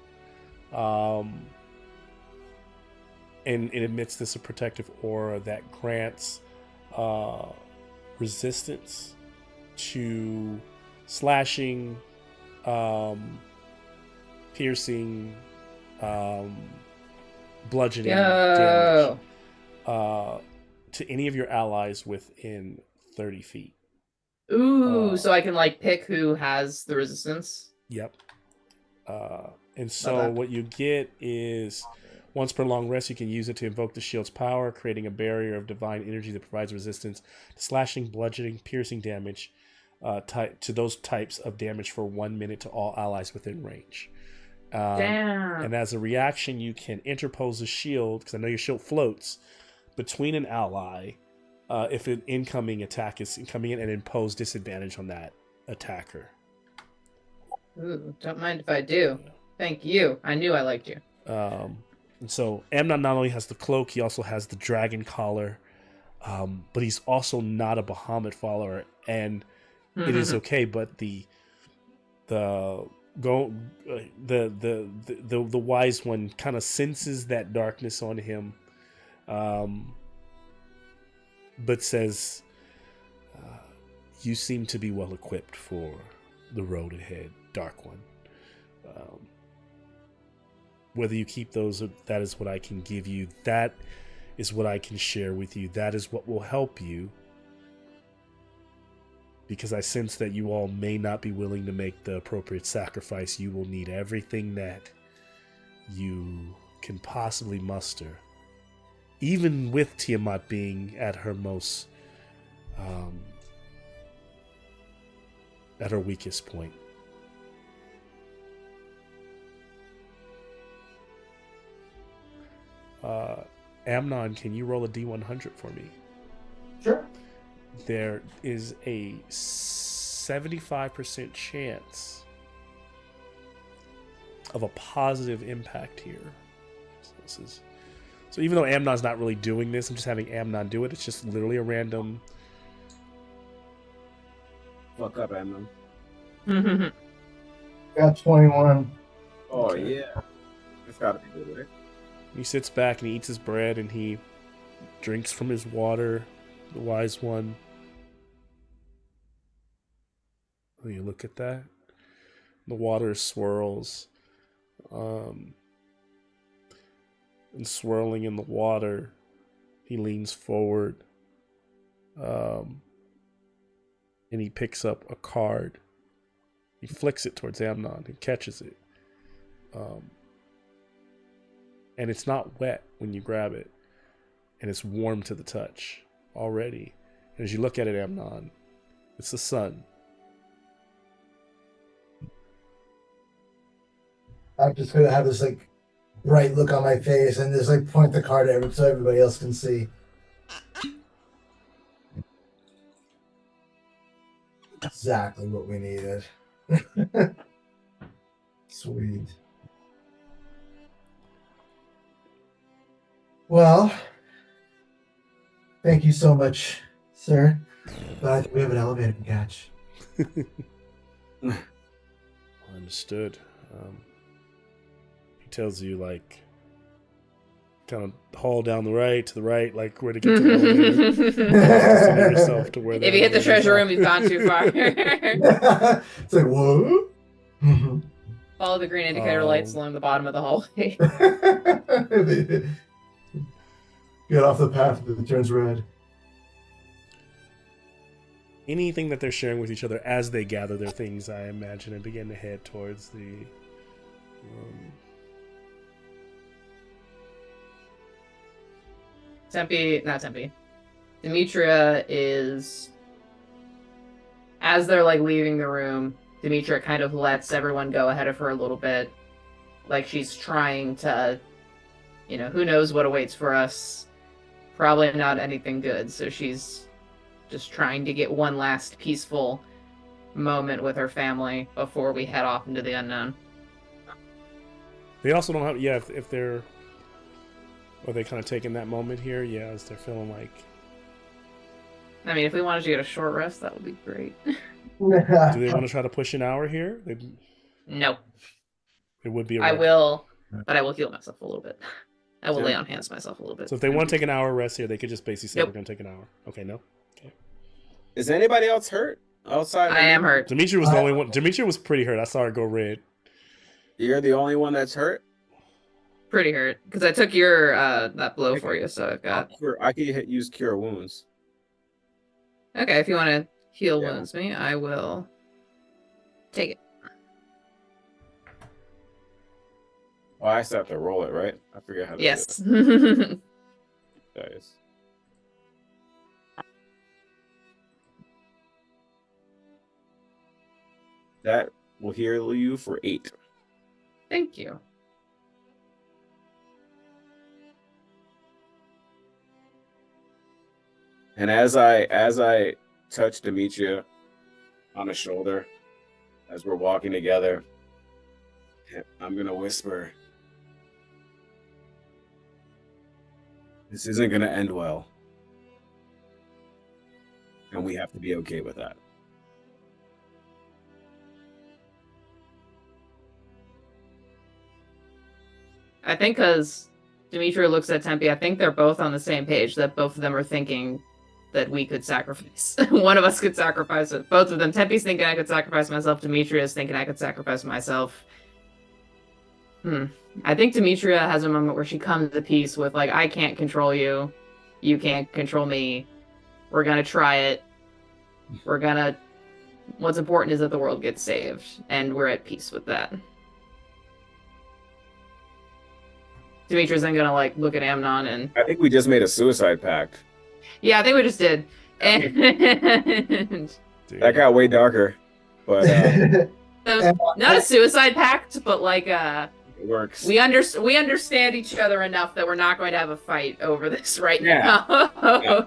and it emits this protective aura that grants resistance to slashing, piercing, bludgeoning damage to any of your allies within 30 feet. Ooh, so I can like pick who has the resistance. Yep. And so what you get is once per long rest, you can use it to invoke the shield's power, creating a barrier of divine energy that provides resistance to slashing, bludgeoning, piercing damage to those types of damage for 1 minute to all allies within range. Damn. And as a reaction, you can interpose a shield, because I know your shield floats, between an ally if an incoming attack is coming in, and impose disadvantage on that attacker. Ooh, don't mind if I do. Thank you. I knew I liked you. And so Amnon not only has the cloak, he also has the dragon collar, but he's also not a Bahamut follower, and it is okay. But the wise one kind of senses that darkness on him, but says, "You seem to be well equipped for the road ahead, Dark One. Whether you keep those, that is what I can give you. That is what I can share with you. That is what will help you. Because I sense that you all may not be willing to make the appropriate sacrifice. You will need everything that you can possibly muster. Even with Tiamat being at her most, at her weakest point." Amnon, can you roll a D100 for me? Sure. There is a 75% chance of a positive impact here. So even though Amnon's not really doing this, I'm just having Amnon do it. It's just literally a random. Fuck up, Amnon. Got 21. Oh, Okay. yeah. It's gotta be good, right? He sits back and he eats his bread and he drinks from his water, the wise one. Oh, you look at that. The water swirls. And swirling in the water, he leans forward. And he picks up a card. He flicks it towards Amnon and catches it. and it's not wet when you grab it, and it's warm to the touch already. And as you look at it, Amnon, it's the sun. I'm just gonna have this like bright look on my face and just like point the card at it so everybody else can see. Exactly what we needed. Sweet. Well, thank you so much, sir. But I think we have an elevator to catch. Understood. He tells you, like, kind of haul down the right, to the right, like where to get to the elevator. Position yourself to where If you hit the treasure room, you've gone too far. It's like, whoa. Follow the green indicator lights along the bottom of the hallway. Get off the path that turns red. Anything that they're sharing with each other as they gather their things, I imagine, and begin to head towards the... Demetria is... As they're, like, leaving the room, Demetria kind of lets everyone go ahead of her a little bit. Like, she's trying to... You know, who knows what awaits for us. Probably not anything good, so she's just trying to get one last peaceful moment with her family before we head off into the unknown. They also don't have... Yeah, if they're... Are they kind of taking that moment here? Yeah, as they're feeling like... I mean, if we wanted to get a short rest, that would be great. Do they want to try to push an hour here? No. It would be I will, but I will heal myself a little bit. I will lay on hands myself a little bit. So if they want to take an hour rest here, they could just basically say, Nope. we're going to take an hour. Okay, no? Okay. Is anybody else hurt outside? I am hurt. Demetria was the only one. Demetria was pretty hurt. I saw her go red. You're the only one that's hurt? Pretty hurt. Because I took your, that blow for you, so I've got... I could use Cure Wounds. Okay, if you want to heal wounds me, I will take it. Oh, I still have to roll it, right? I forget how to Yes. do it. Nice. That will heal you for 8. Thank you. And as I touch Demetria on the shoulder, as we're walking together, I'm gonna whisper, "This isn't gonna end well, and we have to be okay with that." I think because Demetria looks at Tempe, I think they're both on the same page, that both of them are thinking that we could sacrifice. One of us could sacrifice it. Both of them. Tempe's thinking I could sacrifice myself. Demetria's thinking I could sacrifice myself. I think Demetria has a moment where she comes to peace with, like, I can't control you. You can't control me. We're gonna try it. What's important is that the world gets saved, and we're at peace with that. Demetria's then gonna, like, look at Amnon and... I think we just made a suicide pact. Yeah, I think we just did. And... That got way darker, but not a suicide pact, but like it works. we understand each other enough that we're not going to have a fight over this right now. Yeah.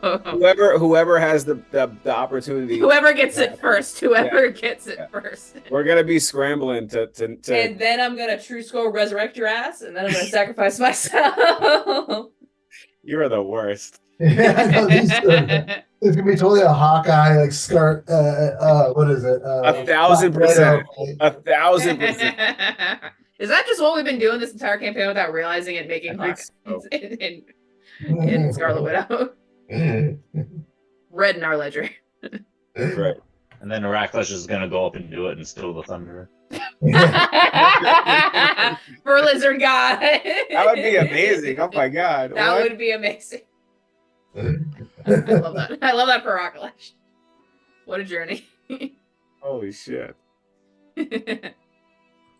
Whoever has the opportunity, whoever gets it first, gets it first. We're gonna be scrambling to. And then I'm gonna true score resurrect your ass, and then I'm gonna sacrifice myself. You're the worst. Yeah, no, it's gonna be totally a Hawkeye like scar. What is it? 1,000%. 1,000%. Is that just what we've been doing this entire campaign without realizing it, making Hawkeye in Scarlet Widow? Red in our ledger. Right. And then Araclash is gonna go up and do it and steal the thunder. For Lizard God. That would be amazing. Oh my god. That would be amazing. I love that. I love that for Araclash. What a journey. Holy shit.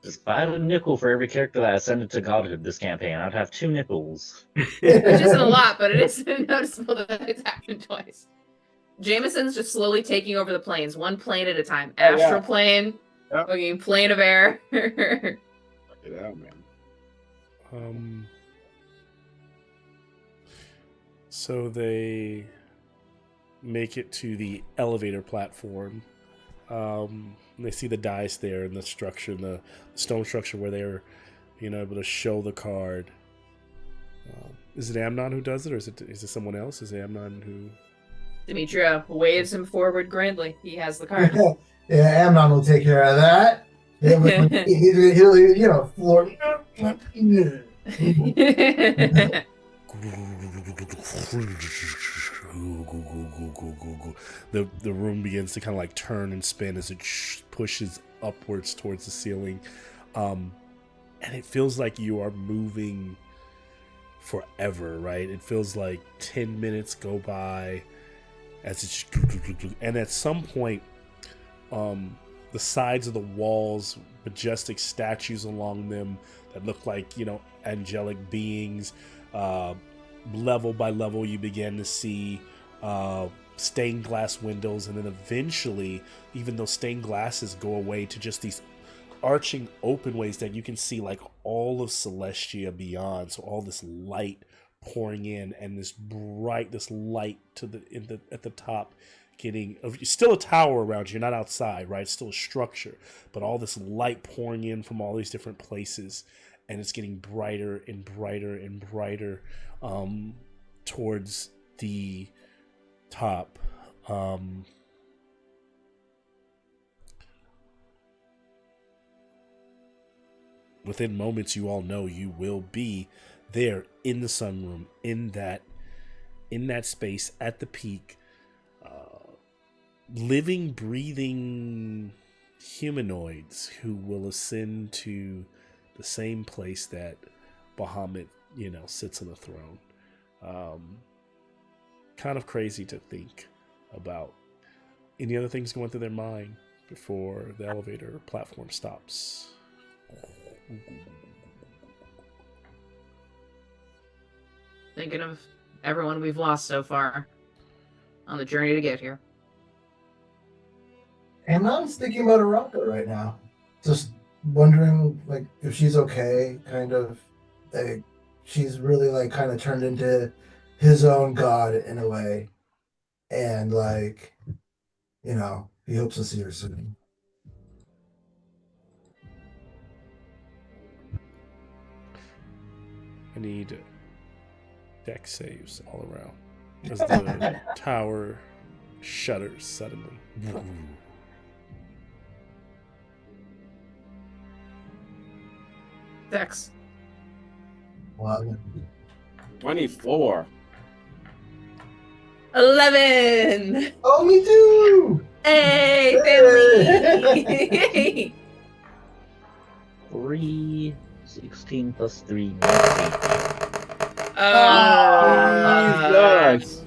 If I had a nickel for every character that ascended to godhood this campaign, I'd have 2 nickels. Which isn't a lot, but it is noticeable that it's happened twice. Jameson's just slowly taking over the planes, one plane at a time. Astral plane, fucking plane of air. Check it out, man. So they make it to the elevator platform. They see the dice there and the structure, the stone structure where they're, able to show the card. Is it Amnon who does it, or is it someone else? Is it Amnon who? Demetria waves him forward grandly. He has the card. Yeah, Amnon will take care of that. He'll floor. The room begins to kind of like turn and spin as it pushes upwards towards the ceiling, and it feels like you are moving forever, right? It feels like 10 minutes go by as it's, and at some point, the sides of the walls, majestic statues along them that look like, angelic beings. Level by level, you begin to see stained glass windows, and then eventually, even those stained glasses go away to just these arching open ways that you can see like all of Celestia beyond. So all this light pouring in, and this light at the top, getting still a tower around you. You're not outside, right? It's still a structure, but all this light pouring in from all these different places, and it's getting brighter and brighter and brighter towards the top. Within moments, you all know you will be there in the sunroom, in that space at the peak. Living, breathing humanoids who will ascend to the same place that Bahamut, sits on the throne. Kind of crazy to think about. Any other things going through their mind before the elevator platform stops? Thinking of everyone we've lost so far on the journey to get here. And I'm thinking about Araka right now. Just wondering, like, if she's okay, kind of. Like, she's really, like, kind of turned into his own god in a way. And, like, he hopes to see her soon. I need deck saves all around as the tower shudders suddenly. Dex. 24. 11. Oh, me too. Hey, family. 3, 16 plus 3, 19. Jesus.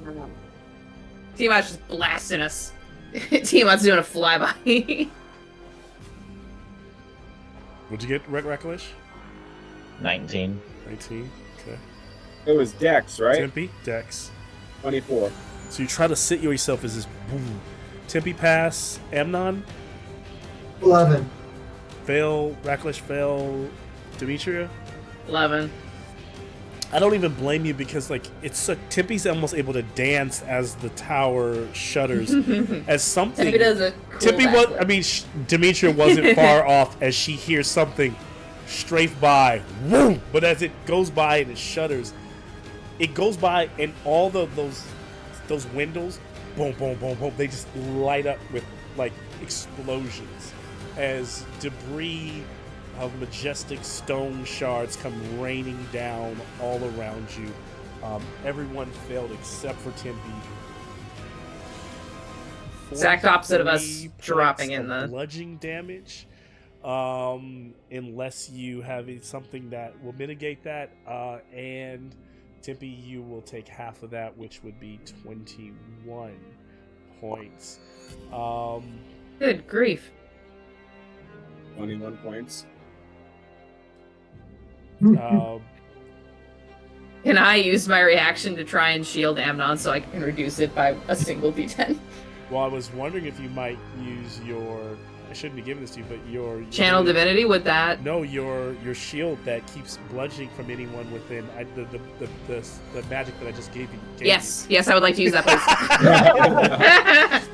Tiamat's just blasting us. Tiamat's doing a flyby. What'd you get, Recklish? 19. 19. Okay. It was Dex, right? Tempe, Dex. 24. So you try to sit yourself as this boom. Tempe pass. Amnon? 11. Fail. Recklish fail. Demetria? 11. I don't even blame you because, like, Tempe's almost able to dance as the tower shudders as something. Tempe does a cool Tempe Demetria wasn't far off as she hears something strafe by, woo! But as it goes by and it shudders, it goes by, and all those windows, boom, boom, boom, boom, they just light up with like explosions as debris of majestic stone shards come raining down all around you. Everyone failed except for Tempe. Exact opposite of us dropping in the bludgeoning damage. Unless you have something that will mitigate that, and Tempe, you will take half of that, which would be 21 points. Good grief. 21 points. Can I use my reaction to try and shield Amnon so I can reduce it by a single d10? Well, I was wondering if you might use your. I shouldn't be giving this to you, but your Channel divinity with that. No, your shield that keeps bludgeoning from anyone within the magic that I just gave you. Yes, I would like to use that, please.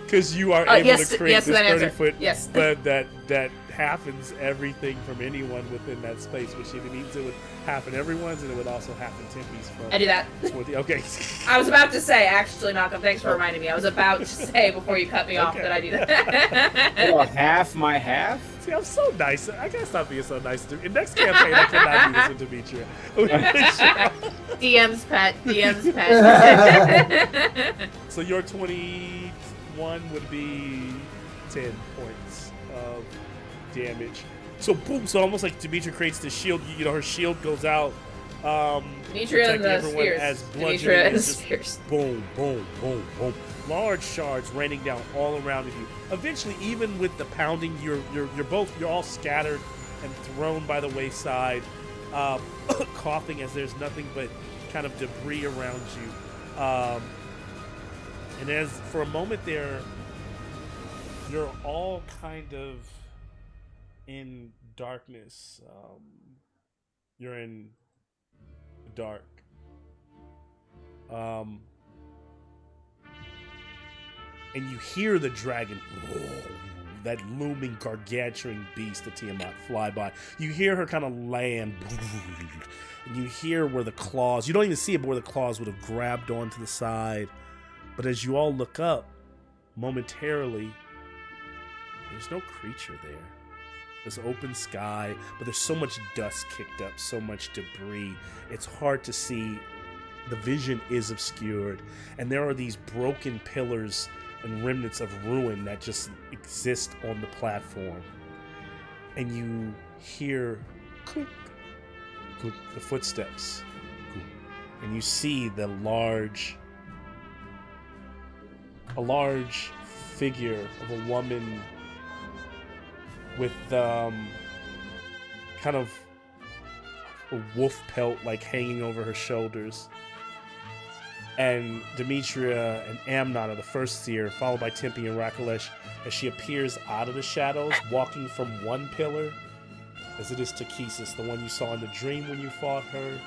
Because you are able to create this 30-foot yes. that happens everything from anyone within that space, which it means it would happen everyone's, and it would also happen Tempe's from. I do that. 20, okay. I was about to say, actually, Malcolm, thanks for reminding me. I was about to say before you cut me off that I do that. Well, half my half? See, I'm so nice. I gotta stop being so nice. In next campaign, I cannot do this with Demetria. DM's pet. So your 21 would be 10 points of damage. So boom, so almost like Demetria creates the shield, you know, her shield goes out. Demetria and the spears. Demetria and the spears. Boom, boom, boom, boom. Large shards raining down all around you. Eventually, even with the pounding, you're all scattered and thrown by the wayside, coughing as there's nothing but kind of debris around you. And as for a moment there, you're all kind of in darkness. You're in dark. And you hear the dragon, that looming gargantuan beast, the Tiamat, fly by. You hear her kind of land, and you hear where the claws, you don't even see it, but where the claws would have grabbed onto the side. But as you all look up, momentarily, there's no creature there. There's open sky, but there's so much dust kicked up, so much debris. It's hard to see. The vision is obscured, and there are these broken pillars and remnants of ruin that just exist on the platform. And you hear clunk, clunk, the footsteps, clunk, and you see a large figure of a woman with kind of a wolf pelt like hanging over her shoulders. And Demetria and Amnon are the first seer, followed by Tempe and Rakalesh, as she appears out of the shadows, walking from one pillar, as it is Takesis, the one you saw in the dream when you fought her.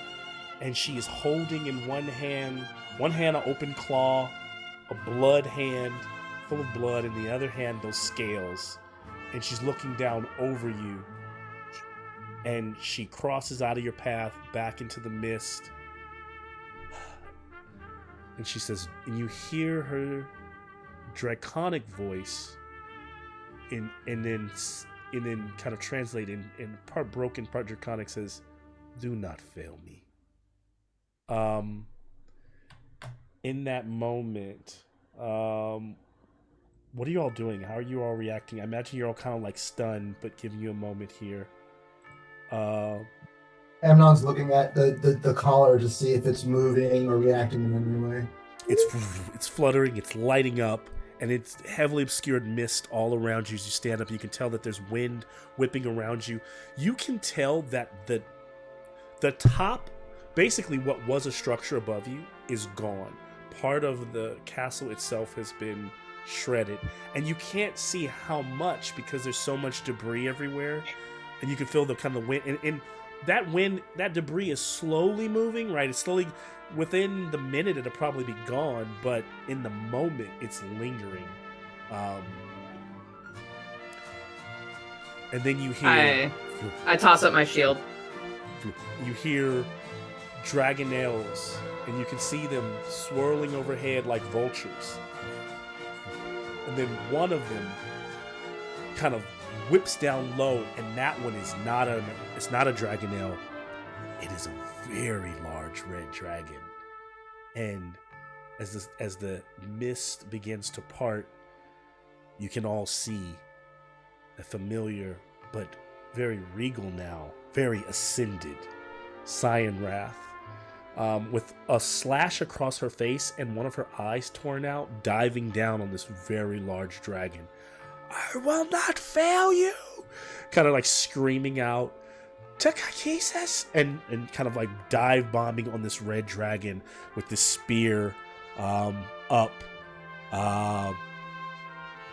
And she is holding in one hand an open claw, a blood hand full of blood, and the other hand those scales. And she's looking down over you. And she crosses out of your path back into the mist. And she says, and you hear her draconic voice, and then kind of translate in part broken, part draconic, says, "Do not fail me." In that moment, what are you all doing? How are you all reacting? I imagine you're all kind of like stunned, but giving you a moment here. Amnon's looking at the collar to see if it's moving or reacting in any way. It's fluttering, it's lighting up, and it's heavily obscured mist all around you as you stand up. You can tell that there's wind whipping around you. You can tell that the top, basically what was a structure above you, is gone. Part of the castle itself has been shredded, and you can't see how much because there's so much debris everywhere, and you can feel the kind of wind, and that debris is slowly moving, right? It's slowly, within the minute it'll probably be gone, but in the moment it's lingering. And then you hear I toss up my shield. You hear dragonelles, and you can see them swirling overhead like vultures. And then one of them kind of whips down low, and that one is not a dragonelle. It is a very large red dragon. And as the mist begins to part, you can all see a familiar but very regal now, very ascended Cyan Wrath, with a slash across her face and one of her eyes torn out, diving down on this very large dragon. "I will not fail you!" Kind of like screaming out. Takakises, and kind of like dive bombing on this red dragon with this spear up,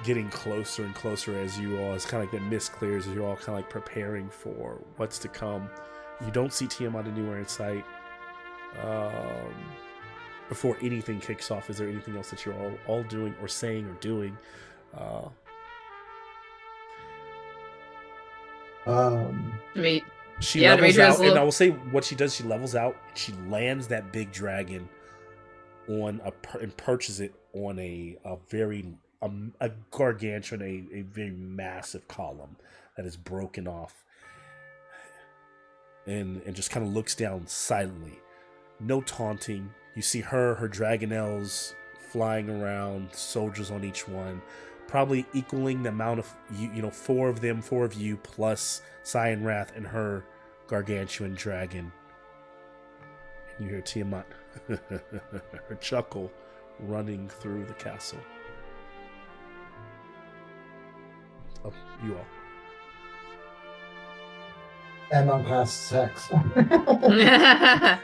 getting closer and closer as you all, it's kind of like the mist clears as you're all kind of like preparing for what's to come. You don't see Tiamat anywhere in sight. Before anything kicks off, is there anything else that you're all doing or saying or doing? She levels out, and I will say what she does. She levels out. She lands that big dragon on and perches it on a gargantuan, a very massive column that is broken off, and just kind of looks down silently. No taunting. You see her dragonelles flying around, soldiers on each one, probably equaling the amount of four of you plus Cyan Wrath and her gargantuan dragon. And you hear Tiamat her chuckle running through the castle. Oh, you all. Amnon casts Hex.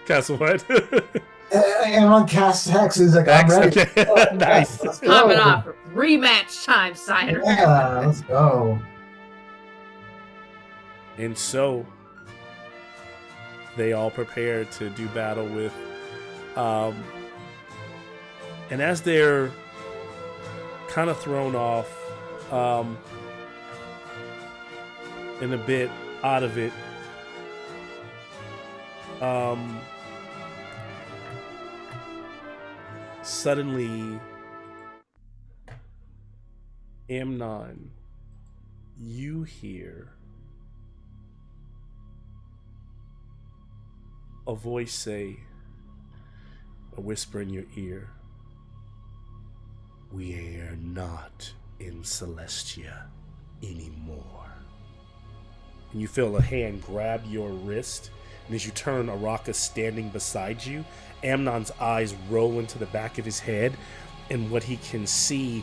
Castle what? Amnon casts Hex. He's like, I'm ready. Okay. Nice. Popping off. Rematch time, Cyan. Yeah, let's go. And so they all prepare to do battle with and as they're kind of thrown off and a bit out of it, suddenly Amnon, you hear a voice say, a whisper in your ear, "We are not in Celestia anymore." And you feel a hand grab your wrist, and as you turn, Araka's standing beside you. Amnon's eyes roll into the back of his head, and what he can see,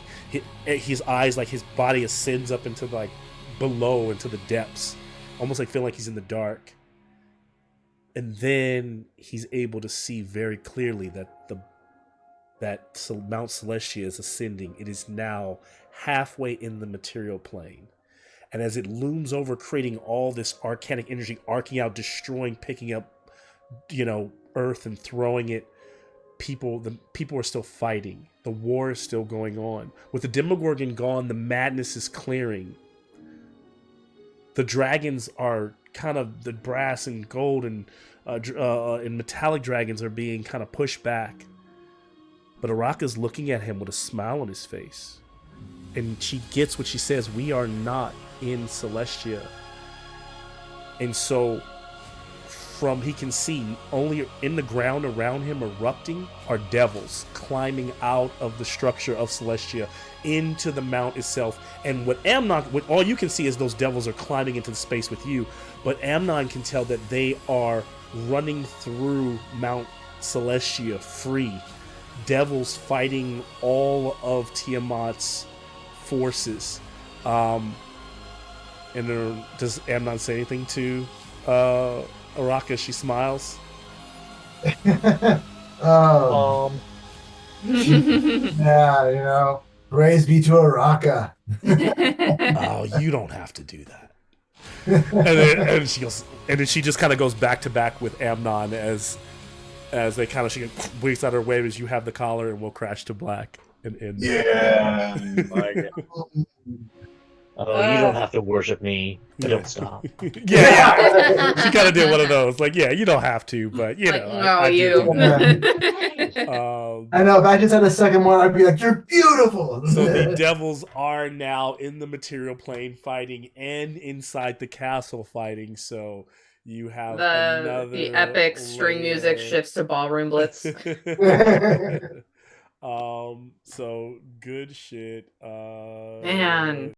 his eyes, like his body ascends up into like below, into the depths, almost like feeling like he's in the dark. And then he's able to see very clearly that Mount Celestia is ascending. It is now halfway in the material plane. And as it looms over, creating all this arcanic energy, arcing out, destroying, picking up, earth and throwing it, the people are still fighting. The war is still going on. With the Demogorgon gone, the madness is clearing. The dragons are kind of, the brass and gold and metallic dragons are being kind of pushed back. But Araka's looking at him with a smile on his face. And she gets what she says. We are not in Celestia. And so he can see only in the ground around him erupting are devils climbing out of the structure of Celestia into the mount itself. And what all you can see is those devils are climbing into the space with you. But Amnon can tell that they are running through Mount Celestia free. Devils fighting all of Tiamat's forces. And does Amnon say anything to Araka? She smiles. Yeah, praise be to Araka. Oh, you don't have to do that. and she goes, and then she just kind of goes back to back with Amnon as they kind of, she winks out her wave as you have the collar, and we'll crash to black. And yeah, like it. Oh, you don't have to worship me, but don't stop. Yeah. She kind of did one of those, like, yeah, you don't have to, but I you. I know. If I just had a second more, I'd be like, "You're beautiful." So the devils are now in the material plane fighting, and inside the castle fighting. So you have the epic string music shifts to ballroom blitz. So good shit. Man.